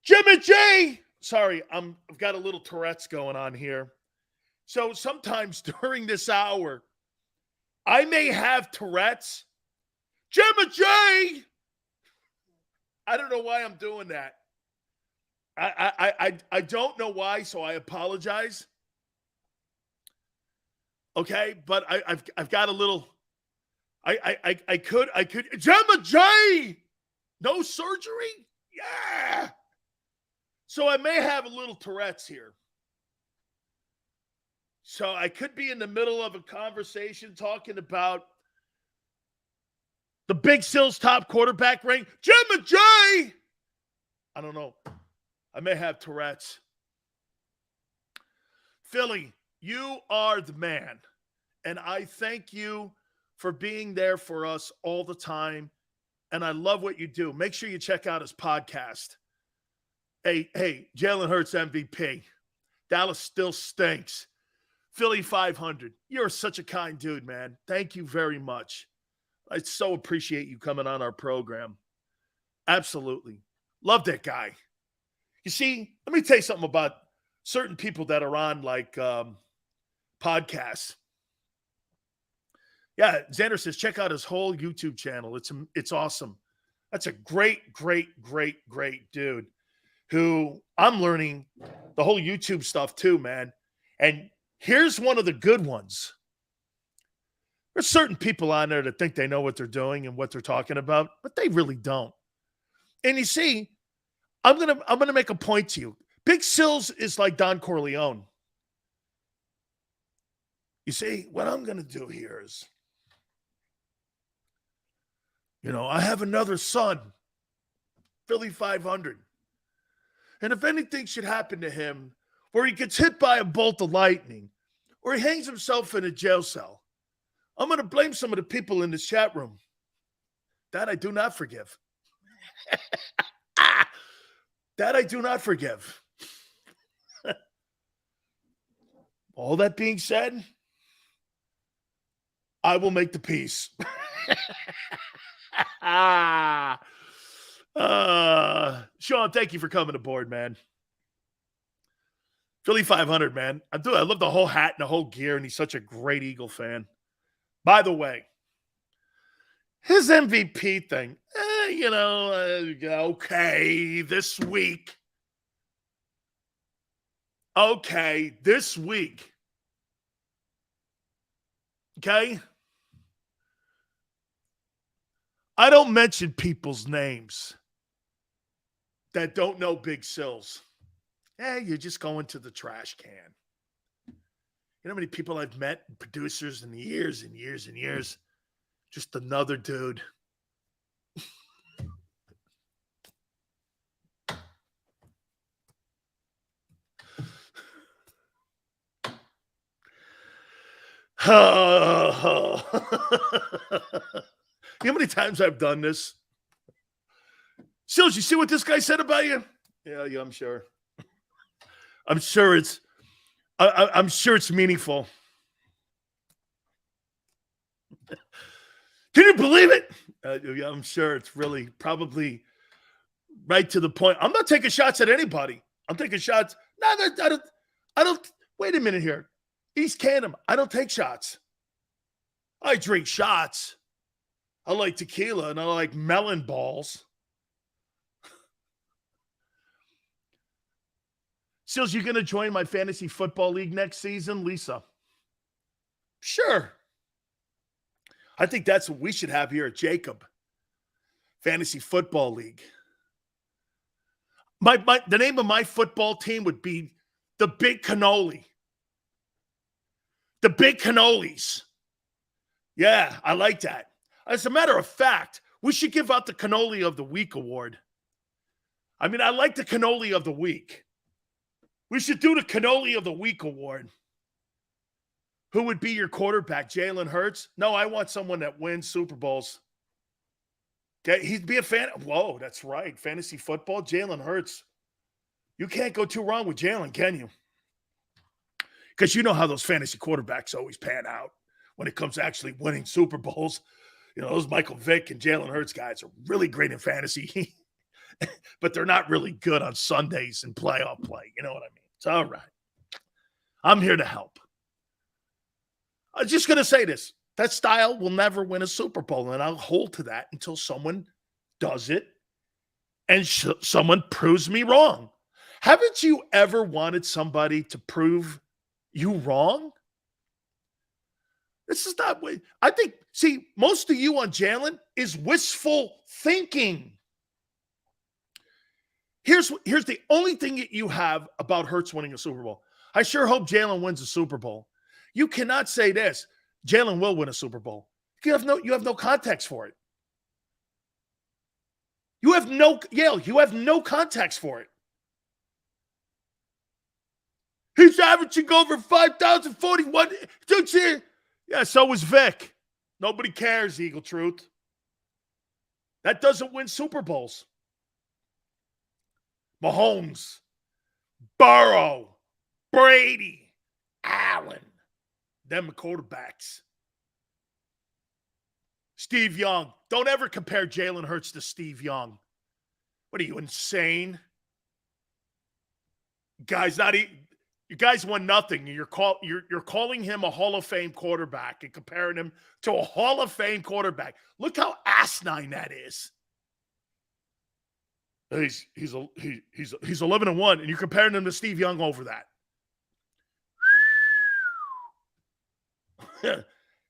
Jimmy J. Sorry, I've got a little Tourette's going on here. So sometimes during this hour, I may have Tourette's. Jimmy J. I don't know why I'm doing that. I don't know why, so I apologize. Okay, but I've got a little. I could. Gemma J. No surgery? Yeah. So I may have a little Tourette's here. So I could be in the middle of a conversation talking about the Big Sills top quarterback ring. Gemma J. I don't know. I may have Tourette's. Philly, you are the man. And I thank you for being there for us all the time. And I love what you do. Make sure you check out his podcast. Hey, Jalen Hurts MVP. Dallas still stinks. Philly 500. You're such a kind dude, man. Thank you very much. I so appreciate you coming on our program. Absolutely. Love that guy. You see, let me tell you something about certain people that are on like podcasts. Yeah, Xander says, check out his whole YouTube channel. It's awesome. That's a great dude who I'm learning the whole YouTube stuff too, man. And here's one of the good ones. There's certain people on there that think they know what they're doing and what they're talking about, but they really don't. And you see, I'm gonna make a point to you. Big Sills is like Don Corleone. You see, what I'm gonna do here is I have another son, Philly 500. And if anything should happen to him, where he gets hit by a bolt of lightning, or he hangs himself in a jail cell, I'm going to blame some of the people in this chat room. That I do not forgive. That I do not forgive. All that being said, I will make the peace. Sean, thank you for coming aboard, man. Philly 500, man. I love the whole hat and the whole gear, and he's such a great Eagle fan. By the way, his MVP thing, okay, this week. Okay, this week. Okay? I don't mention people's names that don't know Big Sills. You're just going to the trash can. You know how many people I've met, producers in years and years and years? Just another dude. You know how many times I've done this? Sills, you see what this guy said about you? Yeah, I'm sure. I'm sure it's meaningful. Can you believe it? Yeah, I'm sure it's really probably right to the point. I'm not taking shots at anybody. I'm taking shots. No, I don't. Wait a minute here. East Canham, I don't take shots. I drink shots. I like tequila and I like melon balls. Sills, you going to join my fantasy football league next season, Lisa? Sure. I think that's what we should have here at JAKIB. Fantasy Football League. The name of my football team would be the Big Cannoli. The Big Cannolis. Yeah, I like that. As a matter of fact, we should give out the Cannoli of the Week award. I mean, I like the Cannoli of the Week. We should do the Cannoli of the Week award. Who would be your quarterback? Jalen Hurts? No, I want someone that wins Super Bowls. Okay, he'd be a fan. Whoa, that's right. Fantasy football, Jalen Hurts. You can't go too wrong with Jalen, can you? Because you know how those fantasy quarterbacks always pan out when it comes to actually winning Super Bowls. Those Michael Vick and Jalen Hurts guys are really great in fantasy, but they're not really good on Sundays and playoff play. You know what I mean? It's all right. I'm here to help. I'm just going to say this. That style will never win a Super Bowl, and I'll hold to that until someone does it and someone proves me wrong. Haven't you ever wanted somebody to prove you wrong? This is not what I think. See, most of you on Jalen is wishful thinking. Here's the only thing that you have about Hurts winning a Super Bowl. I sure hope Jalen wins a Super Bowl. You cannot say this. Jalen will win a Super Bowl. You have no context for it. You have no context for it. He's averaging over 5,041. Yeah, so was Vic. Nobody cares, Eagle Truth. That doesn't win Super Bowls. Mahomes, Burrow, Brady, Allen. Them quarterbacks. Steve Young. Don't ever compare Jalen Hurts to Steve Young. What are you, insane? You guys won nothing. You're calling him a Hall of Fame quarterback and comparing him to a Hall of Fame quarterback. Look how asinine that is. He's 11-1, and you're comparing him to Steve Young over that.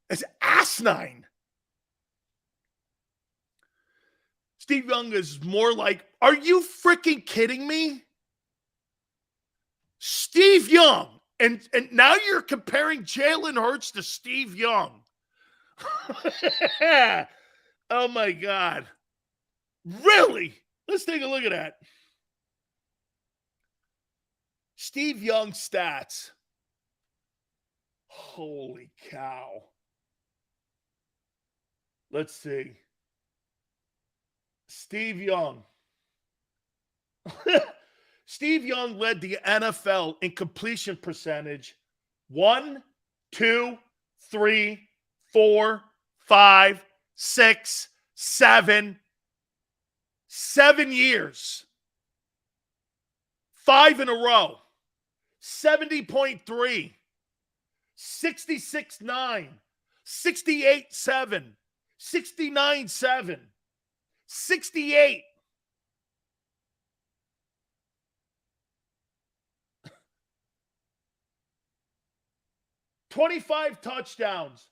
It's asinine. Steve Young is more like, are you freaking kidding me? Steve Young. And now you're comparing Jalen Hurts to Steve Young. Oh, my God. Really? Let's take a look at that. Steve Young stats. Holy cow. Let's see. Steve Young. Steve Young led the NFL in completion percentage 1, 2, 3, 4, 5, 6, 7. 7 years. 5 in a row. 70.3. 66.9. 68.7. 69.7. 68. $25 touchdowns,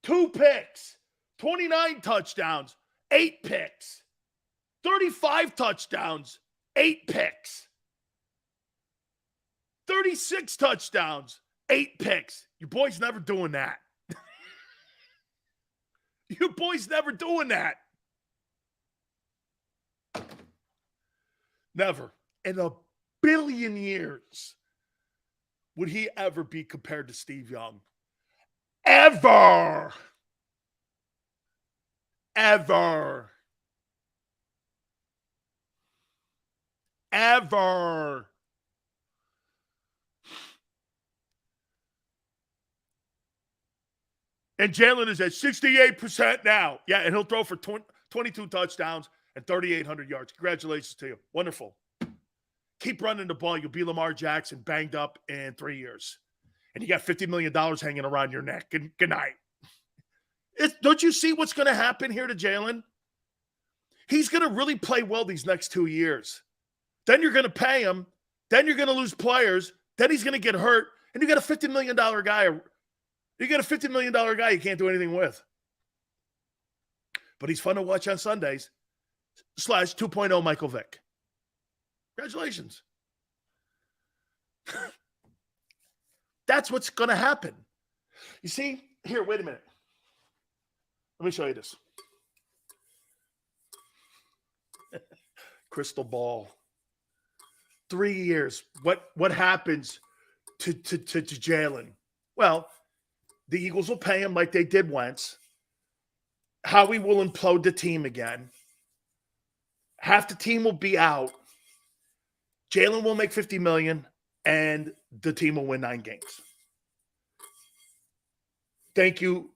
2 picks, 29 touchdowns, 8 picks, 35 touchdowns, 8 picks, 36 touchdowns, 8 picks. Your boy's never doing that. Your boy's never doing that. Never. In a billion years would he ever be compared to Steve Young. Ever. Ever. Ever. And Jalen is at 68% now. Yeah, and he'll throw for 22 touchdowns and 3,800 yards. Congratulations to you. Wonderful. Keep running the ball. You'll be Lamar Jackson banged up in 3 years. And you got $50 million hanging around your neck. Good night. Don't you see what's going to happen here to Jalen? He's going to really play well these next 2 years. Then you're going to pay him. Then you're going to lose players. Then he's going to get hurt. And you got a $50 million guy. You got a $50 million guy you can't do anything with. But he's fun to watch on Sundays. / 2.0 Michael Vick. Congratulations. That's what's going to happen. You see? Here, wait a minute. Let me show you this. Crystal ball. 3 years. What happens to Jalen? Well, the Eagles will pay him like they did Wentz. Howie will implode the team again. Half the team will be out. Jalen will make $50 million, and the team will win 9 games. Thank you.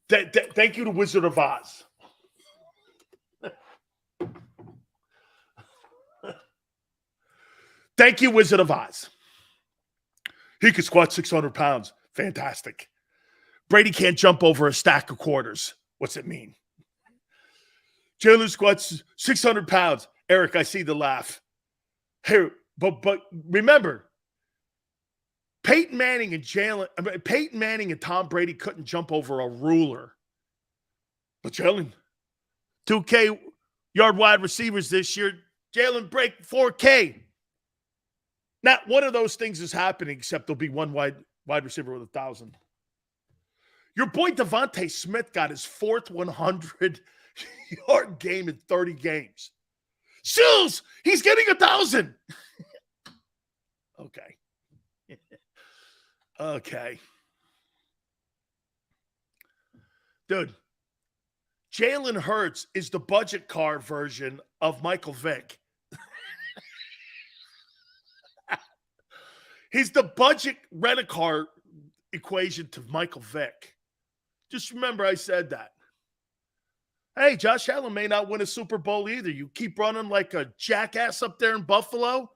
Thank you to Wizard of Oz. Thank you, Wizard of Oz. He could squat 600 pounds. Fantastic. Brady can't jump over a stack of quarters. What's it mean? Jalen squats 600 pounds. Eric, I see the laugh. Here, but remember, Peyton Manning and Tom Brady couldn't jump over a ruler. But Jalen, 2K yard wide receivers this year, Jalen break 4K. Not one of those things is happening, except there'll be one wide receiver with 1,000. Your boy Devontae Smith got his 4th 100-yard game in 30 games. Sills, he's getting 1,000. Okay. Okay. Dude, Jalen Hurts is the budget car version of Michael Vick. He's the budget rent-a-car equation to Michael Vick. Just remember I said that. Hey, Josh Allen may not win a Super Bowl either. You keep running like a jackass up there in Buffalo,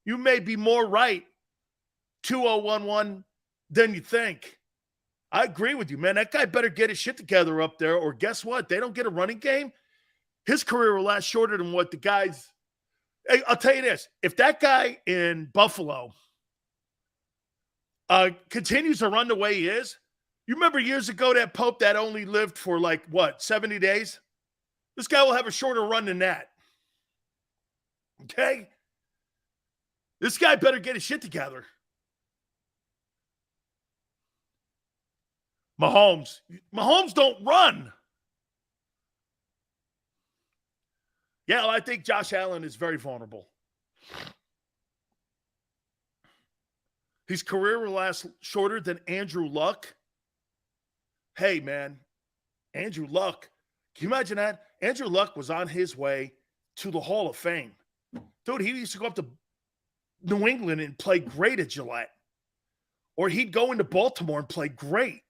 you may be more right 2011 than you think. I agree with you, man. That guy better get his shit together up there, or guess what? They don't get a running game. His career will last shorter than what the guys. Hey, I'll tell you this. If that guy in Buffalo continues to run the way he is, you remember years ago that Pope that only lived for 70 days? This guy will have a shorter run than that. Okay? This guy better get his shit together. Mahomes don't run. Yeah, well, I think Josh Allen is very vulnerable. His career will last shorter than Andrew Luck. Hey, man, Andrew Luck. Can you imagine that? Andrew Luck was on his way to the Hall of Fame. Dude, he used to go up to New England and play great at Gillette. Or he'd go into Baltimore and play great.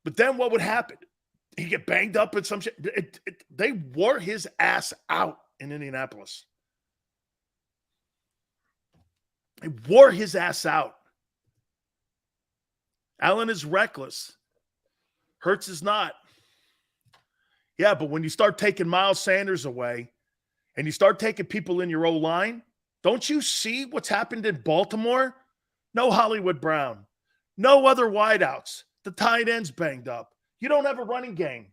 But then what would happen? He'd get banged up and some shit. They wore his ass out in Indianapolis. They wore his ass out. Allen is reckless. Hurts is not. Yeah, but when you start taking Miles Sanders away and you start taking people in your O-line, don't you see what's happened in Baltimore? No Hollywood Brown. No other wideouts. The tight end's banged up. You don't have a running game.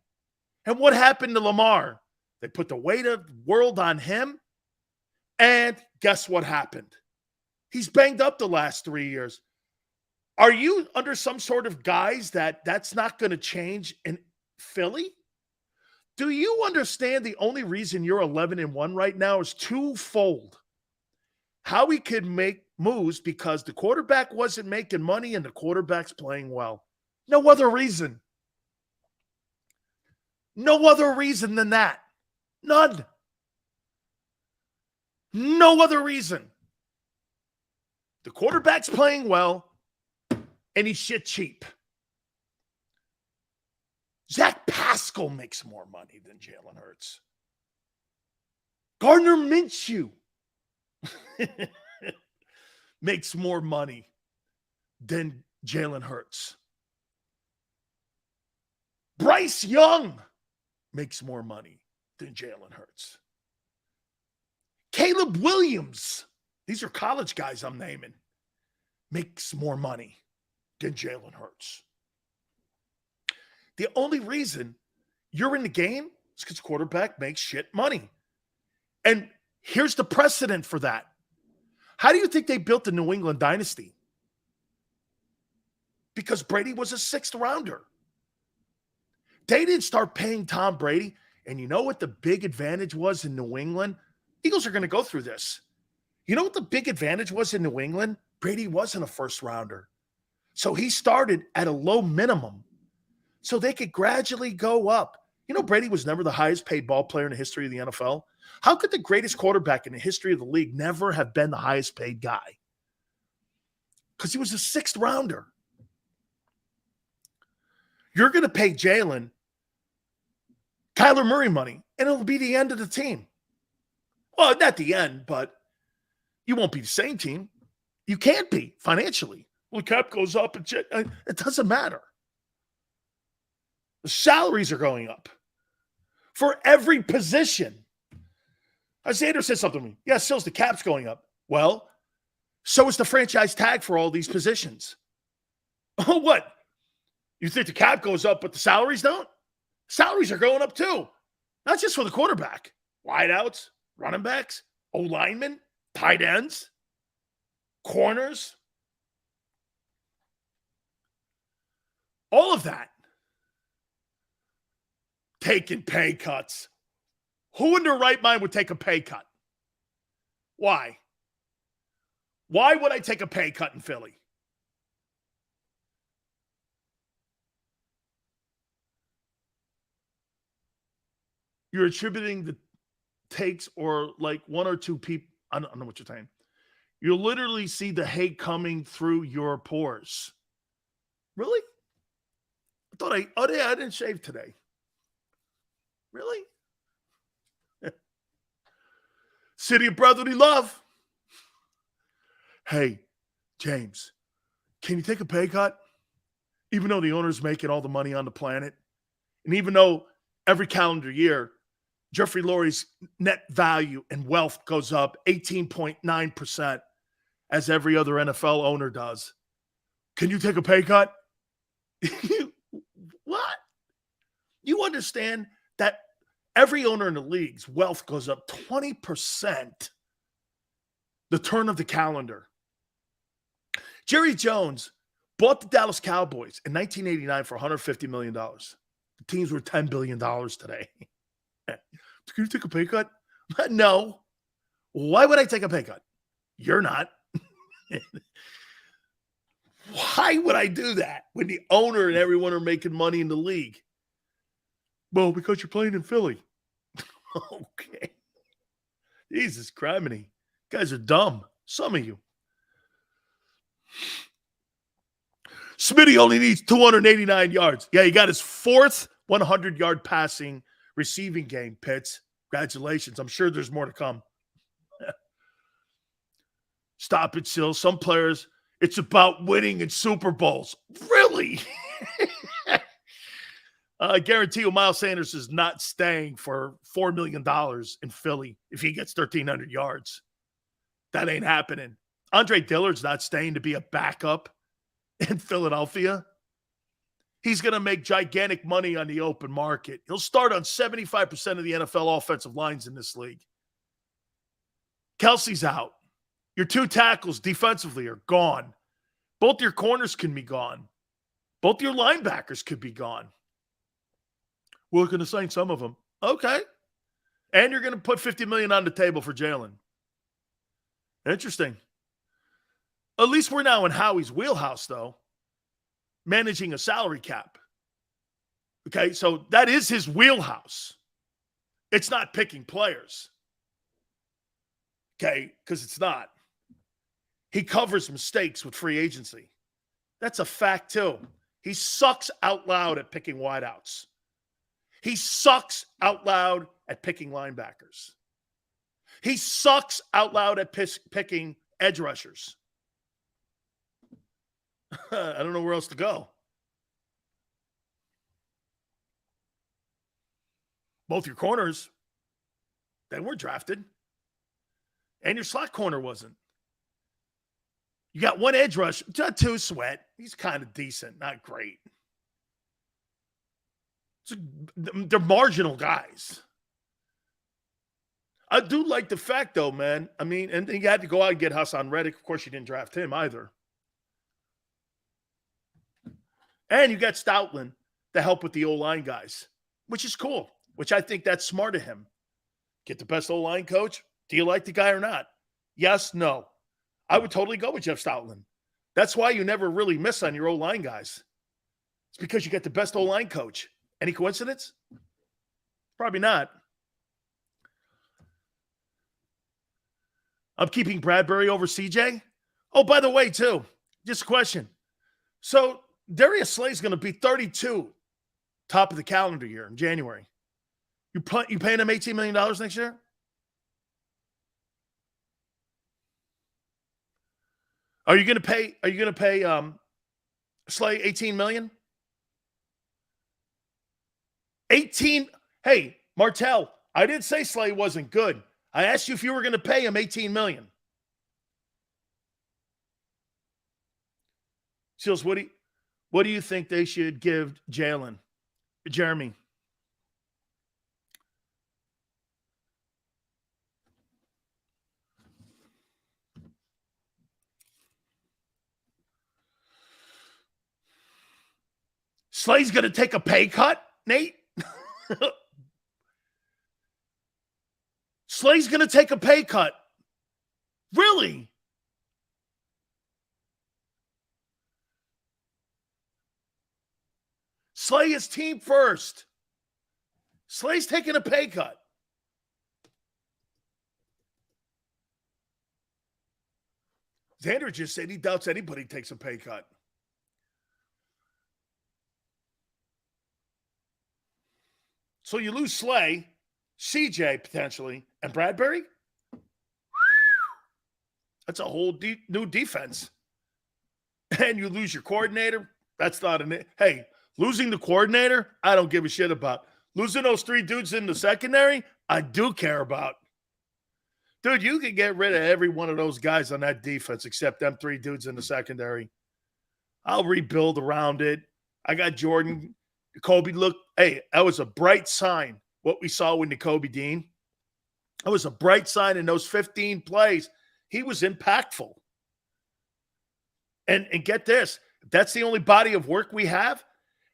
And what happened to Lamar? They put the weight of the world on him. And guess what happened? He's banged up the last 3 years. Are you under some sort of guise that that's not going to change in Philly? Do you understand the only reason you're 11-1 right now is twofold? Howie could make moves because the quarterback wasn't making money and the quarterback's playing well. No other reason. No other reason than that. None. No other reason. The quarterback's playing well and he's shit cheap. Zach Pascal makes more money than Jalen Hurts. Gardner Minshew makes more money than Jalen Hurts. Bryce Young makes more money than Jalen Hurts. Caleb Williams, these are college guys I'm naming, makes more money than Jalen Hurts. The only reason you're in the game is because quarterback makes shit money. And here's the precedent for that. How do you think they built the New England dynasty? Because Brady was a sixth rounder. They didn't start paying Tom Brady. And you know what the big advantage was in New England? Eagles are going to go through this. You know what the big advantage was in New England? Brady wasn't a first rounder. So he started at a low minimum so they could gradually go up. You know, Brady was never the highest paid ball player in the history of the NFL. How could the greatest quarterback in the history of the league never have been the highest paid guy? Because he was a sixth rounder. You're going to pay Jalen Kyler Murray money, and it'll be the end of the team. Well, not the end, but you won't be the same team. You can't be financially. Well, the cap goes up, and it doesn't matter. The salaries are going up for every position. Isaiah said something to me. Yeah, so's the cap's going up. Well, so is the franchise tag for all these positions. Oh, what? You think the cap goes up, but the salaries don't? Salaries are going up too. Not just for the quarterback. Wideouts, running backs, O-linemen, tight ends, corners. All of that. Taking pay cuts. Who in their right mind would take a pay cut? Why? Why would I take a pay cut in Philly? You're attributing the takes or like one or two people. I don't know what you're saying. You literally see the hate coming through your pores. Really? I thought I didn't shave today. Really? City of brotherly love. Hey, James, can you take a pay cut? Even though the owner's making all the money on the planet, and even though every calendar year, Jeffrey Lurie's net value and wealth goes up 18.9%, as every other NFL owner does. Can you take a pay cut? What? You understand that every owner in the league's wealth goes up 20% the turn of the calendar. Jerry Jones bought the Dallas Cowboys in 1989 for $150 million. The team's worth $10 billion today. Can you take a pay cut? No. Why would I take a pay cut? You're not. Why would I do that when the owner and everyone are making money in the league? Well, because you're playing in Philly. Okay. Jesus criminy. You guys are dumb. Some of you. Smitty only needs 289 yards. Yeah, he got his fourth 100-yard passing receiving game, Pitts. Congratulations. I'm sure there's more to come. Stop it, Sil. Some players, it's about winning in Super Bowls. Really? I guarantee you Miles Sanders is not staying for $4 million in Philly if he gets 1,300 yards. That ain't happening. Andre Dillard's not staying to be a backup in Philadelphia. He's going to make gigantic money on the open market. He'll start on 75% of the NFL offensive lines in this league. Kelsey's out. Your two tackles defensively are gone. Both your corners can be gone. Both your linebackers could be gone. We're going to sign some of them. Okay. And you're going to put $50 million on the table for Jalen. Interesting. At least we're now in Howie's wheelhouse, though, managing a salary cap. Okay, so that is his wheelhouse. It's not picking players. Okay, because it's not. He covers mistakes with free agency. That's a fact, too. He sucks out loud at picking wideouts. He sucks out loud at picking linebackers. He sucks out loud at picking edge rushers. I don't know where else to go. Both your corners, they weren't drafted. And your slot corner wasn't. You got one edge rush, two Sweat. He's kind of decent, not great. They're marginal guys. I do like the fact, though, man. I mean, and you had to go out and get Hassan Reddick. Of course, you didn't draft him either. And you got Stoutland to help with the O-line guys, which is cool, which I think that's smart of him. Get the best O-line coach. Do you like the guy or not? Yes, no. I would totally go with Jeff Stoutland. That's why you never really miss on your O-line guys. It's because you get the best O-line coach. Any coincidence? Probably not. I'm keeping Bradbury over CJ. Oh, by the way, too, just a question. So Darius Slay's going to be 32 top of the calendar year in January. You paying him $18 million next year? Are you going to pay Slay $18 million? 18. Hey, Martell, I didn't say Slay wasn't good. I asked you if you were going to pay him $18 million. Seals, what do you think they should give Jalen? Jeremy. Slay's going to take a pay cut, Nate? Slay's going to take a pay cut. Really? Slay is team first. Slay's taking a pay cut. Xander just said he doubts anybody takes a pay cut. So you lose Slay, CJ potentially, and Bradbury? That's a whole new defense. And you lose your coordinator? That's not an – hey, losing the coordinator, I don't give a shit about. Losing those three dudes in the secondary, I do care about. Dude, you can get rid of every one of those guys on that defense except them three dudes in the secondary. I'll rebuild around it. I got Jordan – Kobe, look, hey, that was a bright sign, what we saw with Nakobe Dean. That was a bright sign in those 15 plays. He was impactful. And get this, if that's the only body of work we have,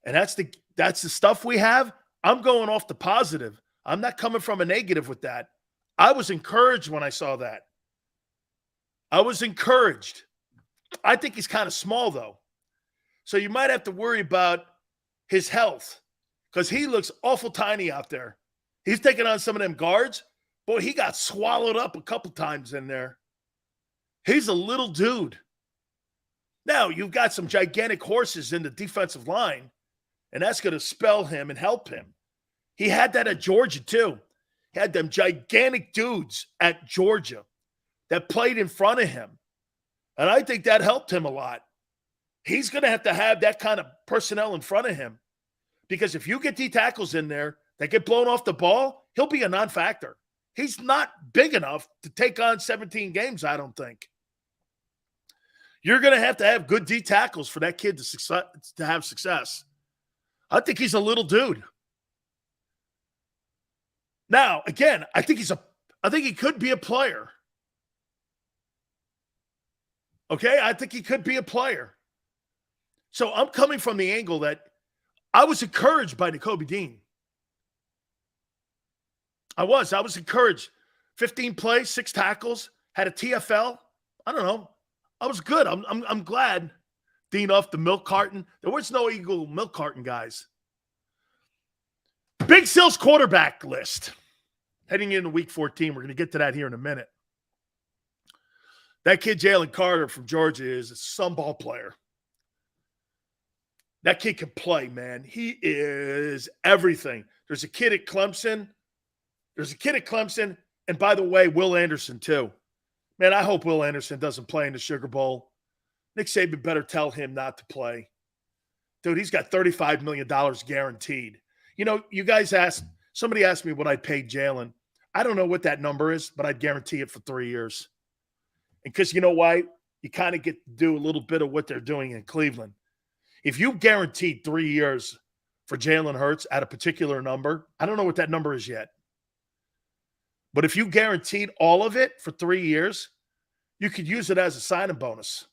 and that's the stuff we have, I'm going off the positive. I'm not coming from a negative with that. I was encouraged when I saw that. I was encouraged. I think he's kind of small, though. So you might have to worry about his health because he looks awful tiny out there. He's taking on some of them guards. Boy, he got swallowed up a couple times in there. He's a little dude. Now, you've got some gigantic horses in the defensive line, and that's going to spell him and help him. He had that at Georgia, too. He had them gigantic dudes at Georgia that played in front of him. And I think that helped him a lot. He's going to have that kind of personnel in front of him. Because if you get D tackles in there that get blown off the ball, he'll be a non-factor. He's not big enough to take on 17 games, I don't think. You're going to have good D tackles for that kid to have success. I think he's a little dude. Now, again, I think he could be a player. Okay? I think he could be a player. So I'm coming from the angle that I was encouraged by Nakobe Dean. I was encouraged. 15 plays, 6 tackles, had a TFL. I don't know. I was good. I'm glad. Dean off the milk carton. There was no Eagle milk carton, guys. Big Sil's quarterback list. Heading into week 14. We're going to get to that here in a minute. That kid, Jalen Carter from Georgia, is some ball player. That kid can play, man. He is everything. There's a kid at Clemson. And by the way, Will Anderson, too. Man, I hope Will Anderson doesn't play in the Sugar Bowl. Nick Saban better tell him not to play. Dude, he's got $35 million guaranteed. You know, somebody asked me what I paid Jalen. I don't know what that number is, but I'd guarantee it for 3 years. And because you know why? You kind of get to do a little bit of what they're doing in Cleveland. If you guaranteed 3 years for Jalen Hurts at a particular number, I don't know what that number is yet. But if you guaranteed all of it for 3 years, you could use it as a signing bonus.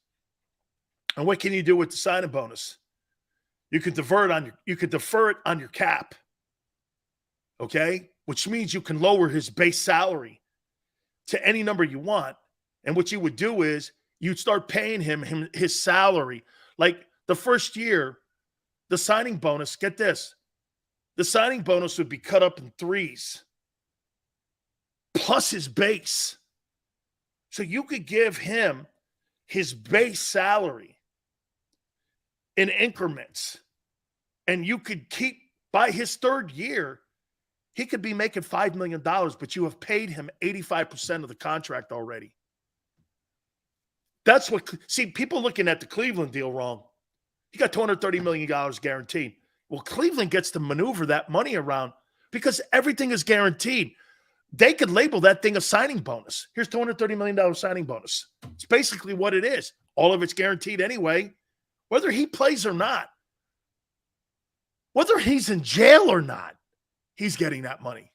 And what can you do with the signing bonus? You could defer it on your cap. Okay? Which means you can lower his base salary to any number you want. And what you would do is you'd start paying him his salary. Like the first year, the signing bonus, get this, the signing bonus would be cut up in 3s. Plus his base. So you could give him his base salary in increments. And you could keep, by his 3rd year, he could be making $5 million, but you have paid him 85% of the contract already. That's what, see, people looking at the Cleveland deal wrong. He got $230 million guaranteed. Well, Cleveland gets to maneuver that money around because everything is guaranteed. They could label that thing a signing bonus. Here's $230 million signing bonus. It's basically what it is. All of it's guaranteed anyway, whether he plays or not. Whether he's in jail or not, he's getting that money.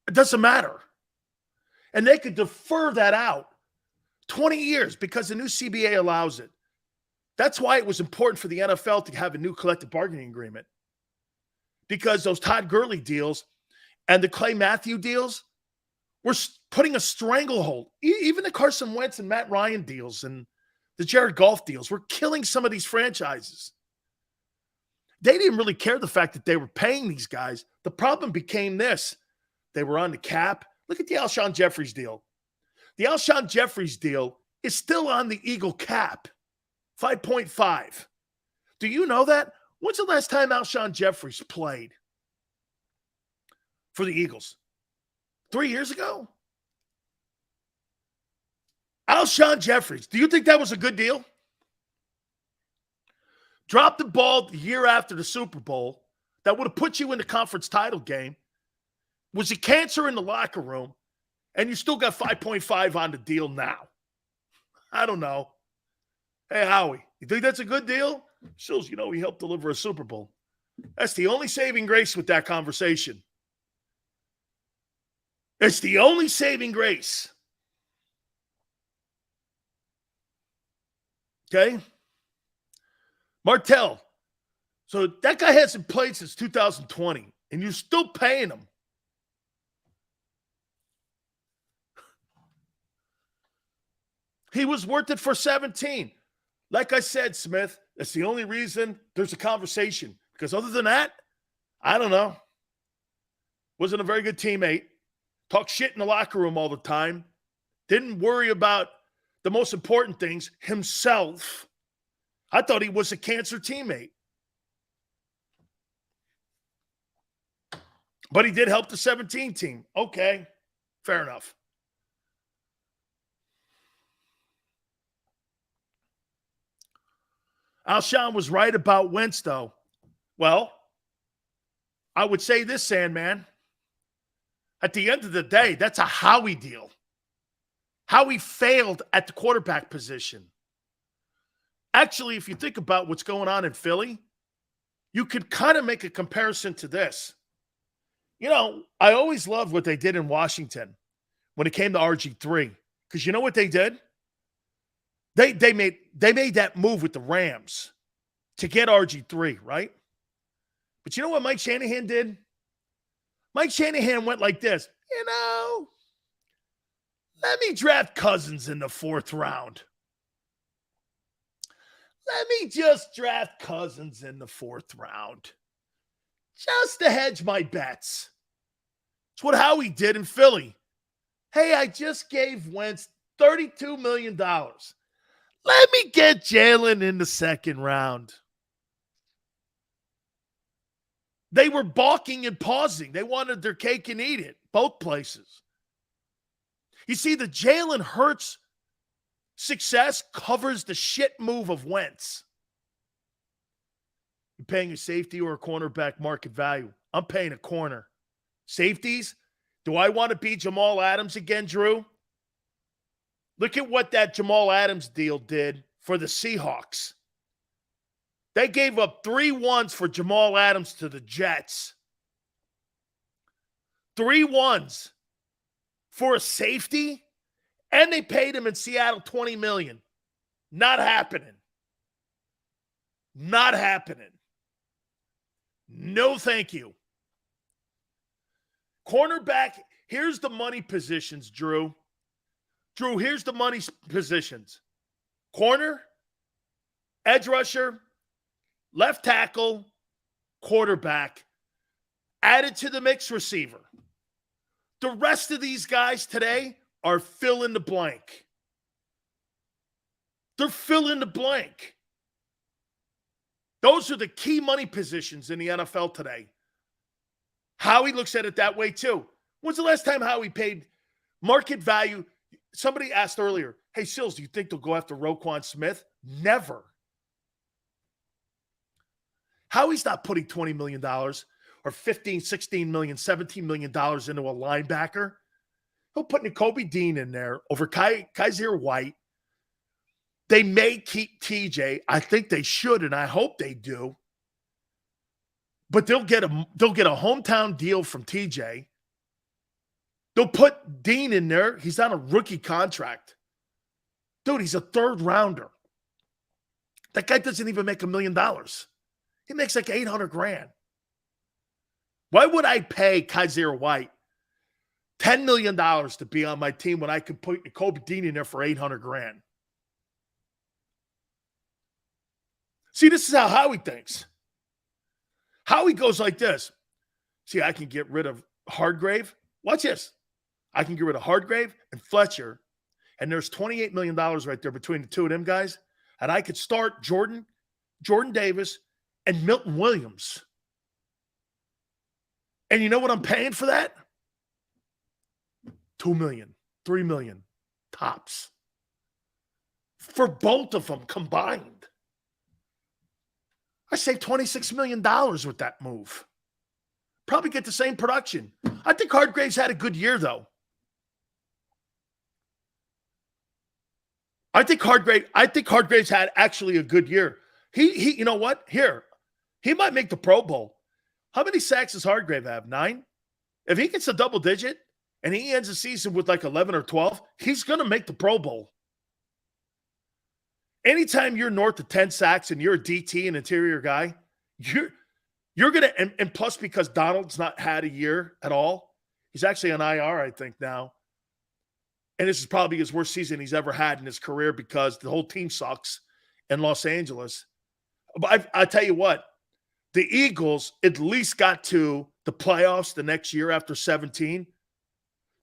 It doesn't matter. And they could defer that out 20 years because the new CBA allows it. That's why it was important for the NFL to have a new collective bargaining agreement. Because those Todd Gurley deals and the Clay Matthew deals were putting a stranglehold. Even the Carson Wentz and Matt Ryan deals and the Jared Goff deals were killing some of these franchises. They didn't really care the fact that they were paying these guys. The problem became this. They were on the cap. Look at the Alshon Jeffries deal. The Alshon Jeffries deal is still on the Eagle cap, 5.5. Do you know that? When's the last time Alshon Jeffries played for the Eagles? 3 years ago? Alshon Jeffries, do you think that was a good deal? Dropped the ball the year after the Super Bowl that would have put you in the conference title game. Was a cancer in the locker room, and you still got 5.5 on the deal now. I don't know. Hey, Howie, you think that's a good deal? Shows, you know, he helped deliver a Super Bowl. That's the only saving grace with that conversation. It's the only saving grace. Okay? Martell. So that guy hasn't played since 2020. And you're still paying him. He was worth it for 17. Like I said, Smith, that's the only reason there's a conversation. Because other than that, I don't know. Wasn't a very good teammate. Talked shit in the locker room all the time. Didn't worry about the most important things, himself. I thought he was a cancer teammate. But he did help the 17 team. Okay, fair enough. Alshon was right about Wentz, though. Well, I would say this, Sandman. At the end of the day, that's a Howie deal. Howie failed at the quarterback position. Actually, if you think about what's going on in Philly, you could kind of make a comparison to this. You know, I always loved what they did in Washington when it came to RG3. Because you know what they did? They made that move with the Rams to get RG3, right? But you know what Mike Shanahan did? Mike Shanahan went like this. You know, let me draft Cousins in the 4th round. Let me just draft Cousins in the 4th round. Just to hedge my bets. It's what Howie did in Philly. Hey, I just gave Wentz $32 million. Let me get Jalen in the 2nd round. They were balking and pausing. They wanted their cake and eat it, both places. You see, the Jalen Hurts success covers the shit move of Wentz. You're paying a safety or a cornerback market value. I'm paying a corner. Safeties? Do I want to be Jamal Adams again, Drew? Look at what that Jamal Adams deal did for the Seahawks. They gave up 3 ones for Jamal Adams to the Jets. 3 ones for a safety, and they paid him in Seattle $20 million. Not happening. Not happening. No, thank you. Cornerback, here's the money positions, Drew. Drew, here's the money positions. Corner, edge rusher, left tackle, quarterback, added to the mix receiver. The rest of these guys today are fill in the blank. They're fill in the blank. Those are the key money positions in the NFL today. Howie looks at it that way too. When's the last time Howie paid market value? Somebody asked earlier, hey, Sills, do you think they'll go after Roquan Smith? Never. Howie's not putting $20 million or $15, $16 million, $17 million into a linebacker. He'll put Nakobe Dean in there over Kaiser White. They may keep TJ. I think they should, and I hope they do. But they'll get a hometown deal from TJ. They'll put Dean in there. He's on a rookie contract. Dude, he's a 3rd rounder. That guy doesn't even make $1 million. He makes like $800,000. Why would I pay Kaiser White $10 million to be on my team when I could put Nakobe Dean in there for $800,000? See, this is how Howie thinks. Howie goes like this. See, I can get rid of Hargrave. Watch this. I can get rid of Hargrave and Fletcher, and there's $28 million right there between the two of them guys, and I could start Jordan Davis, and Milton Williams. And you know what I'm paying for that? $2 million, $3 million, tops. For both of them combined. I saved $26 million with that move. Probably get the same production. I think Hargraves had a good year, though. I think Hargraves had actually a good year. He you know what? Here, he might make the Pro Bowl. How many sacks does Hargrave have? 9? If he gets a double digit and he ends the season with like 11 or 12, he's going to make the Pro Bowl. Anytime you're north of 10 sacks and you're a DT, an interior guy, You're going to, and plus because Donald's not had a year at all, he's actually on IR, I think, now. And this is probably his worst season he's ever had in his career because the whole team sucks in Los Angeles. But I tell you what, the Eagles at least got to the playoffs the next year after 17.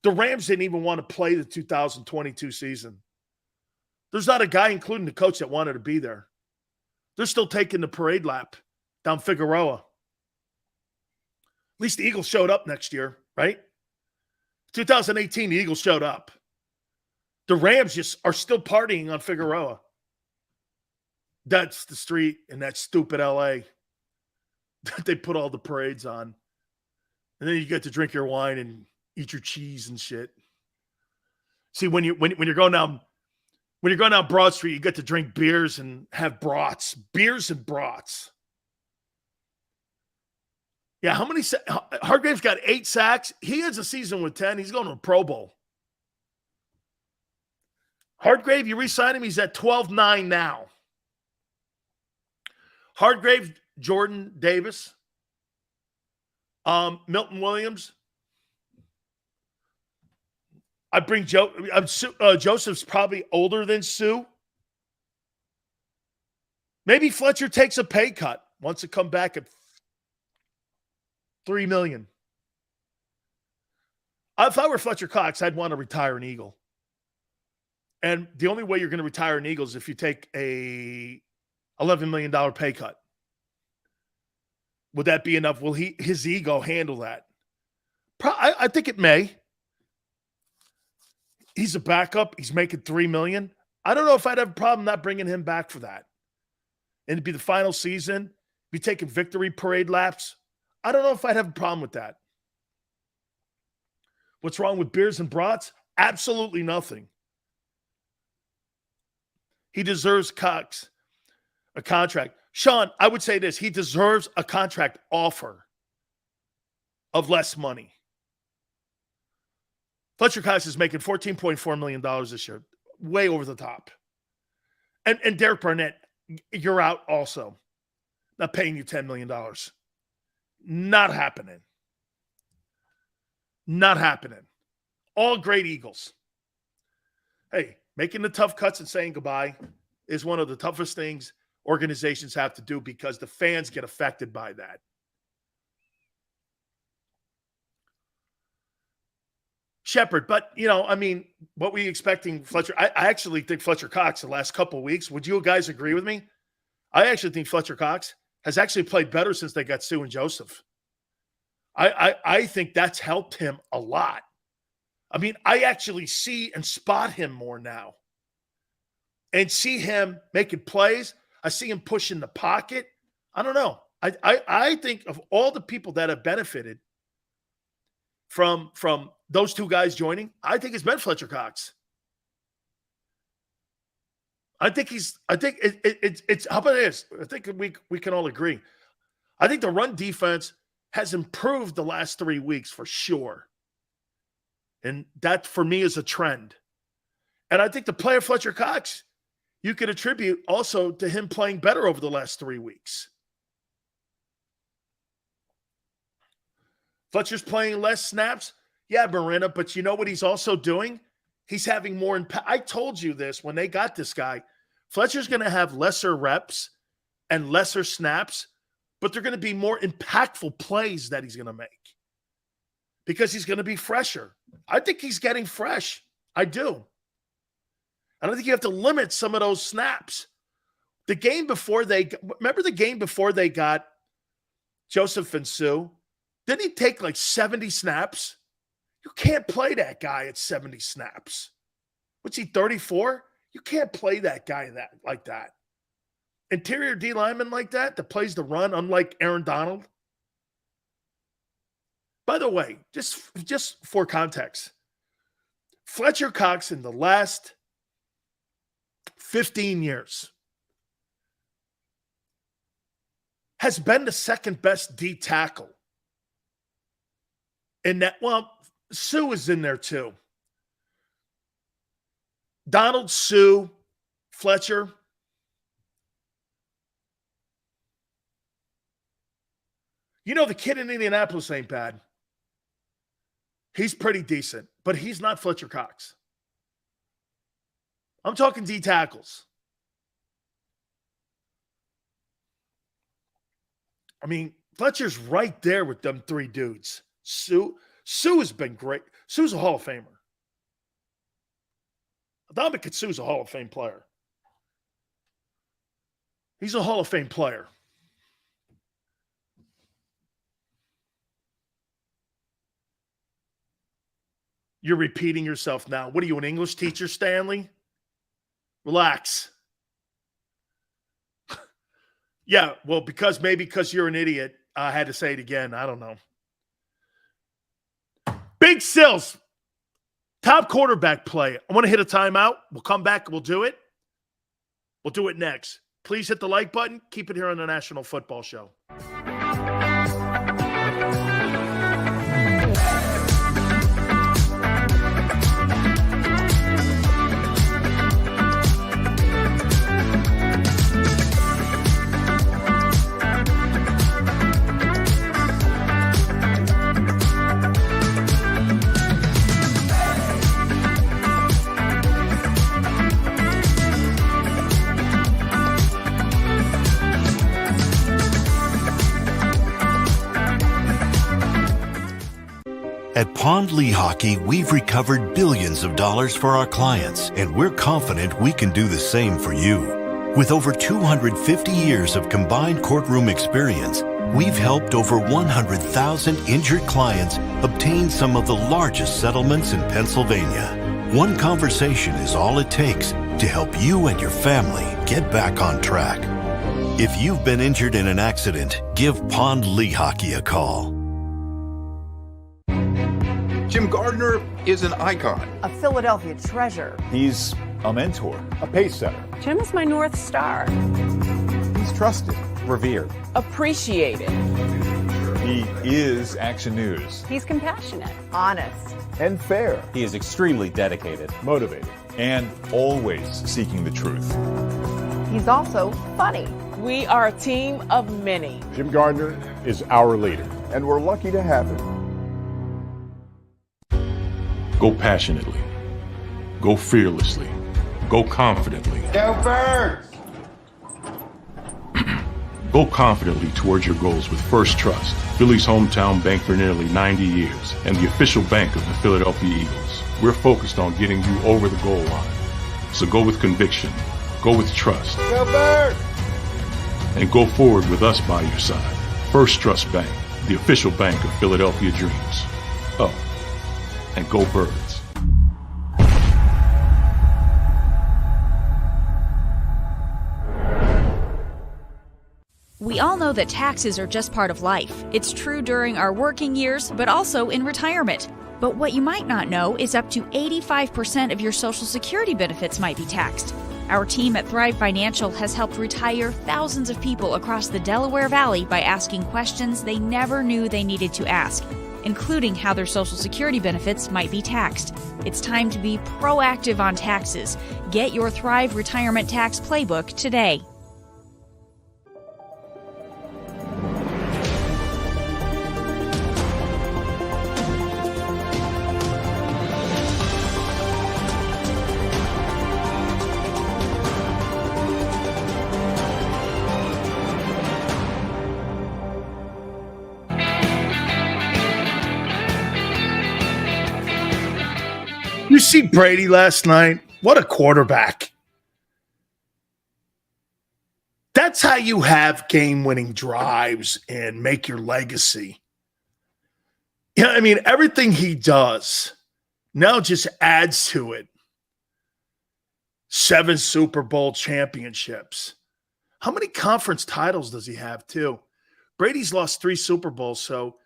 The Rams didn't even want to play the 2022 season. There's not a guy, including the coach, that wanted to be there. They're still taking the parade lap down Figueroa. At least the Eagles showed up next year, right? 2018, the Eagles showed up. The Rams just are still partying on Figueroa. That's the street in that stupid LA that they put all the parades on. And then you get to drink your wine and eat your cheese and shit. See, when you're going down Broad Street, you get to drink beers and have brats. Beers and brats. Yeah, how many Hargrave's got 8 sacks. He has a season with 10. He's going to a Pro Bowl. Hargrave, you re-sign him, he's at 12-9 now. Hargrave, Jordan Davis, Milton Williams. I bring Joseph's probably older than Sue. Maybe Fletcher takes a pay cut, wants to come back at $3 million. If I were Fletcher Cox, I'd want to retire an Eagle. And the only way you're going to retire an Eagle is if you take a $11 million pay cut. Would that be enough? Will his ego handle that? I think it may. He's a backup. He's making $3 million. I don't know if I'd have a problem not bringing him back for that. And it'd be the final season. Be taking victory parade laps. I don't know if I'd have a problem with that. What's wrong with beers and brats? Absolutely nothing. He deserves Cox a contract. Sean, I would say this. He deserves a contract offer of less money. Fletcher Cox is making $14.4 million this year. Way over the top. And Derek Barnett, you're out also. Not paying you $10 million. Not happening. Not happening. All great Eagles. Hey, making the tough cuts and saying goodbye is one of the toughest things organizations have to do because the fans get affected by that. Shepard, but, what were you expecting Fletcher? I actually think Fletcher Cox the last couple of weeks, would you guys agree with me? I actually think Fletcher Cox has actually played better since they got Sue and Joseph. I think that's helped him a lot. I actually see and spot him more now and see him making plays. I see him pushing the pocket. I don't know. I think of all the people that have benefited from those two guys joining, I think it's been Fletcher Cox. I think it's how about this? I think we can all agree. I think the run defense has improved the last 3 weeks for sure. And that, for me, is a trend. And I think the player Fletcher Cox, you could attribute also to him playing better over the last 3 weeks. Fletcher's playing less snaps. Yeah, Marina, but you know what he's also doing? He's having more impact. I told you this when they got this guy. Fletcher's going to have lesser reps and lesser snaps, but they're going to be more impactful plays that he's going to make because he's going to be fresher. I think he's getting fresh. I do. I don't think you have to limit some of those snaps. The game before remember the game before they got Joseph and Sue? Didn't he take like 70 snaps? You can't play that guy at 70 snaps. What's he, 34? You can't play that guy like that. Interior D lineman like that plays the run, unlike Aaron Donald. By the way, just for context, Fletcher Cox in the last 15 years has been the second best D tackle. And that, Sue is in there too. Donald, Sue, Fletcher. You know, the kid in Indianapolis ain't bad. He's pretty decent, but he's not Fletcher Cox. I'm talking D tackles. I mean, Fletcher's right there with them three dudes. Sue has been great. Sue's a Hall of Famer. Adama Sue's a Hall of Fame player. He's a Hall of Fame player. You're repeating yourself now. What are you, an English teacher, Stanley? Relax. Yeah, well, because you're an idiot, I had to say it again. I don't know. Big Sills, top quarterback play. I want to hit a timeout. We'll come back. We'll do it. We'll do it next. Please hit the like button. Keep it here on the National Football Show. At Pond Lehocky, we've recovered billions of dollars for our clients, and we're confident we can do the same for you. With over 250 years of combined courtroom experience, we've helped over 100,000 injured clients obtain some of the largest settlements in Pennsylvania. One conversation is all it takes to help you and your family get back on track. If you've been injured in an accident, give Pond Lehocky a call. Jim Gardner is an icon. A Philadelphia treasure. He's a mentor, a pace setter. Jim is my North Star. He's trusted, Revered. Appreciated. he is Action News, He's compassionate, honest. and fair, He is extremely dedicated. motivated, and always seeking the truth. He's also funny. We are a team of many. Jim Gardner is our leader, and we're lucky to have him. Go passionately. Go fearlessly. Go confidently. Go Birds! Go confidently towards your goals with First Trust, Philly's hometown bank for nearly 90 years, and the official bank of the Philadelphia Eagles. We're focused on getting you over the goal line. So go with conviction, go with trust, Go Birds! and go forward with us by your side. First Trust Bank, the official bank of Philadelphia dreams. Oh, and go Birds. We all know that taxes are just part of life. It's true during our working years, but also in retirement. But what you might not know is up to 85% of your Social Security benefits might be taxed. Our team at Thrive Financial has helped retire thousands of people across the Delaware Valley by asking questions they never knew they needed to ask, including how their Social Security benefits might be taxed. It's time to be proactive on taxes. Get your Thrive Retirement Tax Playbook today. You see Brady last night? What a quarterback. That's how you have game-winning drives and make your legacy. Yeah, I mean, everything he does now just adds to it. 7 Super Bowl championships. How many conference titles does he have, too? Brady's lost 3 Super Bowls, so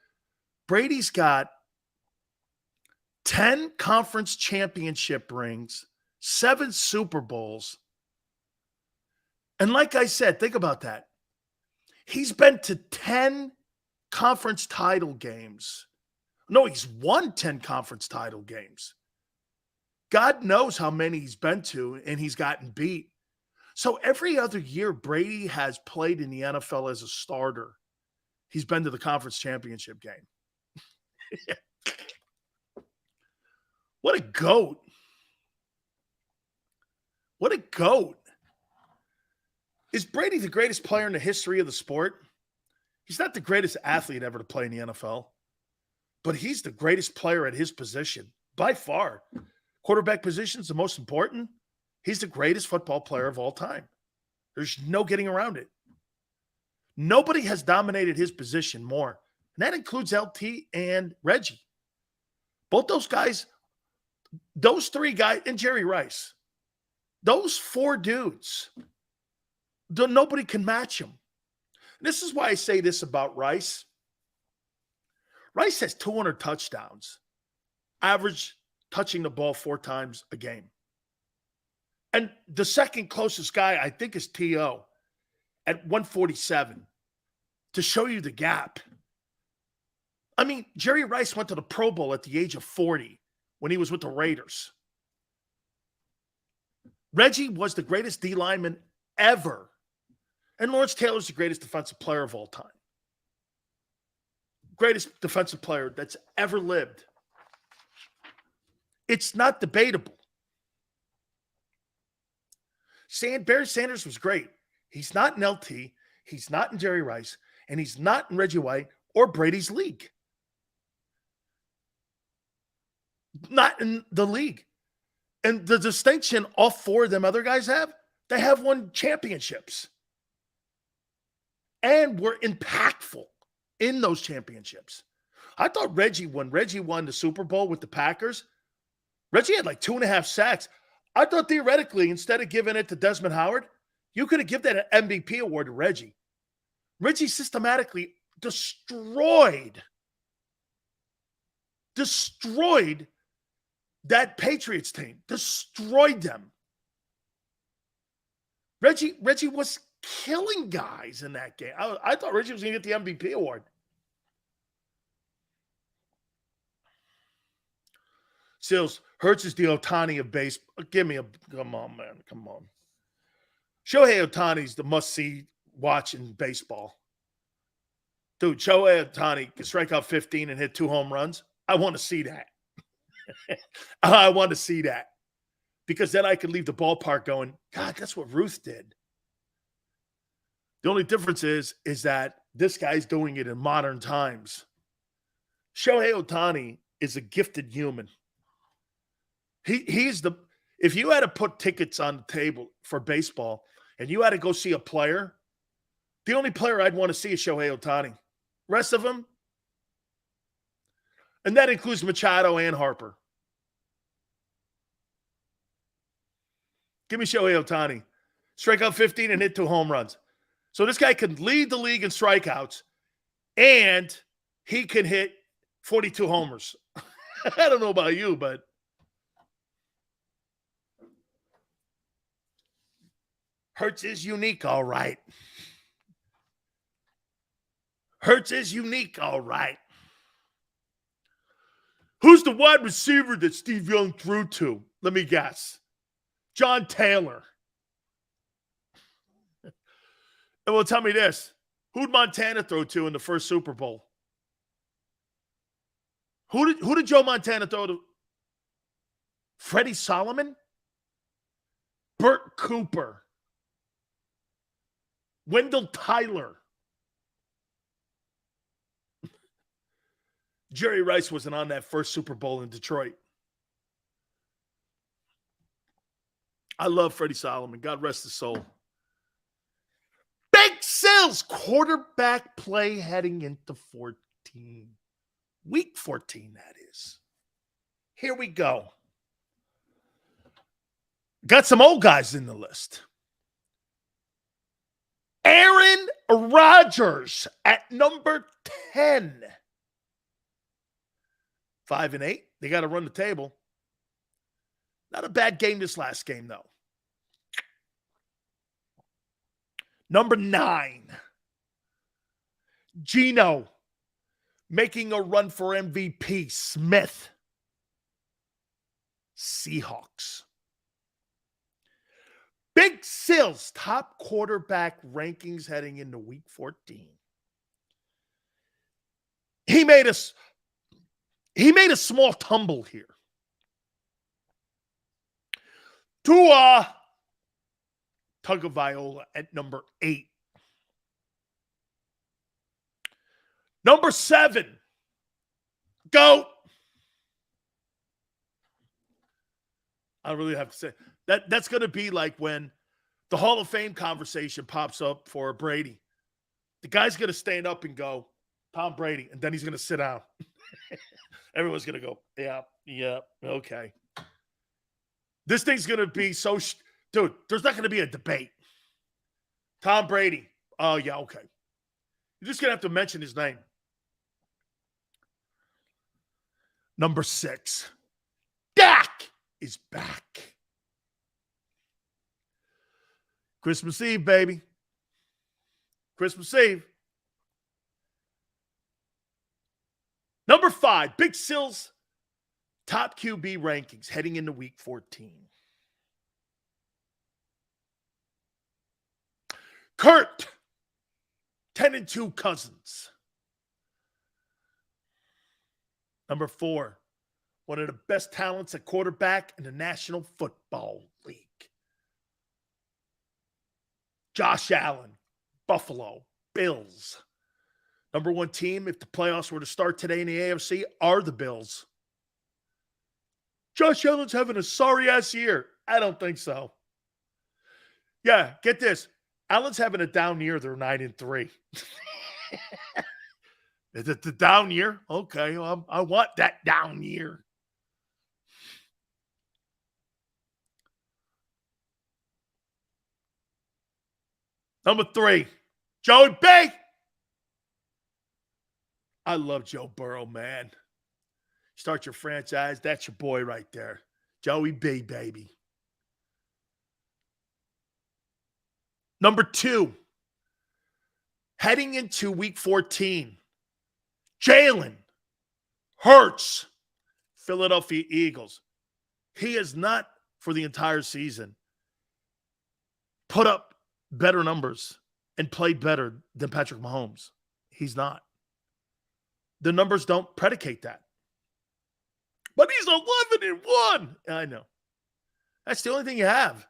Brady's got 10 conference championship rings, 7 Super Bowls. And like I said, think about that. He's been to 10 conference title games. No, he's won 10 conference title games. God knows how many he's been to, and he's gotten beat. So every other year, Brady has played in the NFL as a starter. he's been to the conference championship game. What a GOAT. What a GOAT. Is Brady the greatest player in the history of the sport? He's not the greatest athlete ever to play in the NFL, but he's the greatest player at his position by far. Quarterback position is the most important. He's the greatest football player of all time. There's no getting around it. Nobody has dominated his position more. And that includes LT and Reggie. Both those guys, those three guys, and Jerry Rice, those four dudes, nobody can match them. This is why I say this about Rice. Rice has 200 touchdowns, average touching the ball 4 times a game. And the second closest guy, I think, is T.O. at 147 to show you the gap. I mean, Jerry Rice went to the Pro Bowl at the age of 40 when he was with the Raiders. Reggie was the greatest D lineman ever. And Lawrence Taylor's the greatest defensive player of all time. Greatest defensive player that's ever lived. It's not debatable. Barry Sanders was great. He's not in LT. He's not in Jerry Rice. And he's not in Reggie White or Brady's league. Not in the league. And the distinction all 4 of them other guys have, they have won championships. And were impactful in those championships. I thought when Reggie won the Super Bowl with the Packers, Reggie had like 2.5 sacks. I thought theoretically, instead of giving it to Desmond Howard, you could have given that an MVP award to Reggie. Reggie systematically destroyed that Patriots team. Destroyed them. Reggie was killing guys in that game. I thought Reggie was going to get the MVP award. Sills, Hurts is the Ohtani of base. Come on, man. Come on. Shohei Ohtani's the must-see watch in baseball. Dude, Shohei Ohtani can strike out 15 and hit 2 home runs. I want to see that. I want to see that. Because then I could leave the ballpark going, God, that's what Ruth did. The only difference is that this guy's doing it in modern times. Shohei Ohtani is a gifted human. If you had to put tickets on the table for baseball and you had to go see a player, the only player I'd want to see is Shohei Ohtani. Rest of them, and that includes Machado and Harper. Give me Shohei Ohtani. Strike out 15 and hit 2 home runs. So this guy can lead the league in strikeouts, and he can hit 42 homers. I don't know about you, but Hurts is unique, all right. Hurts is unique, all right. Who's the wide receiver that Steve Young threw to? Let me guess. John Taylor. And well, tell me this. Who'd Montana throw to in the first Super Bowl? Who did Joe Montana throw to? Freddie Solomon? Burt Cooper? Wendell Tyler? Jerry Rice wasn't on that first Super Bowl in Detroit. I love Freddie Solomon. God rest his soul. Big Sills, quarterback play heading into 14. Week 14, that is. Here we go. Got some old guys in the list. Aaron Rodgers at number 10. 5-8. They got to run the table. Not a bad game this last game, though. Number 9. Geno making a run for MVP. Smith. Seahawks. Big Sills, top quarterback rankings heading into week 14. made a small tumble here. Tua Tagovailoa at number 8. Number 7, GOAT. I really have to say that's going to be like when the Hall of Fame conversation pops up for Brady. The guy's going to stand up and go, Tom Brady, and then he's going to sit down. Everyone's going to go, yeah, okay. This thing's going to be so dude, there's not going to be a debate. Tom Brady. Oh, yeah, okay. You're just going to have to mention his name. Number 6, Dak is back. Christmas Eve, baby. Christmas Eve. Number 5, Big Sil's top QB rankings heading into week 14. Kurt, 10-2 Cousins. Number 4, one of the best talents at quarterback in the National Football League. Josh Allen, Buffalo Bills. Number 1 team, if the playoffs were to start today in the AFC, are the Bills. Josh Allen's having a sorry-ass year. I don't think so. Yeah, get this. Allen's having a down year. They're 9-3. Is it the down year? Okay, well, I want that down year. Number 3, Joey B. I love Joe Burrow, man. Start your franchise. That's your boy right there. Joey B, baby. Number 2, heading into week 14, Jalen Hurts, Philadelphia Eagles. He has not, for the entire season, put up better numbers and played better than Patrick Mahomes. He's not. The numbers don't predicate that. But he's 11-1. I know. That's the only thing you have.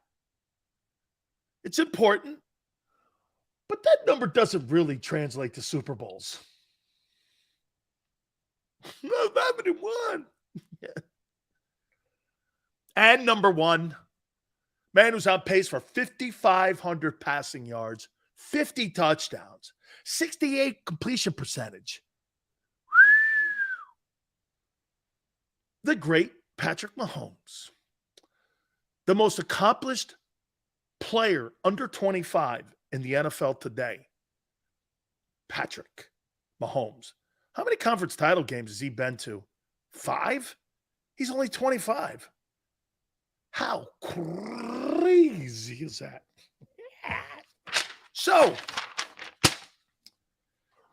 It's important. But that number doesn't really translate to Super Bowls. 11-1. Yeah. And number 1, man who's on pace for 5,500 passing yards, 50 touchdowns, 68 completion percentage. The great Patrick Mahomes, the most accomplished player under 25 in the NFL today. Patrick Mahomes. How many conference title games has he been to? 5? He's only 25. How crazy is that? So,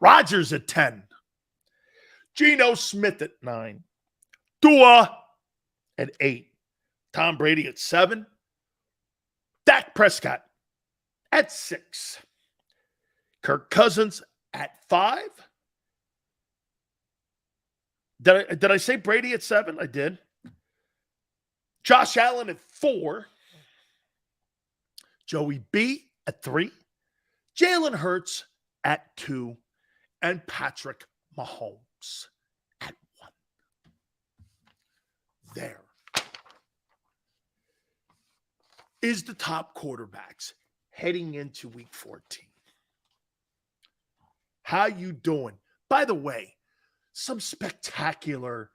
Rodgers at 10. Geno Smith at 9. Tua at 8. Tom Brady at 7. Dak Prescott at 6. Kirk Cousins at 5. Did I say Brady at 7? I did. Josh Allen at 4. Joey B at 3. Jalen Hurts at 2. And Patrick Mahomes at 1. There is the top quarterbacks heading into week 14. How you doing? By the way, some spectacular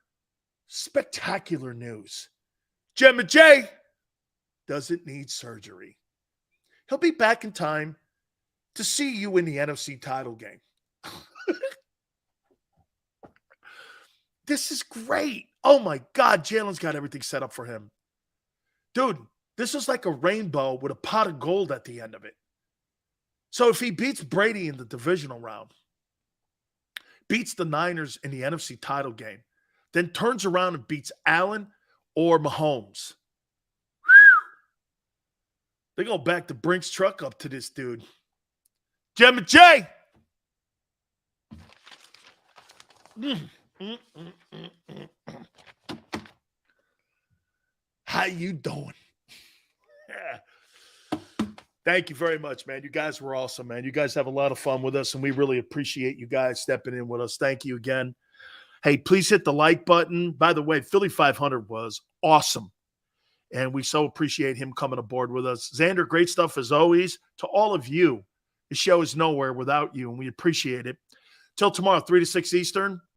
news. Gemma J doesn't need surgery. He'll be back in time to see you in the NFC title game. This is great. Oh my God, Jalen's got everything set up for him. Dude, this is like a rainbow with a pot of gold at the end of it. So if he beats Brady in the divisional round, beats the Niners in the NFC title game, then turns around and beats Allen or Mahomes, they go back to Brink's truck up to this dude. Gemma J. How you doing? Yeah. Thank you very much, man. You guys were awesome, man. You guys have a lot of fun with us, and we really appreciate you guys stepping in with us. Thank you again. Hey, please hit the like button. By the way, Philly 500 was awesome, and we so appreciate him coming aboard with us. Xander, great stuff as always. To all of you, the show is nowhere without you, and we appreciate it. Till tomorrow, 3 to 6 Eastern.